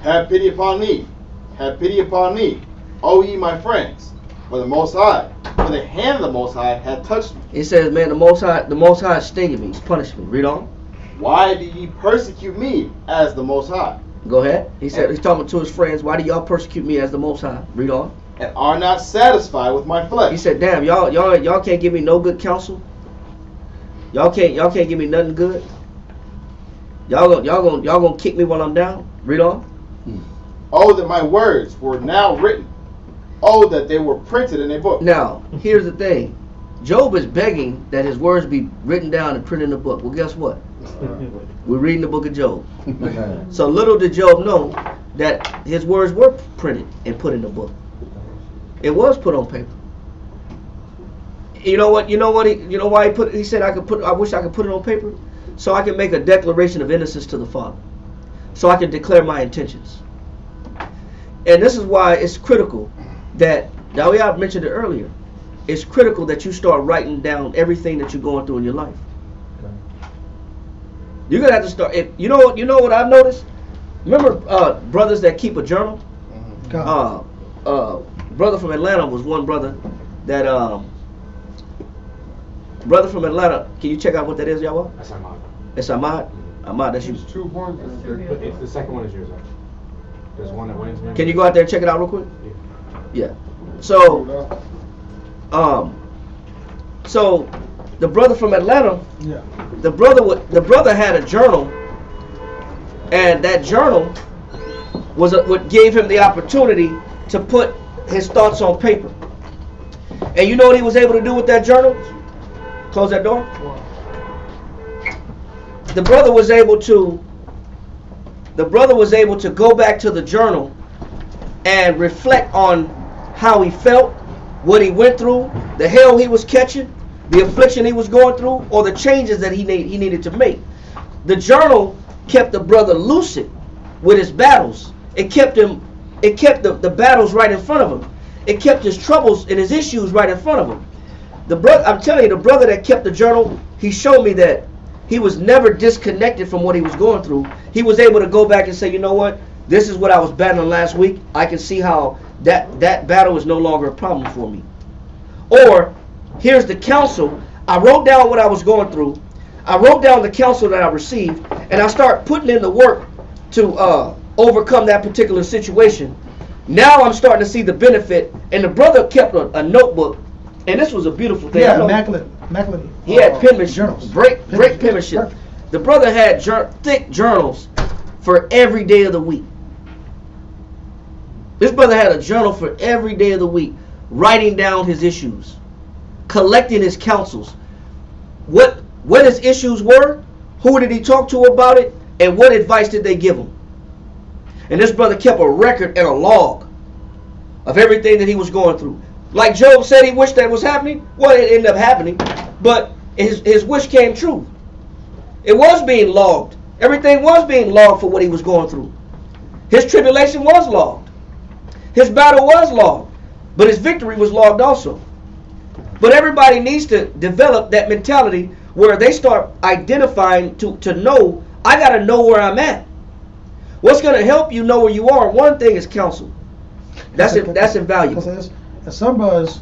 Have pity upon me. Have pity upon me, O ye my friends, for the Most High, for the hand of the Most High hath touched me. He says, man, the Most High is stinging me. He's punishing me. Read on. Why do ye persecute me as the Most High? Go ahead. He said, he's talking to his friends. Why do y'all persecute me as the Most High? Read on. And are not satisfied with my flesh. He said, damn, y'all can't give me no good counsel. Y'all can't give me nothing good. Y'all gonna kick me while I'm down. Read on. Oh, that my words were now written. Oh, that they were printed in a book. Now, here's the thing. Job is begging that his words be written down and printed in a book. Well, guess what? We're reading the book of Job. So little did Job know that his words were printed and put in the book. It was put on paper. You know what? You know why he put? He said, I wish I could put it on paper, so I can make a declaration of innocence to the Father, so I can declare my intentions. And this is why it's critical that, now I've mentioned it earlier, it's critical that you start writing down everything that you're going through in your life. You're gonna have to start. You know what I've noticed? Remember brothers that keep a journal? Brother from Atlanta was one brother that brother from Atlanta. Can you check out what that is, y'all? That's Ahmad. It's Ahmad. Ahmad, that's you. There's 2 points. It's the second one is yours, actually. There's one that wins. Can you go out there and check it out real quick? Yeah. So the brother from Atlanta, the brother had a journal, and that journal was what gave him the opportunity to put his thoughts on paper. And you know what he was able to do with that journal? Close that door. The brother was able to go back to the journal and reflect on how he felt, what he went through, the hell he was catching, the affliction he was going through, or the changes that he needed to make. The journal kept the brother lucid with his battles. It kept the battles right in front of him. It kept his troubles and his issues right in front of him. I'm telling you, the brother that kept the journal, he showed me that he was never disconnected from what he was going through. He was able to go back and say, you know what? This is what I was battling last week. I can see how that battle is no longer a problem for me. Or, here's the counsel. I wrote down what I was going through. I wrote down the counsel that I received, and I start putting in the work to overcome that particular situation. Now I'm starting to see the benefit, and the brother kept a notebook, and this was a beautiful thing. Yeah, immaculate. He had penmanship, journals. Great penmanship. Perfect. The brother had thick journals for every day of the week. This brother had a journal for every day of the week, writing down his issues, collecting his counsels, what his issues were, who did he talk to about it, and what advice did they give him. And this brother kept a record and a log of everything that he was going through. Like Job said he wished that was happening. Well, it ended up happening, but his wish came true. It was being logged. Everything was being logged for what he was going through. His tribulation was logged. His battle was logged. But his victory was logged also. But everybody needs to develop that mentality where they start identifying to know, I got to know where I'm at. What's going to help you know where you are? One thing is counsel. That's invaluable. And some brothers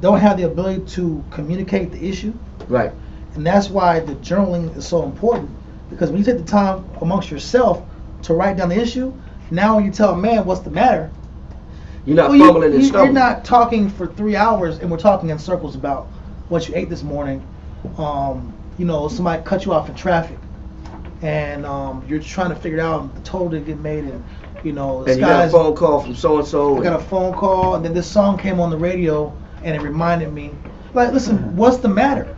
don't have the ability to communicate the issue. Right. And that's why the journaling is so important. Because when you take the time amongst yourself to write down the issue, now when you tell a man what's the matter, you're not fumbling and stumbling. You're not talking for 3 hours and we're talking in circles about what you ate this morning. Somebody cut you off in traffic, and you're trying to figure out the toll that get made, and you got a phone call from so and so. I got a phone call, and then this song came on the radio, and it reminded me. Like, listen, what's the matter?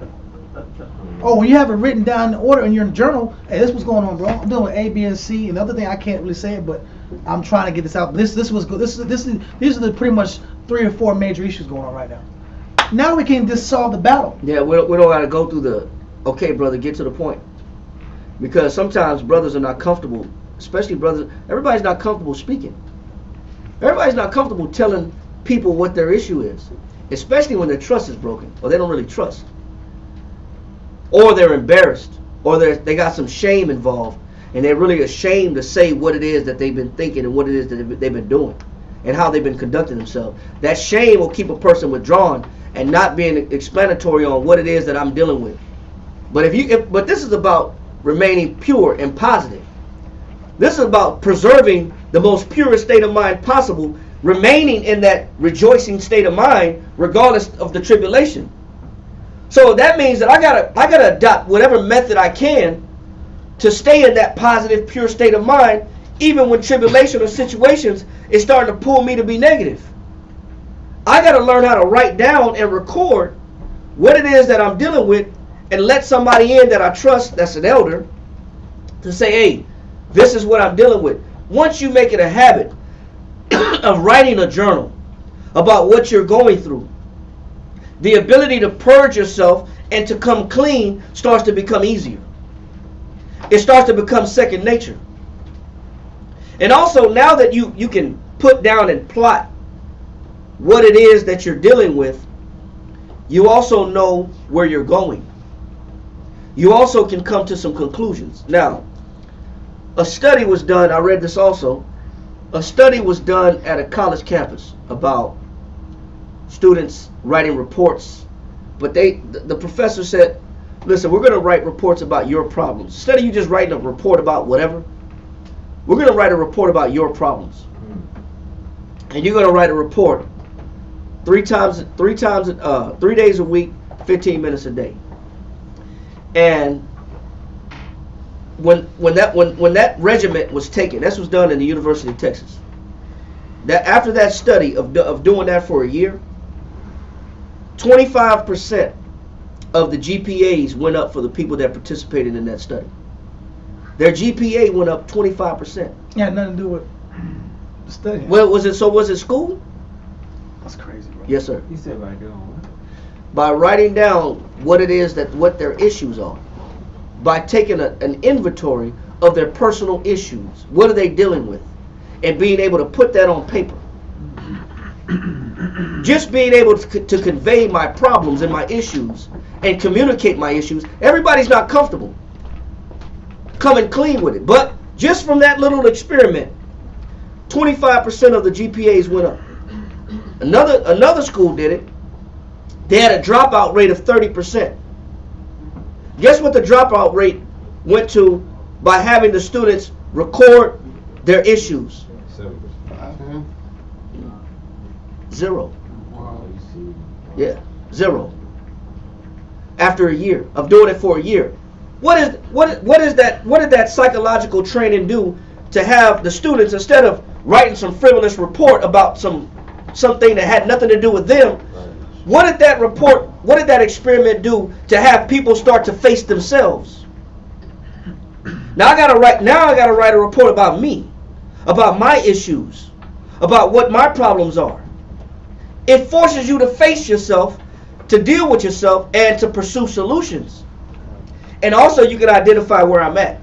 Oh, when you have it written down in order in your journal, hey, this what's going on, bro. I'm doing A, B, and C. And the other thing I can't really say it, but I'm trying to get this out. This was good. These are the pretty much 3 or 4 major issues going on right now. Now we can just solve the battle. Yeah, we don't got to go through the, okay, brother, get to the point. Because sometimes brothers are not comfortable, especially brothers. Everybody's not comfortable speaking. Everybody's not comfortable telling people what their issue is, especially when their trust is broken or they don't really trust. Or they're embarrassed, or they got some shame involved, and they're really ashamed to say what it is that they've been thinking and what it is that they've been doing and how they've been conducting themselves. That shame will keep a person withdrawn and not being explanatory on what it is that I'm dealing with. But this is about remaining pure and positive. This is about preserving the most purest state of mind possible, remaining in that rejoicing state of mind regardless of the tribulation. So that means that I gotta adopt whatever method I can to stay in that positive, pure state of mind, even when tribulation or situations is starting to pull me to be negative. I gotta learn how to write down and record what it is that I'm dealing with and let somebody in that I trust, that's an elder, to say, hey, this is what I'm dealing with. Once you make it a habit of writing a journal about what you're going through, the ability to purge yourself and to come clean starts to become easier. It starts to become second nature. And also, now that you can put down and plot what it is that you're dealing with, you also know where you're going. You also can come to some conclusions. Now, a study was done, I read this also, a study was done at a college campus about students writing reports, but the professor said, listen, we're going to write reports about your problems. Instead of you just writing a report about whatever, we're going to write a report about your problems. And you're going to write a report 3 days a week, 15 minutes a day. And when that regiment was taken, this was done in the University of Texas. That after that study of doing that for a year, 25% of the GPAs went up for the people that participated in that study. Their GPA went up 25%. Yeah, nothing to do with the study. Well, was it school? That's crazy, bro. Yes, sir. He said by doing what? By writing down what it is what their issues are. By taking an inventory of their personal issues. What are they dealing with? And being able to put that on paper. Just being able to convey my problems and my issues and communicate my issues. Everybody's not comfortable coming clean with it. But just from that little experiment, 25% of the GPAs went up. Another school did it. They had a dropout rate of 30%. Guess what the dropout rate went to by having the students record their issues? 7%. 0. Yeah, 0. After a year of doing it for a year. What did that psychological training do to have the students, instead of writing some frivolous report about something that had nothing to do with them, what did that experiment do to have people start to face themselves? Now I gotta write a report about me, about my issues, about what my problems are. It forces you to face yourself, to deal with yourself, and to pursue solutions. And also you can identify where I'm at.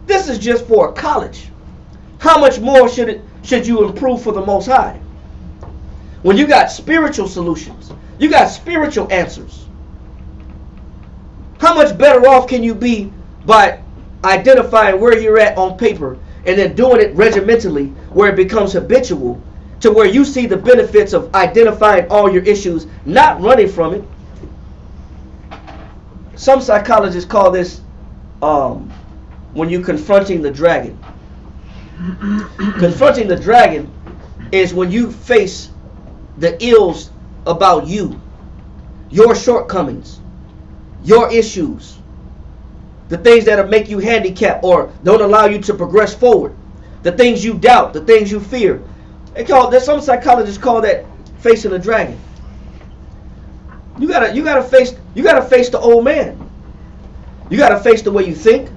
This is just for a college. How much more should you improve for the Most High? When you got spiritual solutions, you got spiritual answers. How much better off can you be by identifying where you're at on paper and then doing it regimentally, where it becomes habitual, to where you see the benefits of identifying all your issues, not running from it. Some psychologists call this when you're confronting the dragon. Confronting the dragon is when you face the ills about you, your shortcomings, your issues, the things that make you handicapped or don't allow you to progress forward, the things you doubt, the things you fear. Some psychologists call that facing a dragon. You gotta face the old man. You gotta face the way you think.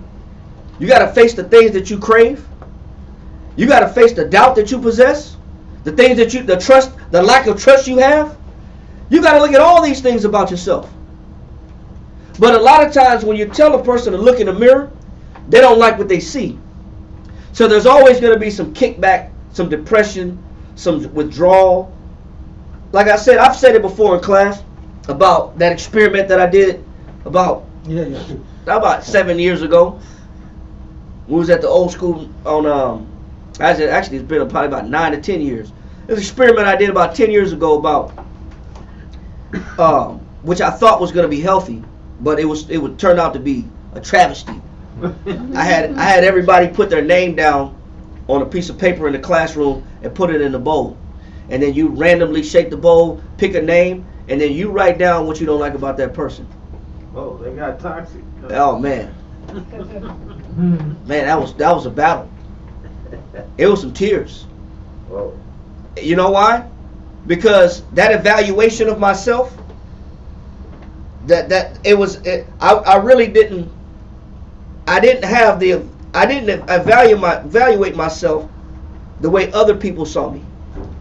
You gotta face the things that you crave. You gotta face the doubt that you possess, the things that the lack of trust you have. You gotta look at all these things about yourself. But a lot of times when you tell a person to look in the mirror, they don't like what they see. So there's always going to be some kickback, some depression, some withdrawal. Like I said, I've said it before in class about that experiment that I did about 7 years ago. We was at the old school on actually it's been probably about 9 to 10 years. This experiment I did about 10 years ago about which I thought was going to be healthy, but it would turn out to be a travesty. I had everybody put their name down on a piece of paper in the classroom and put it in the bowl. And then you randomly shake the bowl, pick a name, and then you write down what you don't like about that person. Oh, they got toxic. Oh man. Man, that was a battle. It was some tears. that it was. I really didn't. I didn't evaluate myself the way other people saw me.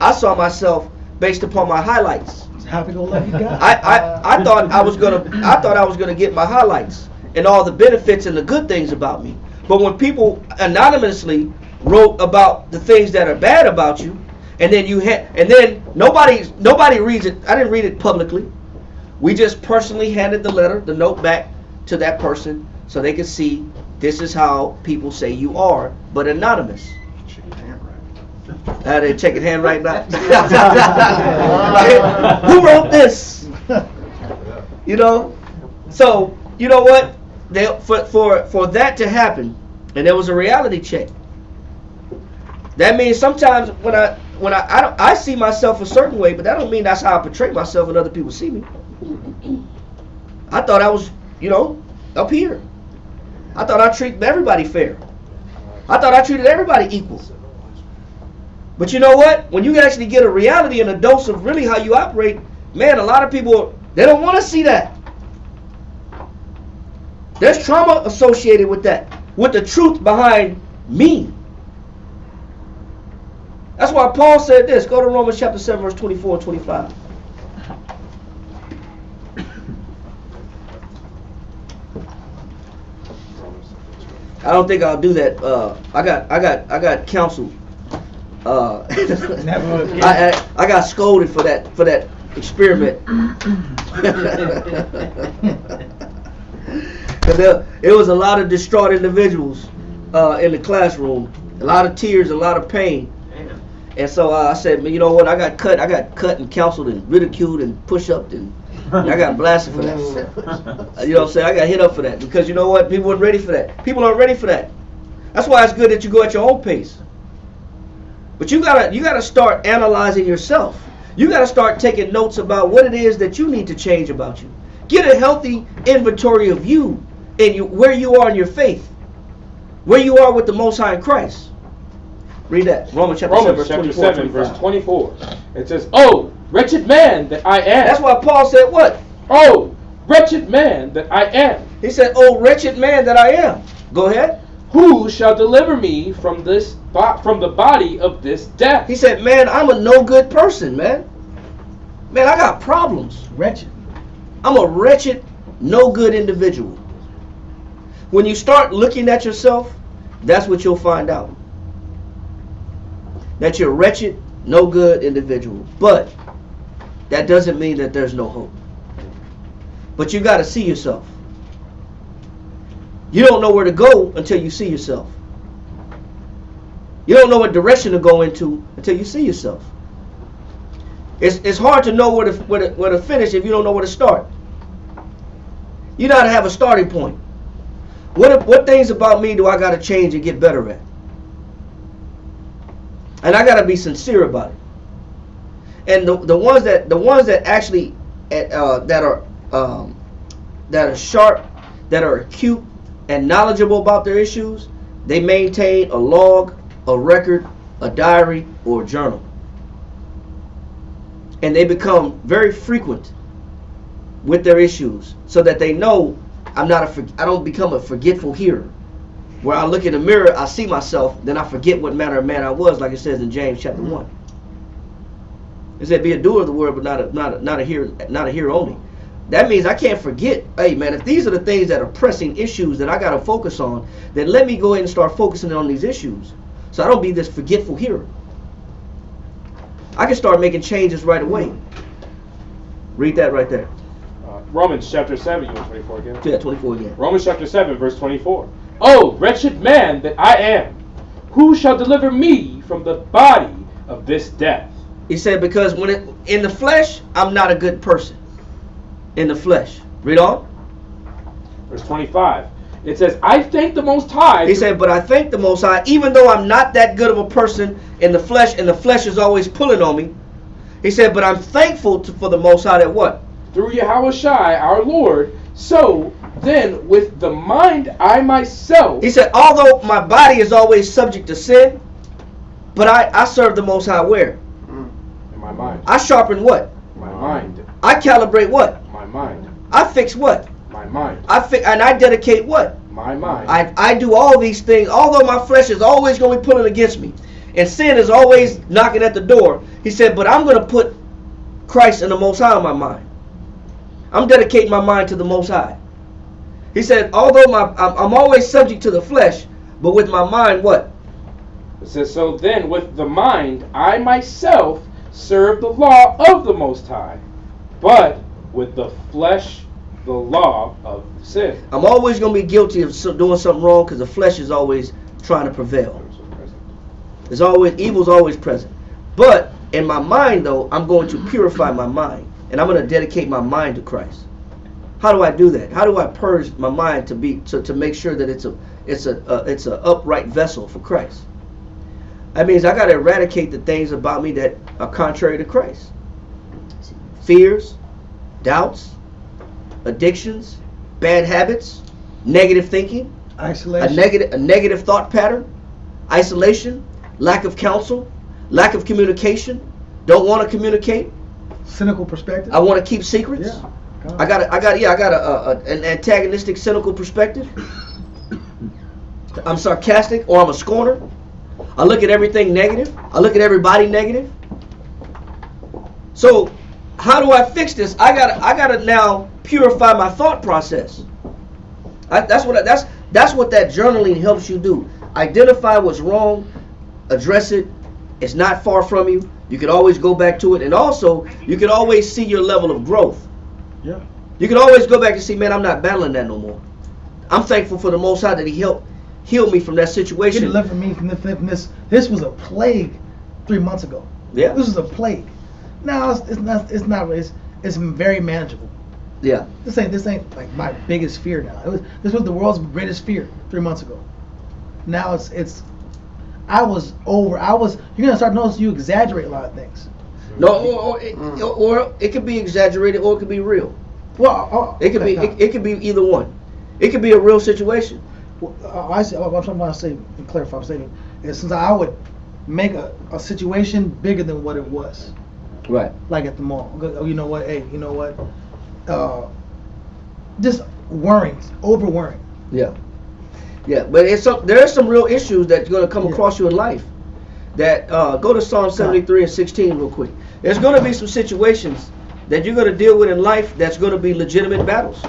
I saw myself based upon my highlights. Happy-go-lucky guy. I thought I was gonna get my highlights and all the benefits and the good things about me. But when people anonymously wrote about the things that are bad about you, and then nobody reads it. I didn't read it publicly. We just personally handed the note back to that person so they could see this is how people say you are, but anonymous. They're checking handwriting now. Who wrote this? You know. So you know what? For that to happen, and there was a reality check. That means sometimes when I see myself a certain way, but that don't mean that's how I portray myself and other people see me. I thought I was, up here. I thought I treated everybody fair. I thought I treated everybody equal. But you know what? When you actually get a reality and a dose of really how you operate, man, a lot of people, they don't want to see that. There's trauma associated with that, with the truth behind me. That's why Paul said this. Go to Romans chapter 7, verse 24 and 25. I don't think I'll do that. I got counsel. I got scolded for that experiment. It was a lot of distraught individuals in the classroom, a lot of tears, a lot of pain. And so I said, man, you know what? I got cut and counseled and ridiculed and pushed up and I got blasted for that. You know what I'm saying? I got hit up for that because you know what? People weren't ready for that. People aren't ready for that. That's why it's good that you go at your own pace. But you gotta start analyzing yourself. You gotta start taking notes about what it is that you need to change about you. Get a healthy inventory of you and where you are in your faith, where you are with the Most High in Christ. Read that. Romans chapter 7, verse 24. It says, "Oh, wretched man that I am." That's why Paul said what? "Oh, wretched man that I am." He said, "Oh, wretched man that I am." Go ahead. "Who shall deliver me from the body of this death?" He said, "Man, I'm a no good person, man. Man, I got problems. Wretched. I'm a wretched, no good individual." When you start looking at yourself, that's what you'll find out. That you're a wretched, no good individual. But that doesn't mean that there's no hope. But you got to see yourself. You don't know where to go until you see yourself. You don't know what direction to go into until you see yourself. It's hard to know where to finish if you don't know where to start. You got to have a starting point. What things about me do I got to change and get better at? And I got to be sincere about it. And the ones that actually that are sharp, that are acute and knowledgeable about their issues, they maintain a log, a record, a diary, or a journal. And they become very frequent with their issues so that they know I don't become a forgetful hearer. Where I look in the mirror, I see myself, then I forget what manner of man I was, like it says in James chapter 1. It said, "Be a doer of the word, but not a hearer only." That means I can't forget. Hey man, if these are the things that are pressing issues that I got to focus on, then let me go ahead and start focusing on these issues, so I don't be this forgetful hearer. I can start making changes right away. Read that right there. Romans chapter 7, you want 24 again? Yeah, 24 again. Romans chapter 7, verse 24. "Oh, wretched man that I am, who shall deliver me from the body of this death?" He said, because in the flesh, I'm not a good person. In the flesh. Read on. Verse 25. It says, "I thank the Most High." He said, but I thank the Most High, even though I'm not that good of a person in the flesh, and the flesh is always pulling on me. He said, but I'm thankful for the Most High that what? "Through Yahushua our Lord, so then with the mind I myself." He said, although my body is always subject to sin, but I serve the Most High where? In my mind. I sharpen what? My mind. I calibrate what? My mind. I fix what? My mind. And I dedicate what? My mind. I do all these things, although my flesh is always going to be pulling against me, and sin is always knocking at the door. He said, but I'm going to put Christ and the Most High on my mind. I'm dedicating my mind to the Most High. He said, although I'm always subject to the flesh, but with my mind, what? It says, so then with the mind, I myself serve the law of the Most High, but with the flesh, the law of sin. I'm always going to be guilty of doing something wrong because the flesh is always trying to prevail. There's always, evil's always present. But in my mind, though, I'm going to purify my mind, and I'm going to dedicate my mind to Christ. How do I do that? How do I purge my mind to make sure that it's a upright vessel for Christ? That means I got to eradicate the things about me that are contrary to Christ. Fears, doubts, addictions, bad habits, negative thinking, isolation, a negative thought pattern, isolation, lack of counsel, lack of communication, don't want to communicate, cynical perspective. I want to keep secrets. Yeah. I got an antagonistic, cynical perspective. I'm sarcastic, or I'm a scorner. I look at everything negative. I look at everybody negative. So, how do I fix this? I gotta now purify my thought process. That's what that journaling helps you do. Identify what's wrong, address it. It's not far from you. You can always go back to it, and also you can always see your level of growth. Yeah. You can always go back and see, man, I'm not battling that no more. I'm thankful for the Most High that He helped heal me from that situation. He delivered me from this. This was a plague 3 months ago. Yeah. This was a plague. Now it's not. It's very manageable. Yeah. This ain't like my biggest fear now. This was the world's greatest fear 3 months ago. Now it's. You're gonna start noticing you exaggerate a lot of things. No, or it could be exaggerated, or it could be real. Well, it could be either one. It could be a real situation. What I'm trying to say and clarify, I'm saying is since I would make a situation bigger than what it was. Right. Like at the mall. You know what? Hey, you know what? Just worrying, over worrying. Yeah. Yeah, but there are some real issues that's going to come across you in life. That go to Psalm 73 and 16 real quick. There's going to be some situations that you're going to deal with in life that's going to be legitimate battles.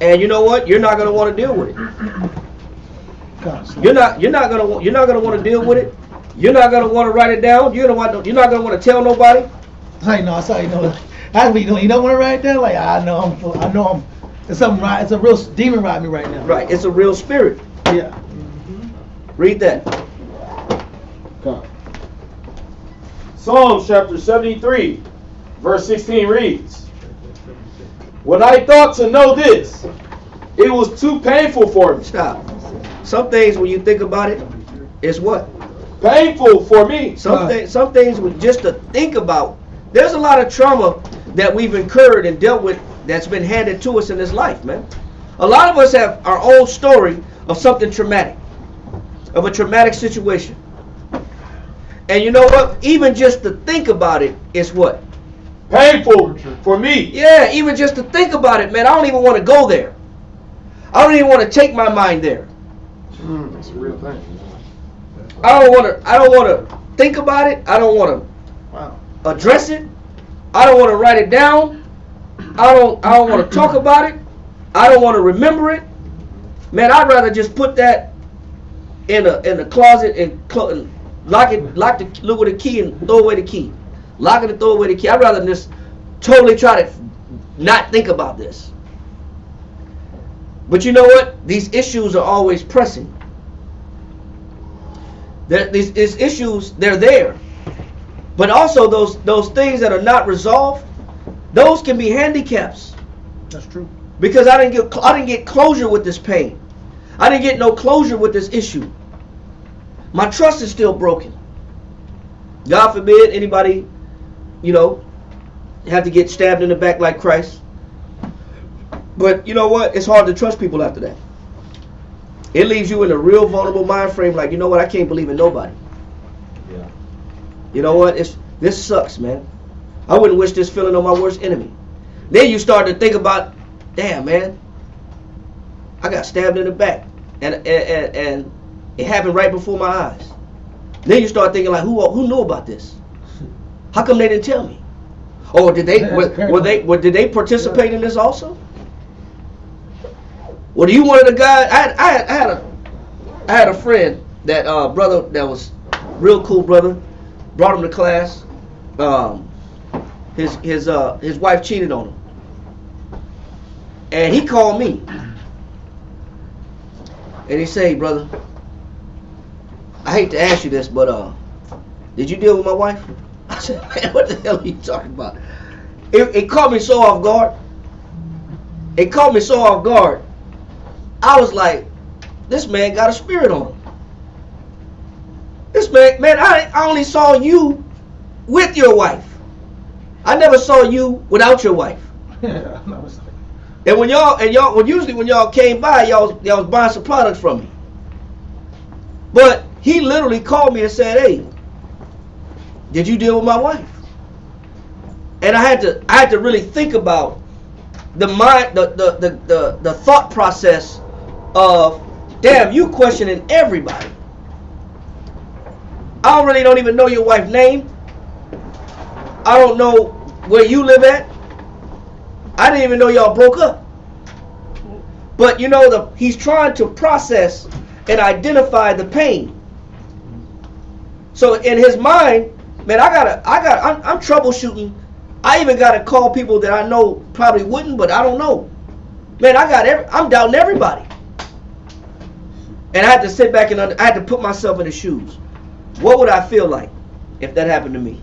And you know what? You're not going to want to deal with it. You're not going to want to deal with it. You're not going to want to write it down. You're not going to want to tell nobody. That's how you know. That's what you don't. You don't want to write it down. Like I know I'm. It's something right. It's a real demon riding me right now. Right. It's a real spirit. Yeah. Read that. Come. Psalm chapter 73, verse 16 reads, when I thought to know this, it was too painful for me. Stop. Some things when you think about it, it's what? Painful for me. Some things just to think about. There's a lot of trauma that we've incurred and dealt with that's been handed to us in this life, man. A lot of us have our own story of something traumatic, of a traumatic situation. And you know what? Even just to think about it is what? Painful for me. Yeah, even just to think about it, man. I don't even want to go there. I don't even want to take my mind there. That's a real thing. I don't want to think about it. I don't want to address it. I don't want to write it down. I don't want to talk about it. I don't want to remember it. Man, I'd rather just put that in the closet and lock with a key and throw away the key. Lock it and throw away the key. I'd rather just totally try to not think about this. But you know what? These issues are always pressing. These issues, they're there. But also those things that are not resolved, those can be handicaps. That's true. Because I didn't get closure with this pain. I didn't get no closure with this issue. My trust is still broken. God forbid anybody, have to get stabbed in the back like Christ. But you know what? It's hard to trust people after that. It leaves you in a real vulnerable mind frame like, you know what? I can't believe in nobody. Yeah. You know what? This sucks, man. I wouldn't wish this feeling on my worst enemy. Then you start to think about, damn, man, I got stabbed in the back, and it happened right before my eyes. Then you start thinking like, who knew about this? How come they didn't tell me? Or did they did they participate in this also? Well, do you one of the guys? I had a friend that brother that was real cool brother. Brought him to class. His wife cheated on him, and he called me, and he said, "Hey, brother, I hate to ask you this, but did you deal with my wife?" I said, "Man, what the hell are you talking about?" It caught me so off guard. It caught me so off guard. I was like, this man got a spirit on him. This man, I only saw you with your wife. I never saw you without your wife. Yeah, and when y'all came by, y'all was buying some products from me. But he literally called me and said, "Hey, did you deal with my wife?" And I had to really think about the mind, the thought process of, damn, you questioning everybody. I don't even know your wife's name. I don't know where you live at. I didn't even know y'all broke up. But you know, he's trying to process and identify the pain. So in his mind, man, I'm troubleshooting. I even got to call people that I know probably wouldn't, but I don't know. Man, I'm doubting everybody. And I had to sit back and I had to put myself in his shoes. What would I feel like if that happened to me?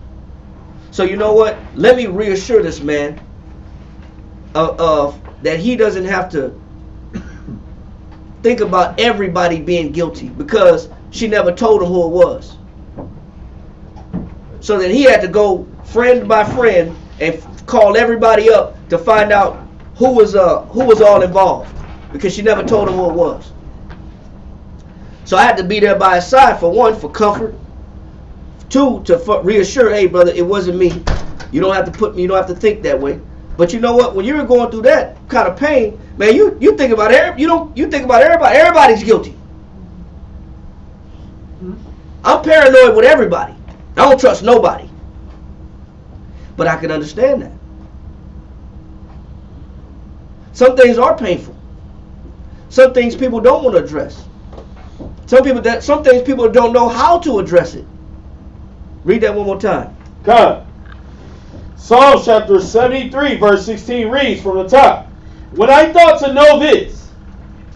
So you know what? Let me reassure this man of that he doesn't have to think about everybody being guilty, because she never told him who it was. So then he had to go friend by friend and call everybody up to find out who was all involved, because she never told him who it was. So I had to be there by his side, for one, for comfort. Two, to reassure, hey brother, it wasn't me. You don't have to think that way. But you know what? When you're going through that kind of pain, man, you think about you think about everybody. Everybody's guilty. I'm paranoid with everybody. I don't trust nobody. But I can understand that. Some things are painful. Some things people don't want to address. Some things people don't know how to address it. Read that one more time. God. Psalm chapter 73 verse 16 reads from the top. When I thought to know this,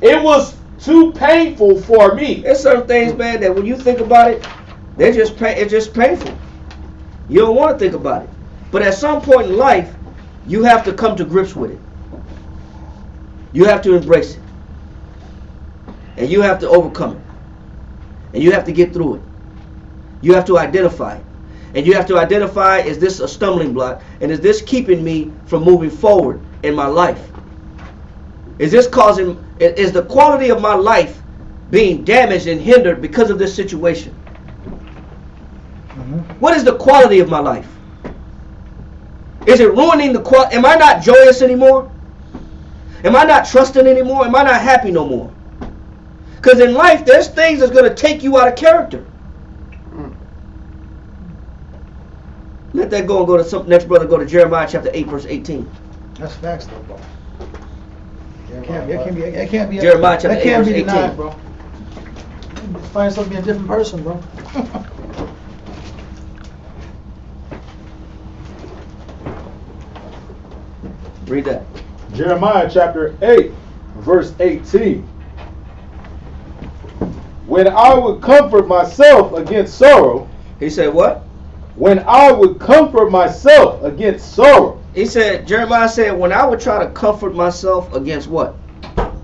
it was too painful for me. There's certain things, man, that when you think about it, it's just painful. You don't want to think about it. But at some point in life, you have to come to grips with it. You have to embrace it. And you have to overcome it. And you have to get through it. You have to identify it. And you have to identify, is this a stumbling block? And is this keeping me from moving forward in my life? Is the quality of my life being damaged and hindered because of this situation? What is the quality of my life? Is it ruining the quality? Am I not joyous anymore? Am I not trusting anymore? Am I not happy no more? Because in life, there's things that's going to take you out of character. Let that go and go to some next brother. Go to Jeremiah chapter 8 verse 18. That's facts though, bro. It can't be Jeremiah chapter 8 verse 18. Denied, bro. Find yourself to be a different person, bro. Read that. Jeremiah chapter 8 verse 18. When I would comfort myself against sorrow. He said what? When I would comfort myself against sorrow. He said, Jeremiah said, when I would try to comfort myself against what?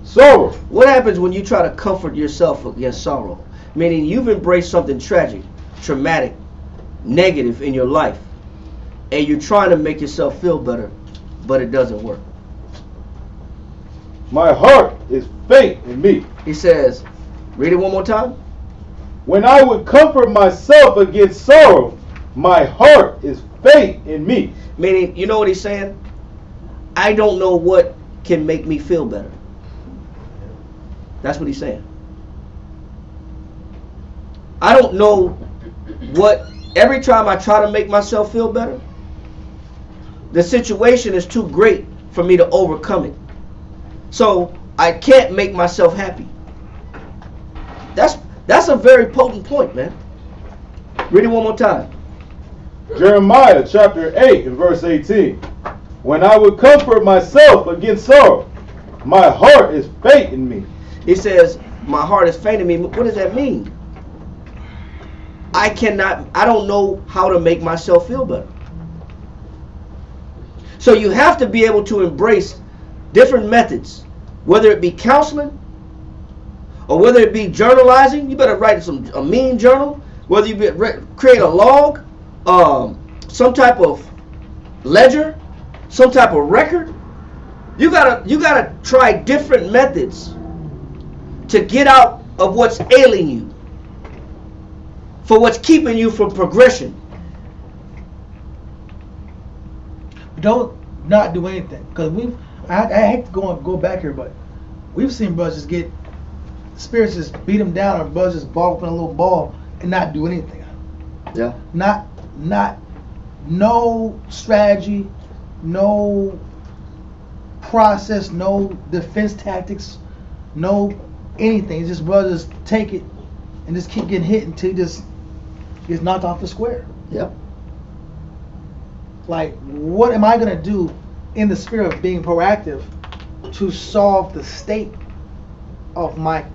Sorrow. What happens when you try to comfort yourself against sorrow? Meaning you've embraced something tragic, traumatic, negative in your life, and you're trying to make yourself feel better, but it doesn't work. My heart is faint in me. He says, read it one more time. When I would comfort myself against sorrow, my heart is faint in me. Meaning, you know what he's saying? I don't know what can make me feel better. That's what he's saying. I don't know what, every time I try to make myself feel better, the situation is too great for me to overcome it. So I can't make myself happy. That's a very potent point, man. Read it one more time. Jeremiah chapter 8 and verse 18. When I would comfort myself against sorrow, my heart is faint in me. He says, my heart is faint in me. What does that mean? I don't know how to make myself feel better. So you have to be able to embrace different methods, whether it be counseling or whether it be journalizing. You better write a mean journal, whether you create a log, some type of ledger, some type of record. You gotta try different methods to get out of what's ailing you, for what's keeping you from progression. Don't not do anything, because I hate to go back here, but we've seen brothers just get spirits just beat them down, or brothers just ball up in a little ball and not do anything. Yeah. Not no strategy, no process, no defense tactics, no anything. It's just brothers take it and just keep getting hit until he just gets knocked off the square. Yep. Like, what am I gonna do in the spirit of being proactive to solve the state of my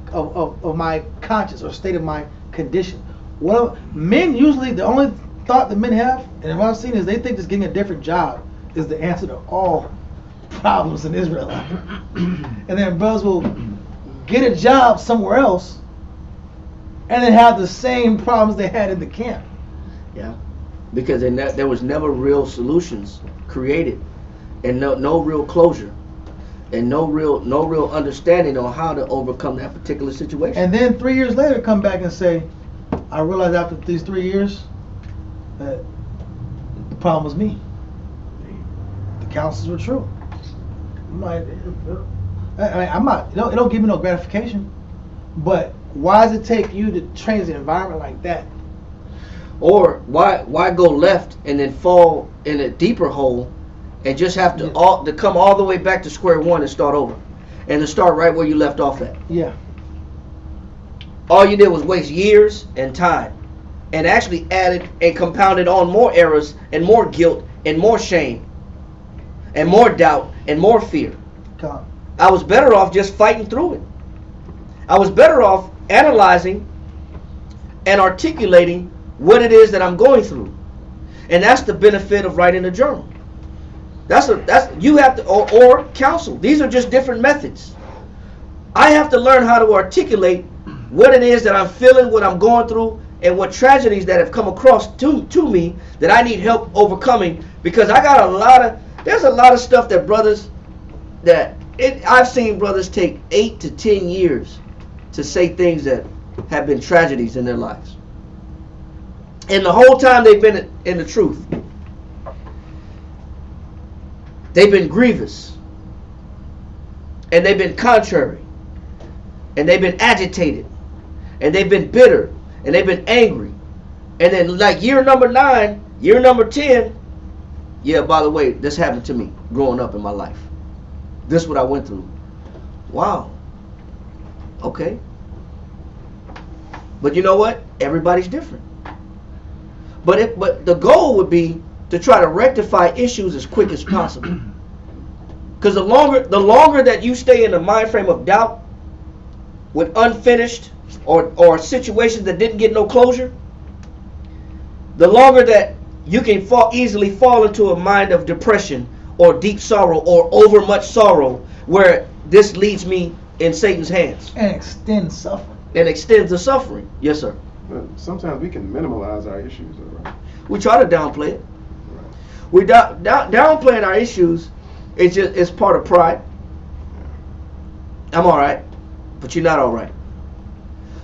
my conscience, or state of my condition? Men usually, the only thought that men have, and what I've seen, is they think just getting a different job is the answer to all problems in Israel. And then brothers will get a job somewhere else and then have the same problems they had in the camp. Yeah, because there was never real solutions created, and no real closure, and no real understanding on how to overcome that particular situation. And then 3 years later, come back and say, I realized after these 3 years that the problem was me. The counsels were true. I'm not. It don't give me no gratification. But why does it take you to change the environment like that? Or why go left and then fall in a deeper hole, and just have to to come all the way back to square one and start over, and to start right where you left off at? Yeah. All you did was waste years and time, and actually added and compounded on more errors and more guilt and more shame and more doubt and more fear. God. I was better off just fighting through it. I was better off analyzing and articulating what it is that I'm going through. And that's the benefit of writing a journal. You have to, or counsel. These are just different methods. I have to learn how to articulate what it is that I'm feeling, what I'm going through, and what tragedies that have come across to me that I need help overcoming, because I got there's a lot of stuff that brothers, I've seen brothers take 8 to 10 years to say things that have been tragedies in their lives. And the whole time they've been in the truth, they've been grievous, and they've been contrary, and they've been agitated, and they've been bitter, and they've been angry. And then like year number 9, year number 10, yeah, by the way, this happened to me growing up in my life. This is what I went through. Wow. Okay. But you know what? Everybody's different. But the goal would be to try to rectify issues as quick as possible. Because the longer that you stay in the mind frame of doubt, with unfinished or situations that didn't get no closure, the longer that you can easily fall into a mind of depression or deep sorrow or over much sorrow, where this leads me in Satan's hands. And extends suffering. And extends the suffering. Yes, sir. But sometimes we can minimalize our issues, right? We try to downplay it. Right. We downplaying our issues. It's part of pride. I'm all right, but you're not all right.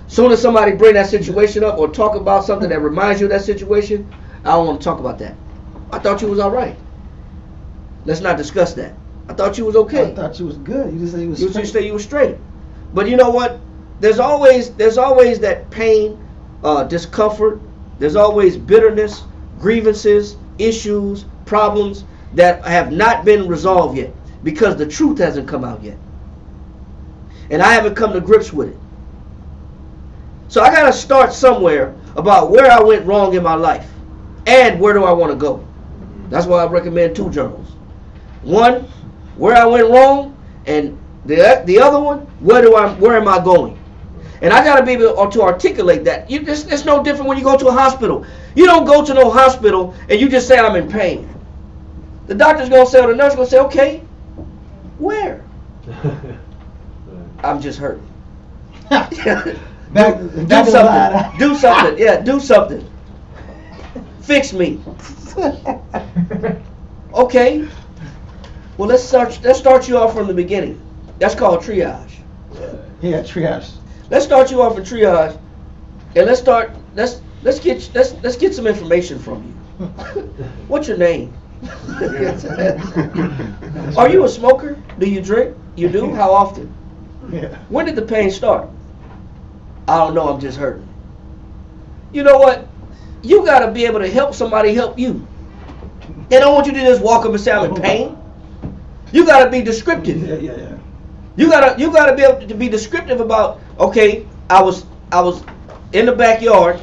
Soon as somebody bring that situation up or talk about something that reminds you of that situation, I don't want to talk about that. I thought you was all right. Let's not discuss that. I thought you was okay. I thought you was good. You just said you was You straight. just say you was straight. But you know what? There's always that pain, discomfort. There's always bitterness, grievances, issues, problems that have not been resolved yet because the truth hasn't come out yet. And I haven't come to grips with it. So I got to start somewhere about where I went wrong in my life and where do I want to go. That's why I recommend 2 journals. One, where I went wrong, and the other one, where am I going? And I got to be able to articulate that. It's no different when you go to a hospital. You don't go to no hospital and you just say, I'm in pain. The doctor's going to say, or the nurse is going to say, okay, where? I'm just hurt. do something. Do something. Yeah, do something. Fix me. Okay. Well, let's start you off from the beginning. That's called triage. Yeah, triage. Let's start you off in triage, and let's get some information from you. What's your name? Are you a smoker? Do you drink? You do? How often? Yeah. When did the pain start? I don't know, I'm just hurting. You know what? You got to be able to help somebody help you. They don't want you to just walk up and say, I'm in pain. You got to be descriptive. Yeah. You gotta be able to be descriptive about, okay, I was in the backyard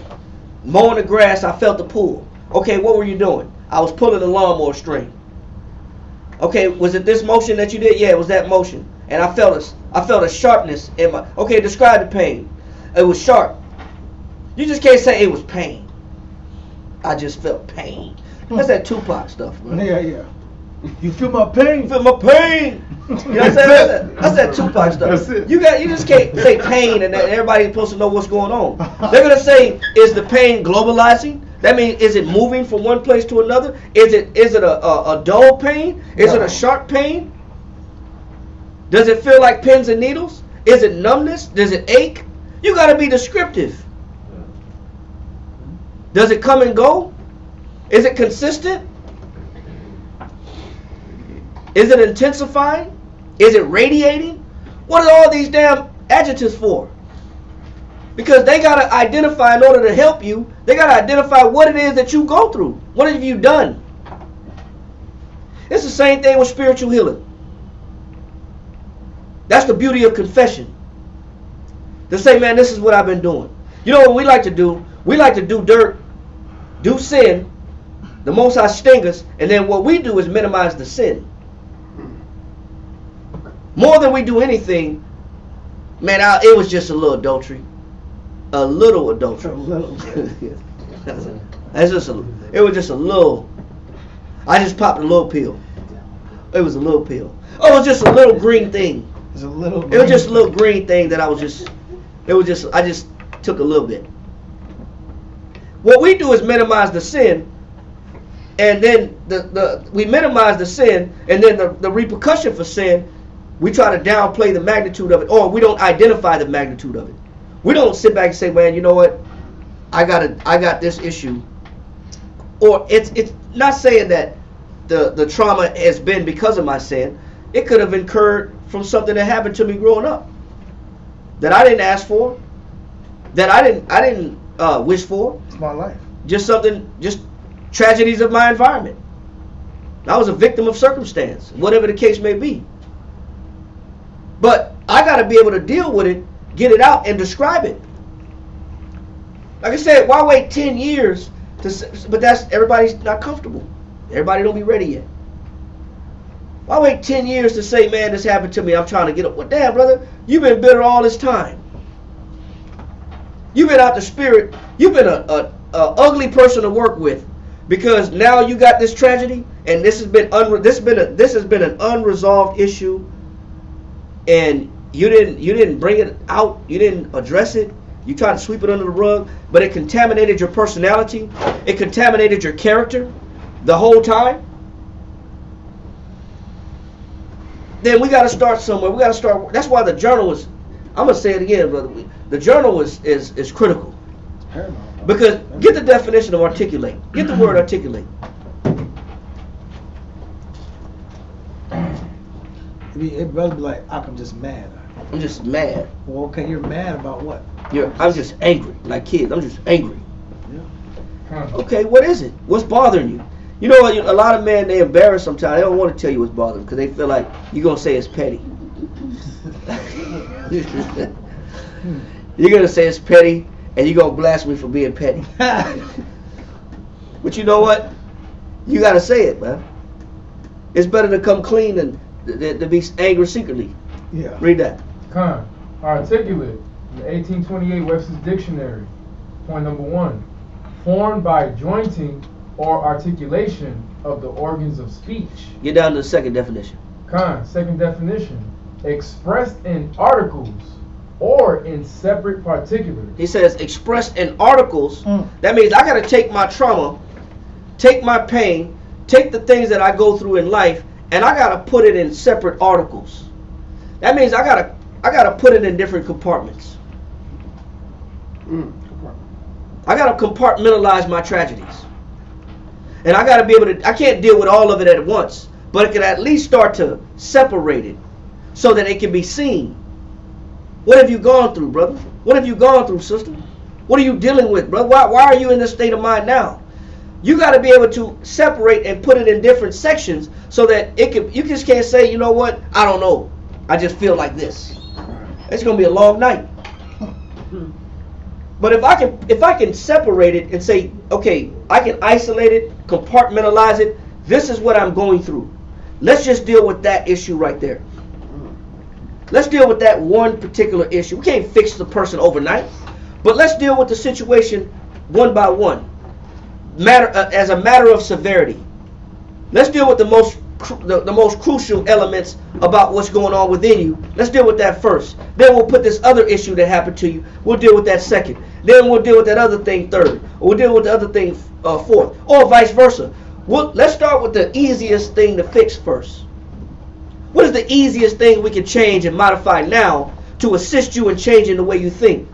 mowing the grass, I felt the pull. Okay, what were you doing? I was pulling the lawnmower string. Okay, was it this motion that you did? Yeah, it was that motion. And I felt a sharpness in my, okay, describe the pain. It was sharp. You just can't say it was pain. I just felt pain. That's that Tupac stuff, bro. Yeah. You feel my pain? You feel my pain? You know what I'm saying? That's that Tupac stuff. That's it. You just can't say pain and everybody's supposed to know what's going on. They're gonna say, is the pain globalizing? That means, is it moving from one place to another? Is it a dull pain? Is it a sharp pain? Does it feel like pins and needles? Is it numbness? Does it ache? You got to be descriptive. Does it come and go? Is it consistent? Is it intensifying? Is it radiating? What are all these damn adjectives for? Because they got to identify, in order to help you, they got to identify what it is that you go through. What have you done? It's the same thing with spiritual healing. That's the beauty of confession. To say, man, this is what I've been doing. You know what we like to do? We like to do dirt, do sin, the Most High sting us, and then what we do is minimize the sin. More than we do anything, man, it was just a little adultery. A little adultery. It was just a little. I just popped a little pill. It was a little pill. Oh, it was just a little green thing. It was just a little green thing that I just took a little bit. What we do is minimize the sin, and then we minimize the sin, and then the repercussion for sin, we try to downplay the magnitude of it, or we don't identify the magnitude of it. We don't sit back and say, man, you know what? I got this issue. Or it's not saying that the trauma has been because of my sin. It could have incurred from something that happened to me growing up that I didn't ask for, that I didn't wish for. It's my life. Just tragedies of my environment. I was a victim of circumstance, whatever the case may be. But I got to be able to deal with it, get it out, and describe it. Like I said, why wait 10 years but everybody's not comfortable. Everybody don't be ready yet. Why wait 10 years to say, man, this happened to me, I'm trying to get up? Well, damn, brother, you've been bitter all this time. You've been out the spirit. You've been a ugly person to work with, because now you got this tragedy, and this has been an unresolved issue, and you didn't bring it out. You didn't address it. You tried to sweep it under the rug, but it contaminated your personality. It contaminated your character the whole time. Then we got to start somewhere. We got to start. That's why the journal is. I'm gonna say it again, brother. The journal is critical. It's paramount. Because get the definition of articulate. Get the word articulate. It brother be like, I'm just mad. I'm just mad. Well, okay, you're mad about what? I'm just angry. Like kids, I'm just angry. Yeah. Okay, what is it? What's bothering you? You know what? A lot of men, they embarrass sometimes. They don't want to tell you what's bothering them because they feel like you're going to say it's petty. You're going to say it's petty, and you're going to blast me for being petty. But you know what? You got to say it, man. It's better to come clean than to be angry secretly. Yeah. Read that. Articulate. In the 1828 Webster's Dictionary. Point number 1. Formed by jointing or articulation of the organs of speech. Get down to the second definition. Second definition. Expressed in articles or in separate particulars. He says expressed in articles. That means I got to take my trauma, take my pain, take the things that I go through in life, and I got to put it in separate articles. That means I got to put it in different compartments. I got to compartmentalize my tragedies. And I got to be able to, I can't deal with all of it at once, but it can at least start to separate it so that it can be seen. What have you gone through, brother? What have you gone through, sister? What are you dealing with, brother? Why are you in this state of mind now? You got to be able to separate and put it in different sections so that you just can't say, you know what, I don't know. I just feel like this. It's going to be a long night. But if I can separate it and say, okay, I can isolate it, compartmentalize it. This is what I'm going through. Let's just deal with that issue right there. Let's deal with that one particular issue. We can't fix the person overnight, but let's deal with the situation one by one, as a matter of severity. Let's deal with the most crucial elements about what's going on within you. Let's deal with that first. Then we'll put this other issue that happened to you. We'll deal with that second. Then we'll deal with that other thing third. Or we'll deal with the other thing fourth. Or vice versa. Let's start with the easiest thing to fix first. What is the easiest thing we can change and modify now to assist you in changing the way you think?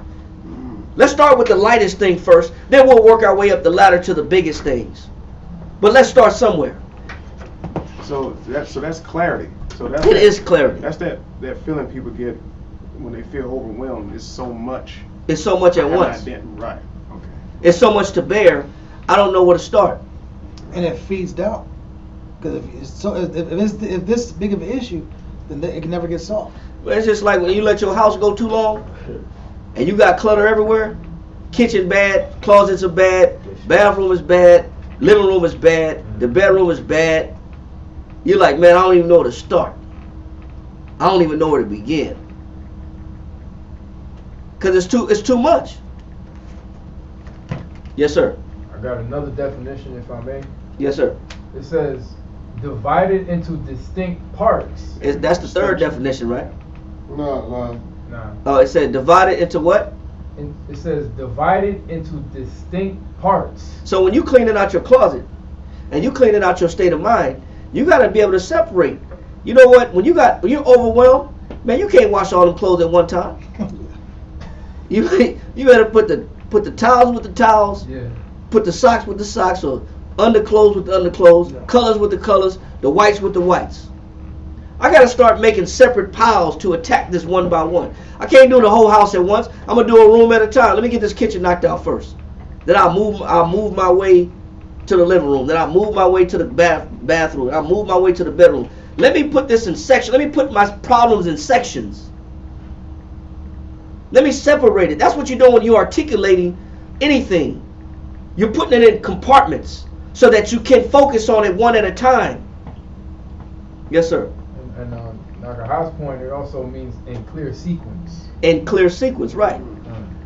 Let's start with the lightest thing first. Then we'll work our way up the ladder to the biggest things. But let's start somewhere. So that's clarity. It is clarity. That's that feeling people get when they feel overwhelmed. It's so much. It's so much at once. Right. Okay. It's so much to bear. I don't know where to start. And it feeds doubt. Because if this big of an issue, then it can never get solved. But it's just like when you let your house go too long, and you got clutter everywhere. Kitchen bad, closets are bad, bathroom is bad, living room is bad, the bedroom is bad. You're like, man, I don't even know where to start. I don't even know where to begin. Because it's too much. Yes, sir. I got another definition, if I may. Yes, sir. It says divided into distinct parts. That's the third definition, right? No. Oh, it said divided into what? It says divided into distinct parts. So when you cleaning out your closet and you cleaning out your state of mind, you got to be able to separate. You know what? When you're overwhelmed, man, you can't wash all them clothes at one time. You better put the towels with the towels, put the socks with the socks, or underclothes with the underclothes, colors with the colors, the whites with the whites. I got to start making separate piles to attack this one by one. I can't do the whole house at once. I'm gonna do a room at a time. Let me get this kitchen knocked out first. Then I'll move my way to the living room. Then I'll move my way to the bathroom. I'll move my way to the bedroom. Let me put this in sections. Let me put my problems in sections. Let me separate it. That's what you're doing when you're articulating anything. You're putting it in compartments so that you can focus on it one at a time. Yes, sir. And like a house point, it also means in clear sequence. In clear sequence, right.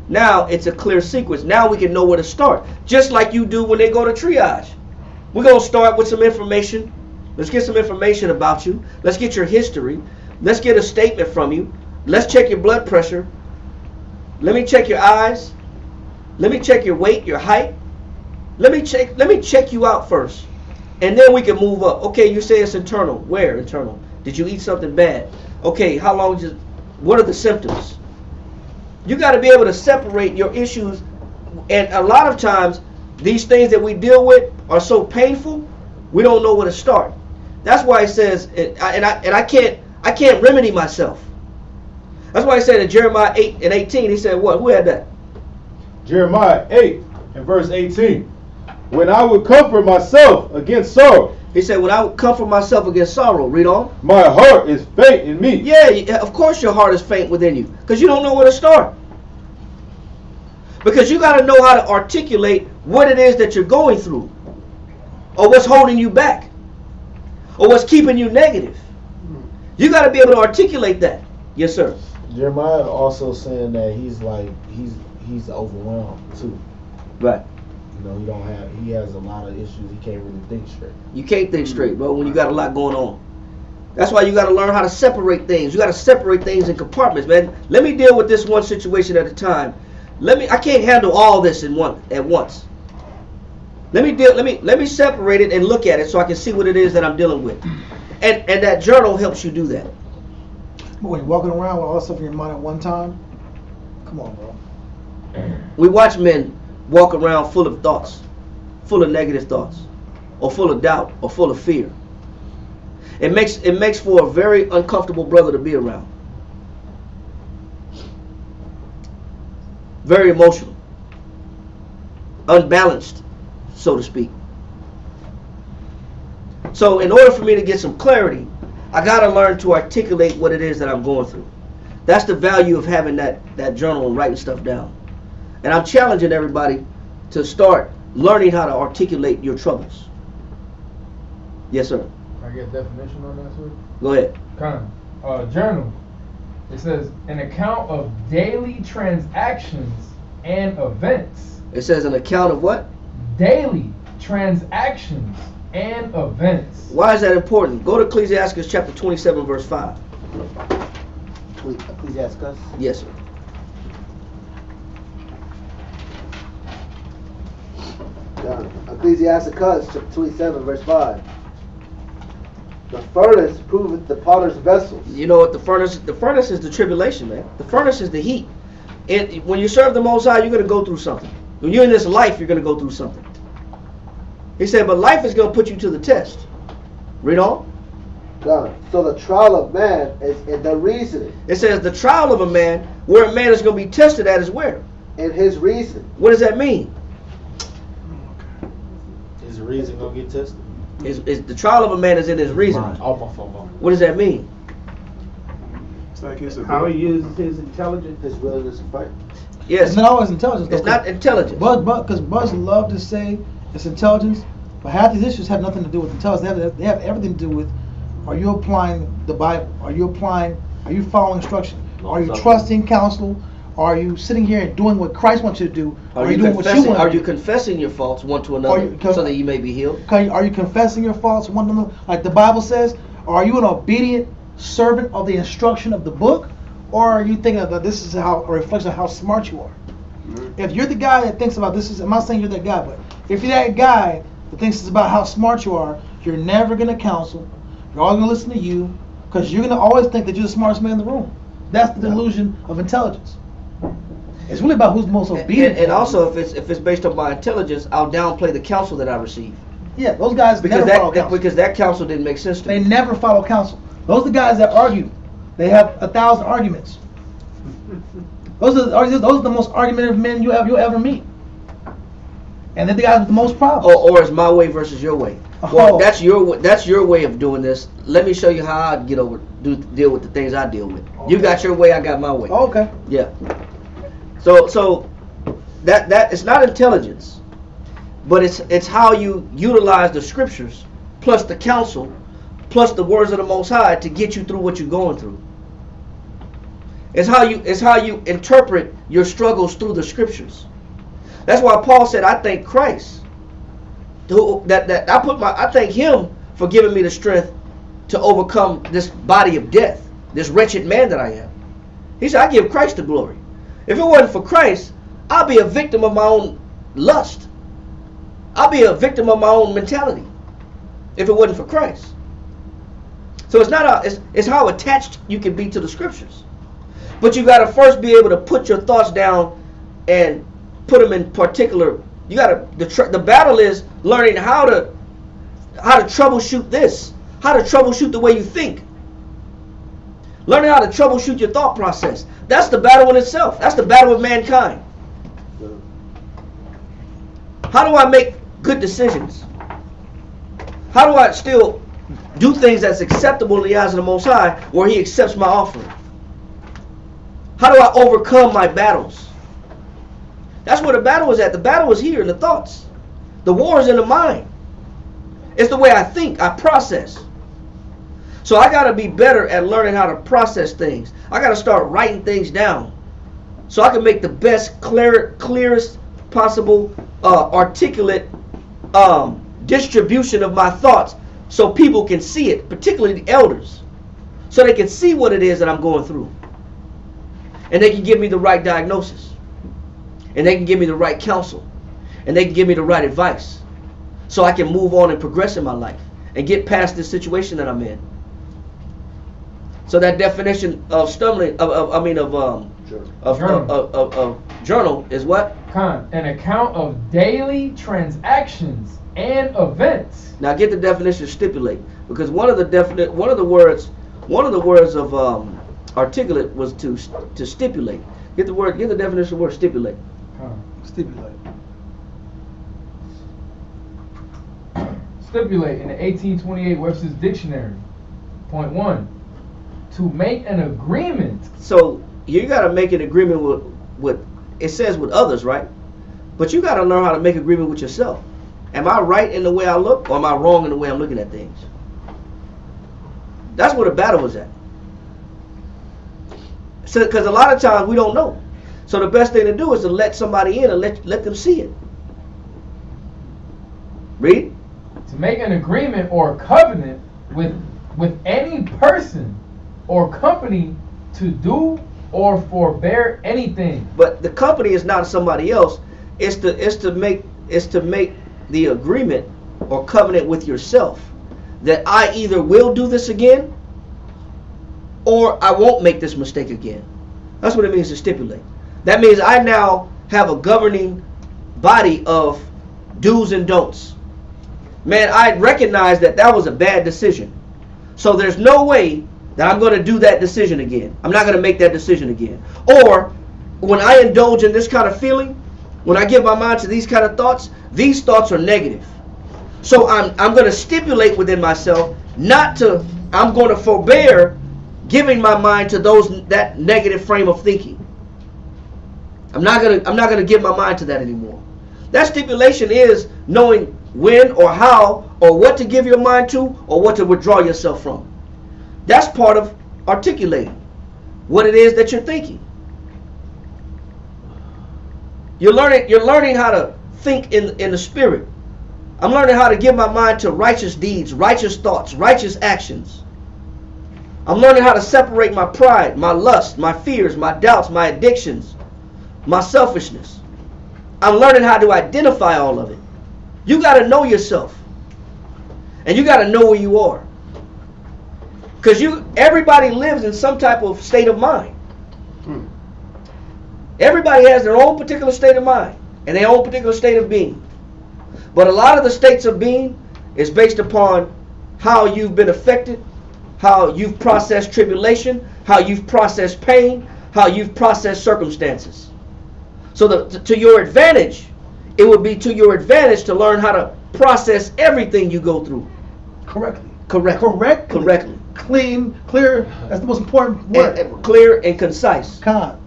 Now it's a clear sequence. Now we can know where to start. Just like you do when they go to triage. We're going to start with some information. Let's get some information about you. Let's get your history. Let's get a statement from you. Let's check your blood pressure. Let me check your eyes. Let me check your weight, your height. Let me check you out first. And then we can move up. Okay, you say it's internal. Where internal? Did you eat something bad? Okay, how long what are the symptoms? You got to be able to separate your issues. And a lot of times, these things that we deal with are so painful, we don't know where to start. That's why it says, I I can't remedy myself. That's why he said in Jeremiah 8:18, he said what? Who had that? Jeremiah 8 and verse 18. When I would comfort myself against sorrow. He said, when I would comfort myself against sorrow. Read on. My heart is faint in me. Yeah, of course your heart is faint within you. Because you don't know where to start. Because you got to know how to articulate what it is that you're going through. Or what's holding you back. Or what's keeping you negative. You got to be able to articulate that. Yes, sir. Jeremiah also saying that he's overwhelmed too. Right. You know, he has a lot of issues. He can't really think straight. You can't think straight, bro, when you got a lot going on. That's why you got to learn how to separate things. You got to separate things in compartments, man. Let me deal with this one situation at a time. I can't handle all this at once. Let me separate it and look at it so I can see what it is that I'm dealing with. And that journal helps you do that. But when you're walking around with all that stuff in your mind at one time, come on, bro. We watch men walk around full of thoughts, full of negative thoughts, or full of doubt, or full of fear. It makes for a very uncomfortable brother to be around. Very emotional, unbalanced, so to speak. So in order for me to get some clarity, I got to learn to articulate what it is that I'm going through. That's the value of having that journal and writing stuff down. And I'm challenging everybody to start learning how to articulate your troubles. Yes, sir. Can I get a definition on that, sir? Go ahead. Journal. It says an account of daily transactions and events. It says an account of what? Daily transactions and events. Why is that important? Go to Ecclesiastes chapter 27, verse 5. Ecclesiastes? Yes, sir. Ecclesiastes chapter 27, verse 5. The furnace proveth the potter's vessels. You know what the furnace is the tribulation, man. The furnace is the heat. When you serve the Most High, you're going to go through something. When you're in this life, you're going to go through something. He said, but life is going to put you to the test. Read on. God. So the trial of man is in the reasoning. It says the trial of a man, where a man is going to be tested at is where? In his reason. What does that mean? His reason going to get tested? Is the trial of a man is in his reason. What does that mean? It's like how he uses his intelligence, his willingness to fight. Yes. It's not always intelligence. It's not intelligence. Because Buzz love to say it's intelligence, but half these issues have nothing to do with intelligence. They have everything to do with: are you applying the Bible? Are you following instruction? Are you trusting counsel? Are you sitting here and doing what Christ wants you to do? Are you doing what you want? Are you confessing your faults one to another so that you may be healed? Are you confessing your faults one to another, like the Bible says? Are you an obedient servant of the instruction of the book, or are you thinking that this is a reflection of how smart you are? Mm-hmm. If you're the guy that thinks about this, I'm not saying you're that guy, but if you're that guy that thinks it's about how smart you are, you're never going to counsel. You're always going to listen to you, because you're going to always think that you're the smartest man in the room. That's the delusion of intelligence. It's really about who's the most obedient. And also, if it's based on my intelligence, I'll downplay the counsel that I receive. Yeah, those guys never follow counsel. Because that counsel didn't make sense to me. They never follow counsel. Those are the guys that argue. They have 1,000 arguments. Those are the most argumentative men you'll ever meet. And they're the guys with the most problems. Or it's my way versus your way. Well, that's your way of doing this. Let me show you how I deal with the things I deal with. Okay. You got your way, I got my way. Okay. Yeah. So that it's not intelligence, but it's how you utilize the scriptures plus the counsel plus the words of the Most High to get you through what you're going through. It's how you interpret your struggles through the scriptures. That's why Paul said, I thank Christ. I thank him for giving me the strength to overcome this body of death, this wretched man that I am. He said, I give Christ the glory. If it wasn't for Christ, I'll be a victim of my own lust. I'll be a victim of my own mentality if it wasn't for Christ. So it's how attached you can be to the scriptures. But you got to first be able to put your thoughts down and put them in particular. You got to the battle is learning how to troubleshoot this, how to troubleshoot the way you think. Learning how to troubleshoot your thought process. That's the battle in itself. That's the battle of mankind. How do I make good decisions? How do I still do things that's acceptable in the eyes of the Most High, where He accepts my offering? How do I overcome my battles? That's where the battle is at. The battle is here in the thoughts. The war is in the mind. It's the way I think, I process. So I got to be better at learning how to process things. I got to start writing things down so I can make the best, clearest possible articulate distribution of my thoughts so people can see it, particularly the elders, so they can see what it is that I'm going through. And they can give me the right diagnosis. And they can give me the right counsel. And they can give me the right advice so I can move on and progress in my life and get past this situation that I'm in. So that definition of stumbling, of journal is what? An account of daily transactions and events. Now get the definition of stipulate, because one of the words of articulate was to stipulate. Get the definition of the word stipulate. Stipulate. Stipulate in the 1828 Webster's Dictionary. Point 1. To make an agreement. So you got to make an agreement with it says with others, right? But you got to learn how to make agreement with yourself. Am I right in the way I look, or am I wrong in the way I'm looking at things? That's where the battle is at. So, because a lot of times we don't know. So the best thing to do is to let somebody in and let them see it. Read. To make an agreement or covenant with any person or company to do or forbear anything. But the company is not somebody else. It's to make the agreement or covenant with yourself that I either will do this again or I won't make this mistake again. That's what it means to stipulate. That means I now have a governing body of do's and don'ts. Man, I recognize that was a bad decision. So there's no way that I'm going to do that decision again. I'm not going to make that decision again. Or when I indulge in this kind of feeling, when I give my mind to these kind of thoughts, these thoughts are negative. So I'm going to stipulate within myself I'm going to forbear giving my mind to that negative frame of thinking. I'm not going to give my mind to that anymore. That stipulation is knowing when or how or what to give your mind to or what to withdraw yourself from. That's part of articulating what it is that you're thinking. You're learning how to think in the spirit. I'm learning how to give my mind to righteous deeds, righteous thoughts, righteous actions. I'm learning how to separate my pride, my lust, my fears, my doubts, my addictions, my selfishness. I'm learning how to identify all of it. You got to know yourself. And you got to know where you are. Because everybody lives in some type of state of mind. Everybody has their own particular state of mind and their own particular state of being. But a lot of the states of being is based upon how you've been affected, how you've processed tribulation, how you've processed pain, how you've processed circumstances. So to your advantage, it would be to your advantage to learn how to process everything you go through. Correctly. Clean, clear. That's the most important word. And clear and concise. Con.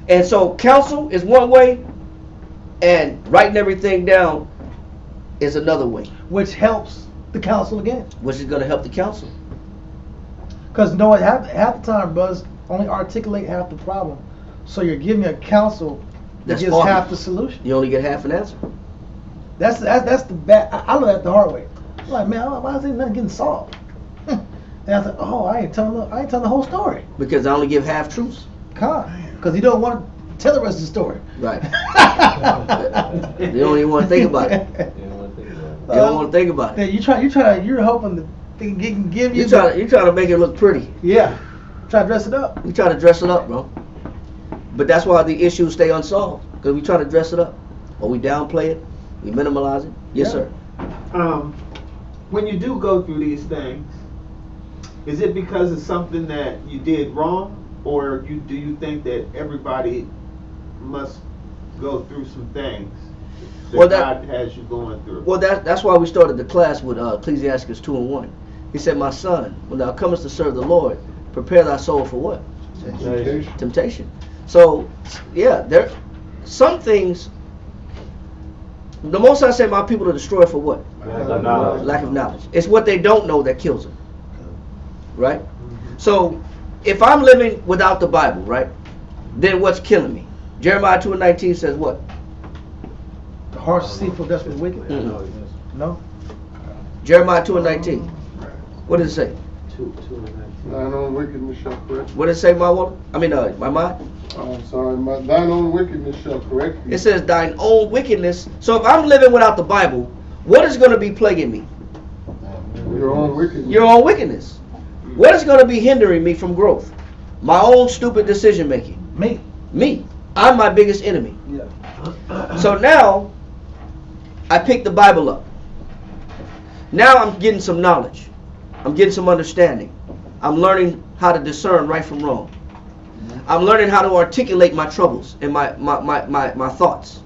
And so counsel is one way, and writing everything down is another way. Which helps the counsel again. Which is going to help the counsel. Because you know what, half the time, brothers only articulate half the problem. So you're giving a counsel that gives half the solution. You only get half an answer. That's the bad. I learned that the hard way. I'm like, man, why is it nothing getting solved? And I was like, oh, I ain't telling the whole story. Because I only give half truths. Because you don't want to tell the rest of the story. Right. You don't even want to think about it. You don't want to think about it. You're hoping that they can give you. You're trying to make it look pretty. Yeah. Try to dress it up. We try to dress it up, bro. But that's why the issues stay unsolved. Because we try to dress it up. Or we downplay it. We minimalize it. Yes, sir. When you do go through these things, Is it because it's something that you did wrong, or do you think that everybody must go through some things that God has you going through? Well, that's why we started the class with Ecclesiastes 2:1. He said, "My son, when thou comest to serve the Lord, prepare thy soul for what? Temptation." So, yeah, there some things. The Most High said, "My people are destroyed for what? Lack of knowledge." It's what they don't know that kills them. Right? So, if I'm living without the Bible, right, then what's killing me? Jeremiah 2:19 says what? The heart's deceitful, desperate, wicked. No. Jeremiah 2:19. What does it say? 2:19. Thine own wickedness shall correct. What does it say, my woman? I mean, my mind? Oh, I'm sorry. Thine own wickedness shall correct me. It says thine own wickedness. So if I'm living without the Bible, what is going to be plaguing me? Your own wickedness. Your own wickedness. What is going to be hindering me from growth? My own stupid decision making. Me. I'm my biggest enemy. Yeah. So now, I pick the Bible up. Now I'm getting some knowledge. I'm getting some understanding. I'm learning how to discern right from wrong. I'm learning how to articulate my troubles and my thoughts.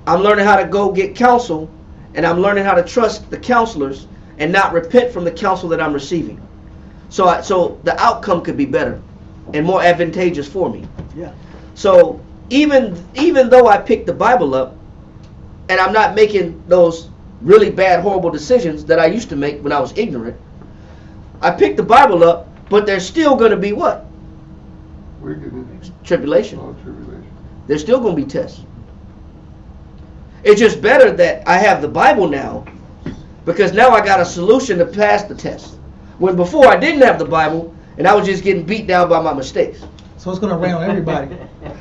I'm learning how to go get counsel, and I'm learning how to trust the counselors and not repent from the counsel that I'm receiving. So the outcome could be better and more advantageous for me. Yeah. So even though I picked the Bible up and I'm not making those really bad, horrible decisions that I used to make when I was ignorant, I picked the Bible up, but there's still going to be what? Tribulation. Oh, tribulation. There's still going to be tests. It's just better that I have the Bible now, because now I got a solution to pass the test. When before I didn't have the Bible, and I was just getting beat down by my mistakes. So it's going to rain on everybody.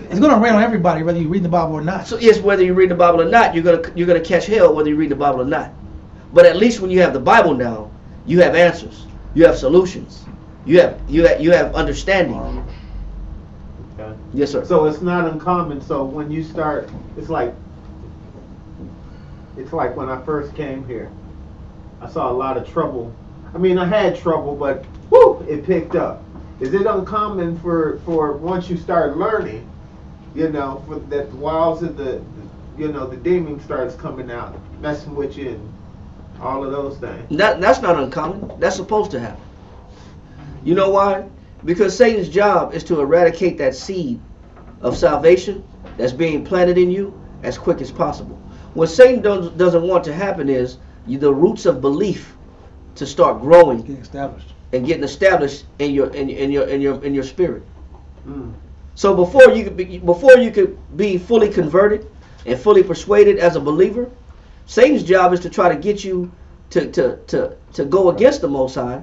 It's going to rain on everybody, whether you read the Bible or not. So yes, whether you read the Bible or not, you're gonna catch hell whether you read the Bible or not. But at least when you have the Bible now, you have answers, you have solutions, you have understanding. Okay. Yes, sir. So it's not uncommon. So when you start, it's like when I first came here, I saw a lot of trouble. I mean, I had trouble, but whoo, it picked up. Is it uncommon for once you start learning, for that the wiles of the demon starts coming out, messing with you, and all of those things? That's not uncommon. That's supposed to happen. You know why? Because Satan's job is to eradicate that seed of salvation that's being planted in you as quick as possible. What Satan doesn't want to happen is the roots of belief to start growing, getting established in your spirit. So before you could be fully converted and fully persuaded as a believer, Satan's job is to try to get you to go against the Most High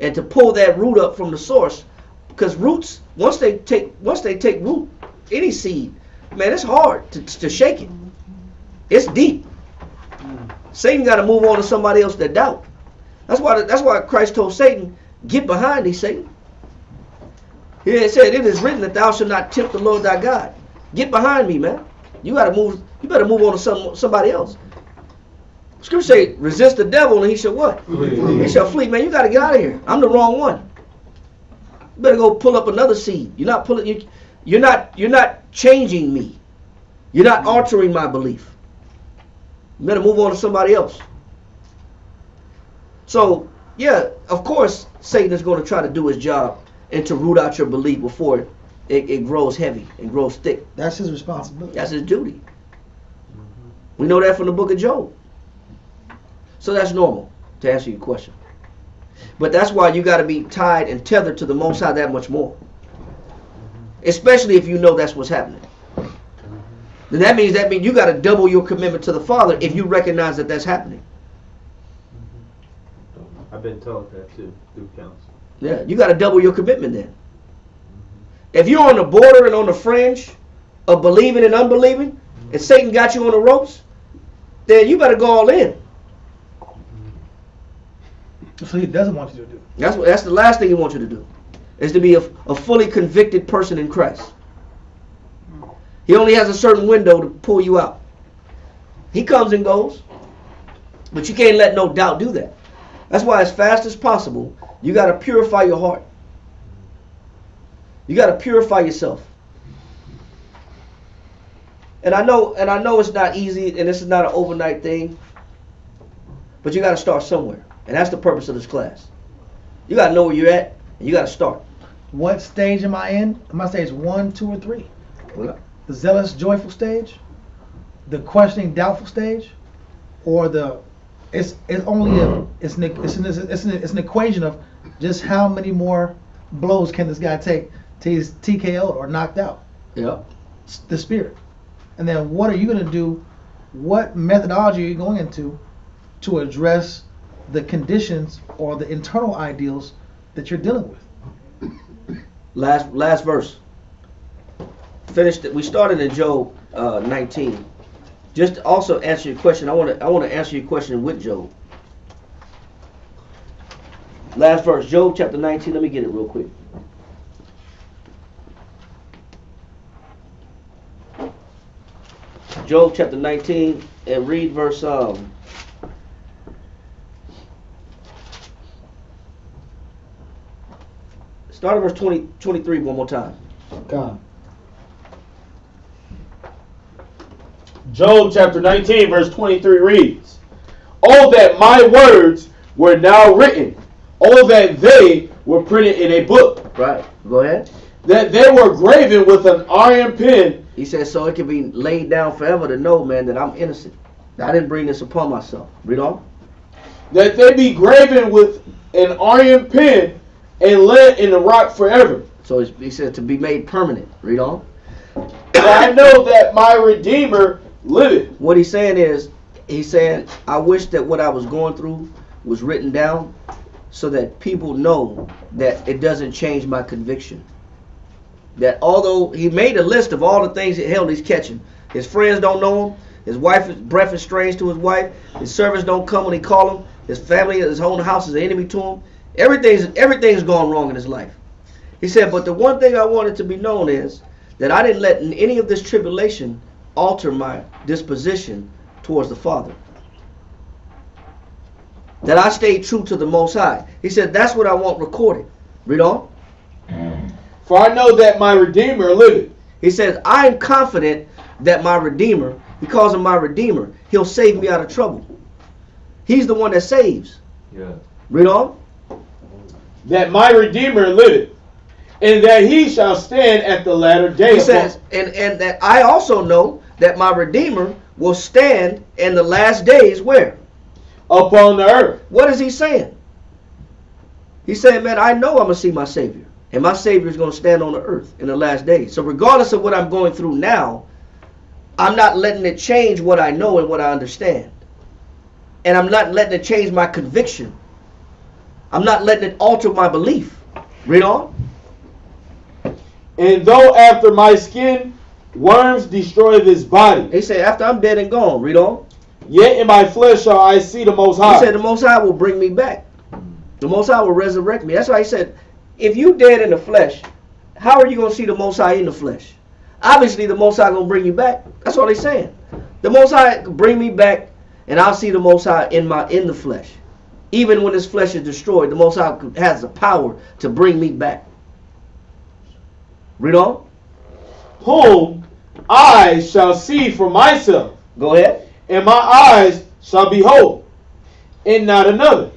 and to pull that root up from the source. Because roots, once they take root, any seed, man, it's hard to shake it. It's deep. Satan got to move on to somebody else that doubt. That's why Christ told Satan, "Get behind thee, Satan." He said, "It is written that thou shalt not tempt the Lord thy God." Get behind me, man. You better move on to somebody else. Scripture say, "Resist the devil and he shall what? He shall flee." Man, you got to get out of here. I'm the wrong one. You better go pull up another seed. You're not changing me. You're not altering my belief. You better move on to somebody else. So, yeah, of course, Satan is going to try to do his job and to root out your belief before it grows heavy and grows thick. That's his responsibility. That's his duty. We know that from the book of Job. So that's normal, to answer your question. But that's why you got to be tied and tethered to the Most High that much more. Especially if you know that's what's happening. Then that means you got to double your commitment to the Father if you recognize that that's happening. I've been told that too, through counsel. Yeah, you got to double your commitment then. If you're on the border and on the fringe of believing and unbelieving, and Satan got you on the ropes, then you better go all in. That's what he doesn't want you to do. That's the last thing he wants you to do, is to be a fully convicted person in Christ. He only has a certain window to pull you out. He comes and goes, but you can't let no doubt do that. That's why, as fast as possible, you got to purify your heart. You got to purify yourself. And I know it's not easy, and this is not an overnight thing. But you got to start somewhere, and that's the purpose of this class. You got to know where you're at, and you got to start. What stage am I in? Am I stage 1, 2, or 3? What? The zealous, joyful stage, the questioning, doubtful stage, or the it's an equation of just how many more blows can this guy take till he's TKO'd or knocked out. Yeah. The spirit, and then what are you going to do? What methodology are you going into to address the conditions or the internal ideals that you're dealing with? Last verse. Finished it. We started in Job 19. Just to also answer your question, I want to answer your question with Job. Last verse, Job chapter 19. Let me get it real quick. Job chapter 19, and read verse start at verse 23 one more time. God. Job chapter 19 verse 23 reads, "Oh, that my words were now written, oh, that they were printed in a book." Right, go ahead. That they were graven with an iron pen. He says, so it can be laid down forever to know, man, that I'm innocent. That I didn't bring this upon myself. Read on. That they be graven with an iron pen and let in the rock forever. So he says to be made permanent. Read on. For I know that my Redeemer liveth. What he's saying is, he's saying, I wish that what I was going through was written down so that people know that it doesn't change my conviction. That although he made a list of all the things he's catching, his friends don't know him, his wife's breath is strange to his wife, his servants don't come when he call him, his family, his own house is an enemy to him. Everything's gone wrong in his life. He said, but the one thing I wanted to be known is that I didn't let any of this tribulation alter my disposition towards the Father. That I stayed true to the Most High. He said, that's what I want recorded. Read on. For I know that my Redeemer liveth. He says, I am confident that my Redeemer, because of my Redeemer, he'll save me out of trouble. He's the one that saves. Yeah. Read on. That my Redeemer liveth, and that he shall stand at the latter day. He says, and that I also know that my Redeemer will stand in the last days where? Upon the earth. What is he saying? He's saying, man, I know I'm going to see my Savior. And my Savior is going to stand on the earth in the last days. So regardless of what I'm going through now, I'm not letting it change what I know and what I understand. And I'm not letting it change my conviction. I'm not letting it alter my belief. Read on. And though after my skin worms destroy this body. He said, after I'm dead and gone. Read on. Yet in my flesh shall I see the Most High. He said the Most High will bring me back. The Most High will resurrect me. That's why he said, if you dead in the flesh, how are you going to see the Most High in the flesh? Obviously, the Most High going to bring you back. That's all he's saying. The Most High bring me back, and I'll see the Most High in the flesh. Even when this flesh is destroyed, the Most High has the power to bring me back. Read on. Whom I shall see for myself. Go ahead. And my eyes shall behold, and not another.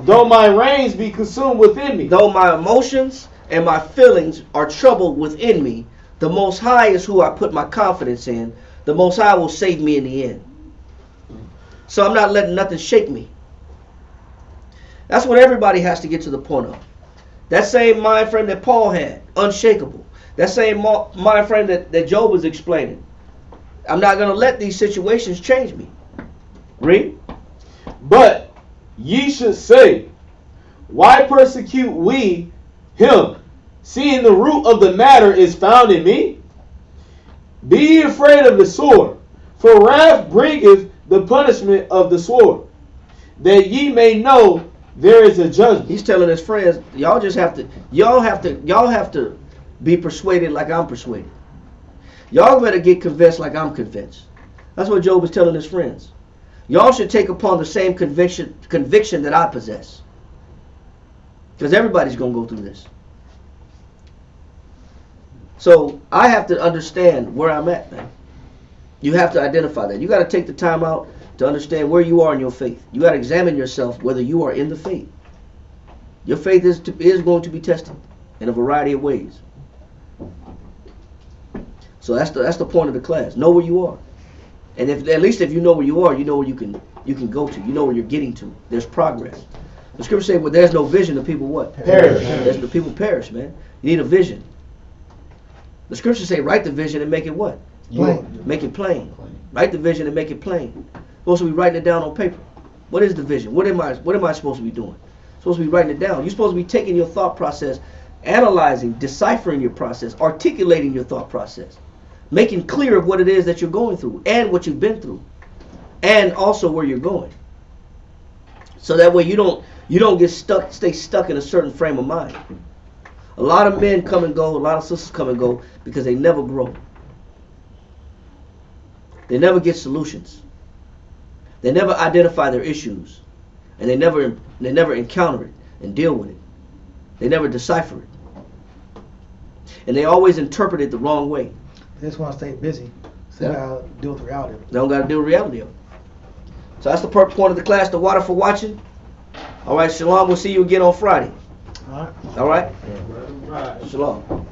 Though my reins be consumed within me. Though my emotions and my feelings are troubled within me, the Most High is who I put my confidence in. The Most High will save me in the end. So I'm not letting nothing shake me. That's what everybody has to get to the point of. That same mind frame that Paul had, unshakable. That same mind frame that Job was explaining. I'm not going to let these situations change me. Read. But ye should say, why persecute we him, seeing the root of the matter is found in me? Be ye afraid of the sword, for wrath bringeth the punishment of the sword, that ye may know there is a judgment. He's telling his friends, y'all have to be persuaded like I'm persuaded. Y'all better get convinced like I'm convinced. That's what Job is telling his friends. Y'all should take upon the same conviction that I possess. Because everybody's going to go through this. So I have to understand where I'm at, man. You have to identify that. You got to take the time out to understand where you are in your faith. You got to examine yourself whether you are in the faith. Your faith is going to be tested in a variety of ways. So that's the point of the class. Know where you are. And at least if you know where you are, you know where you can go to. You know where you're getting to. There's progress. The scripture says, "Where there's no vision, the people what? Perish. The people perish, man. You need a vision. The scriptures say, write the vision and make it what? Plain. Make it plain. Write the vision and make it plain. Supposed to be writing it down on paper. What is the vision? What am I supposed to be doing? Supposed to be writing it down. You're supposed to be taking your thought process, analyzing, deciphering your process, articulating your thought process, making clear of what it is that you're going through and what you've been through, and also where you're going. So that way you don't stay stuck in a certain frame of mind. A lot of men come and go, a lot of sisters come and go because they never grow. They never get solutions. They never identify their issues, and they never encounter it and deal with it. They never decipher it, and they always interpret it the wrong way. They just want to stay busy. So they gotta deal with the reality of it. They don't got to deal with the reality of it. So that's the point of the class. The water for watching. All right, shalom. We'll see you again on Friday. All right. All right. Shalom.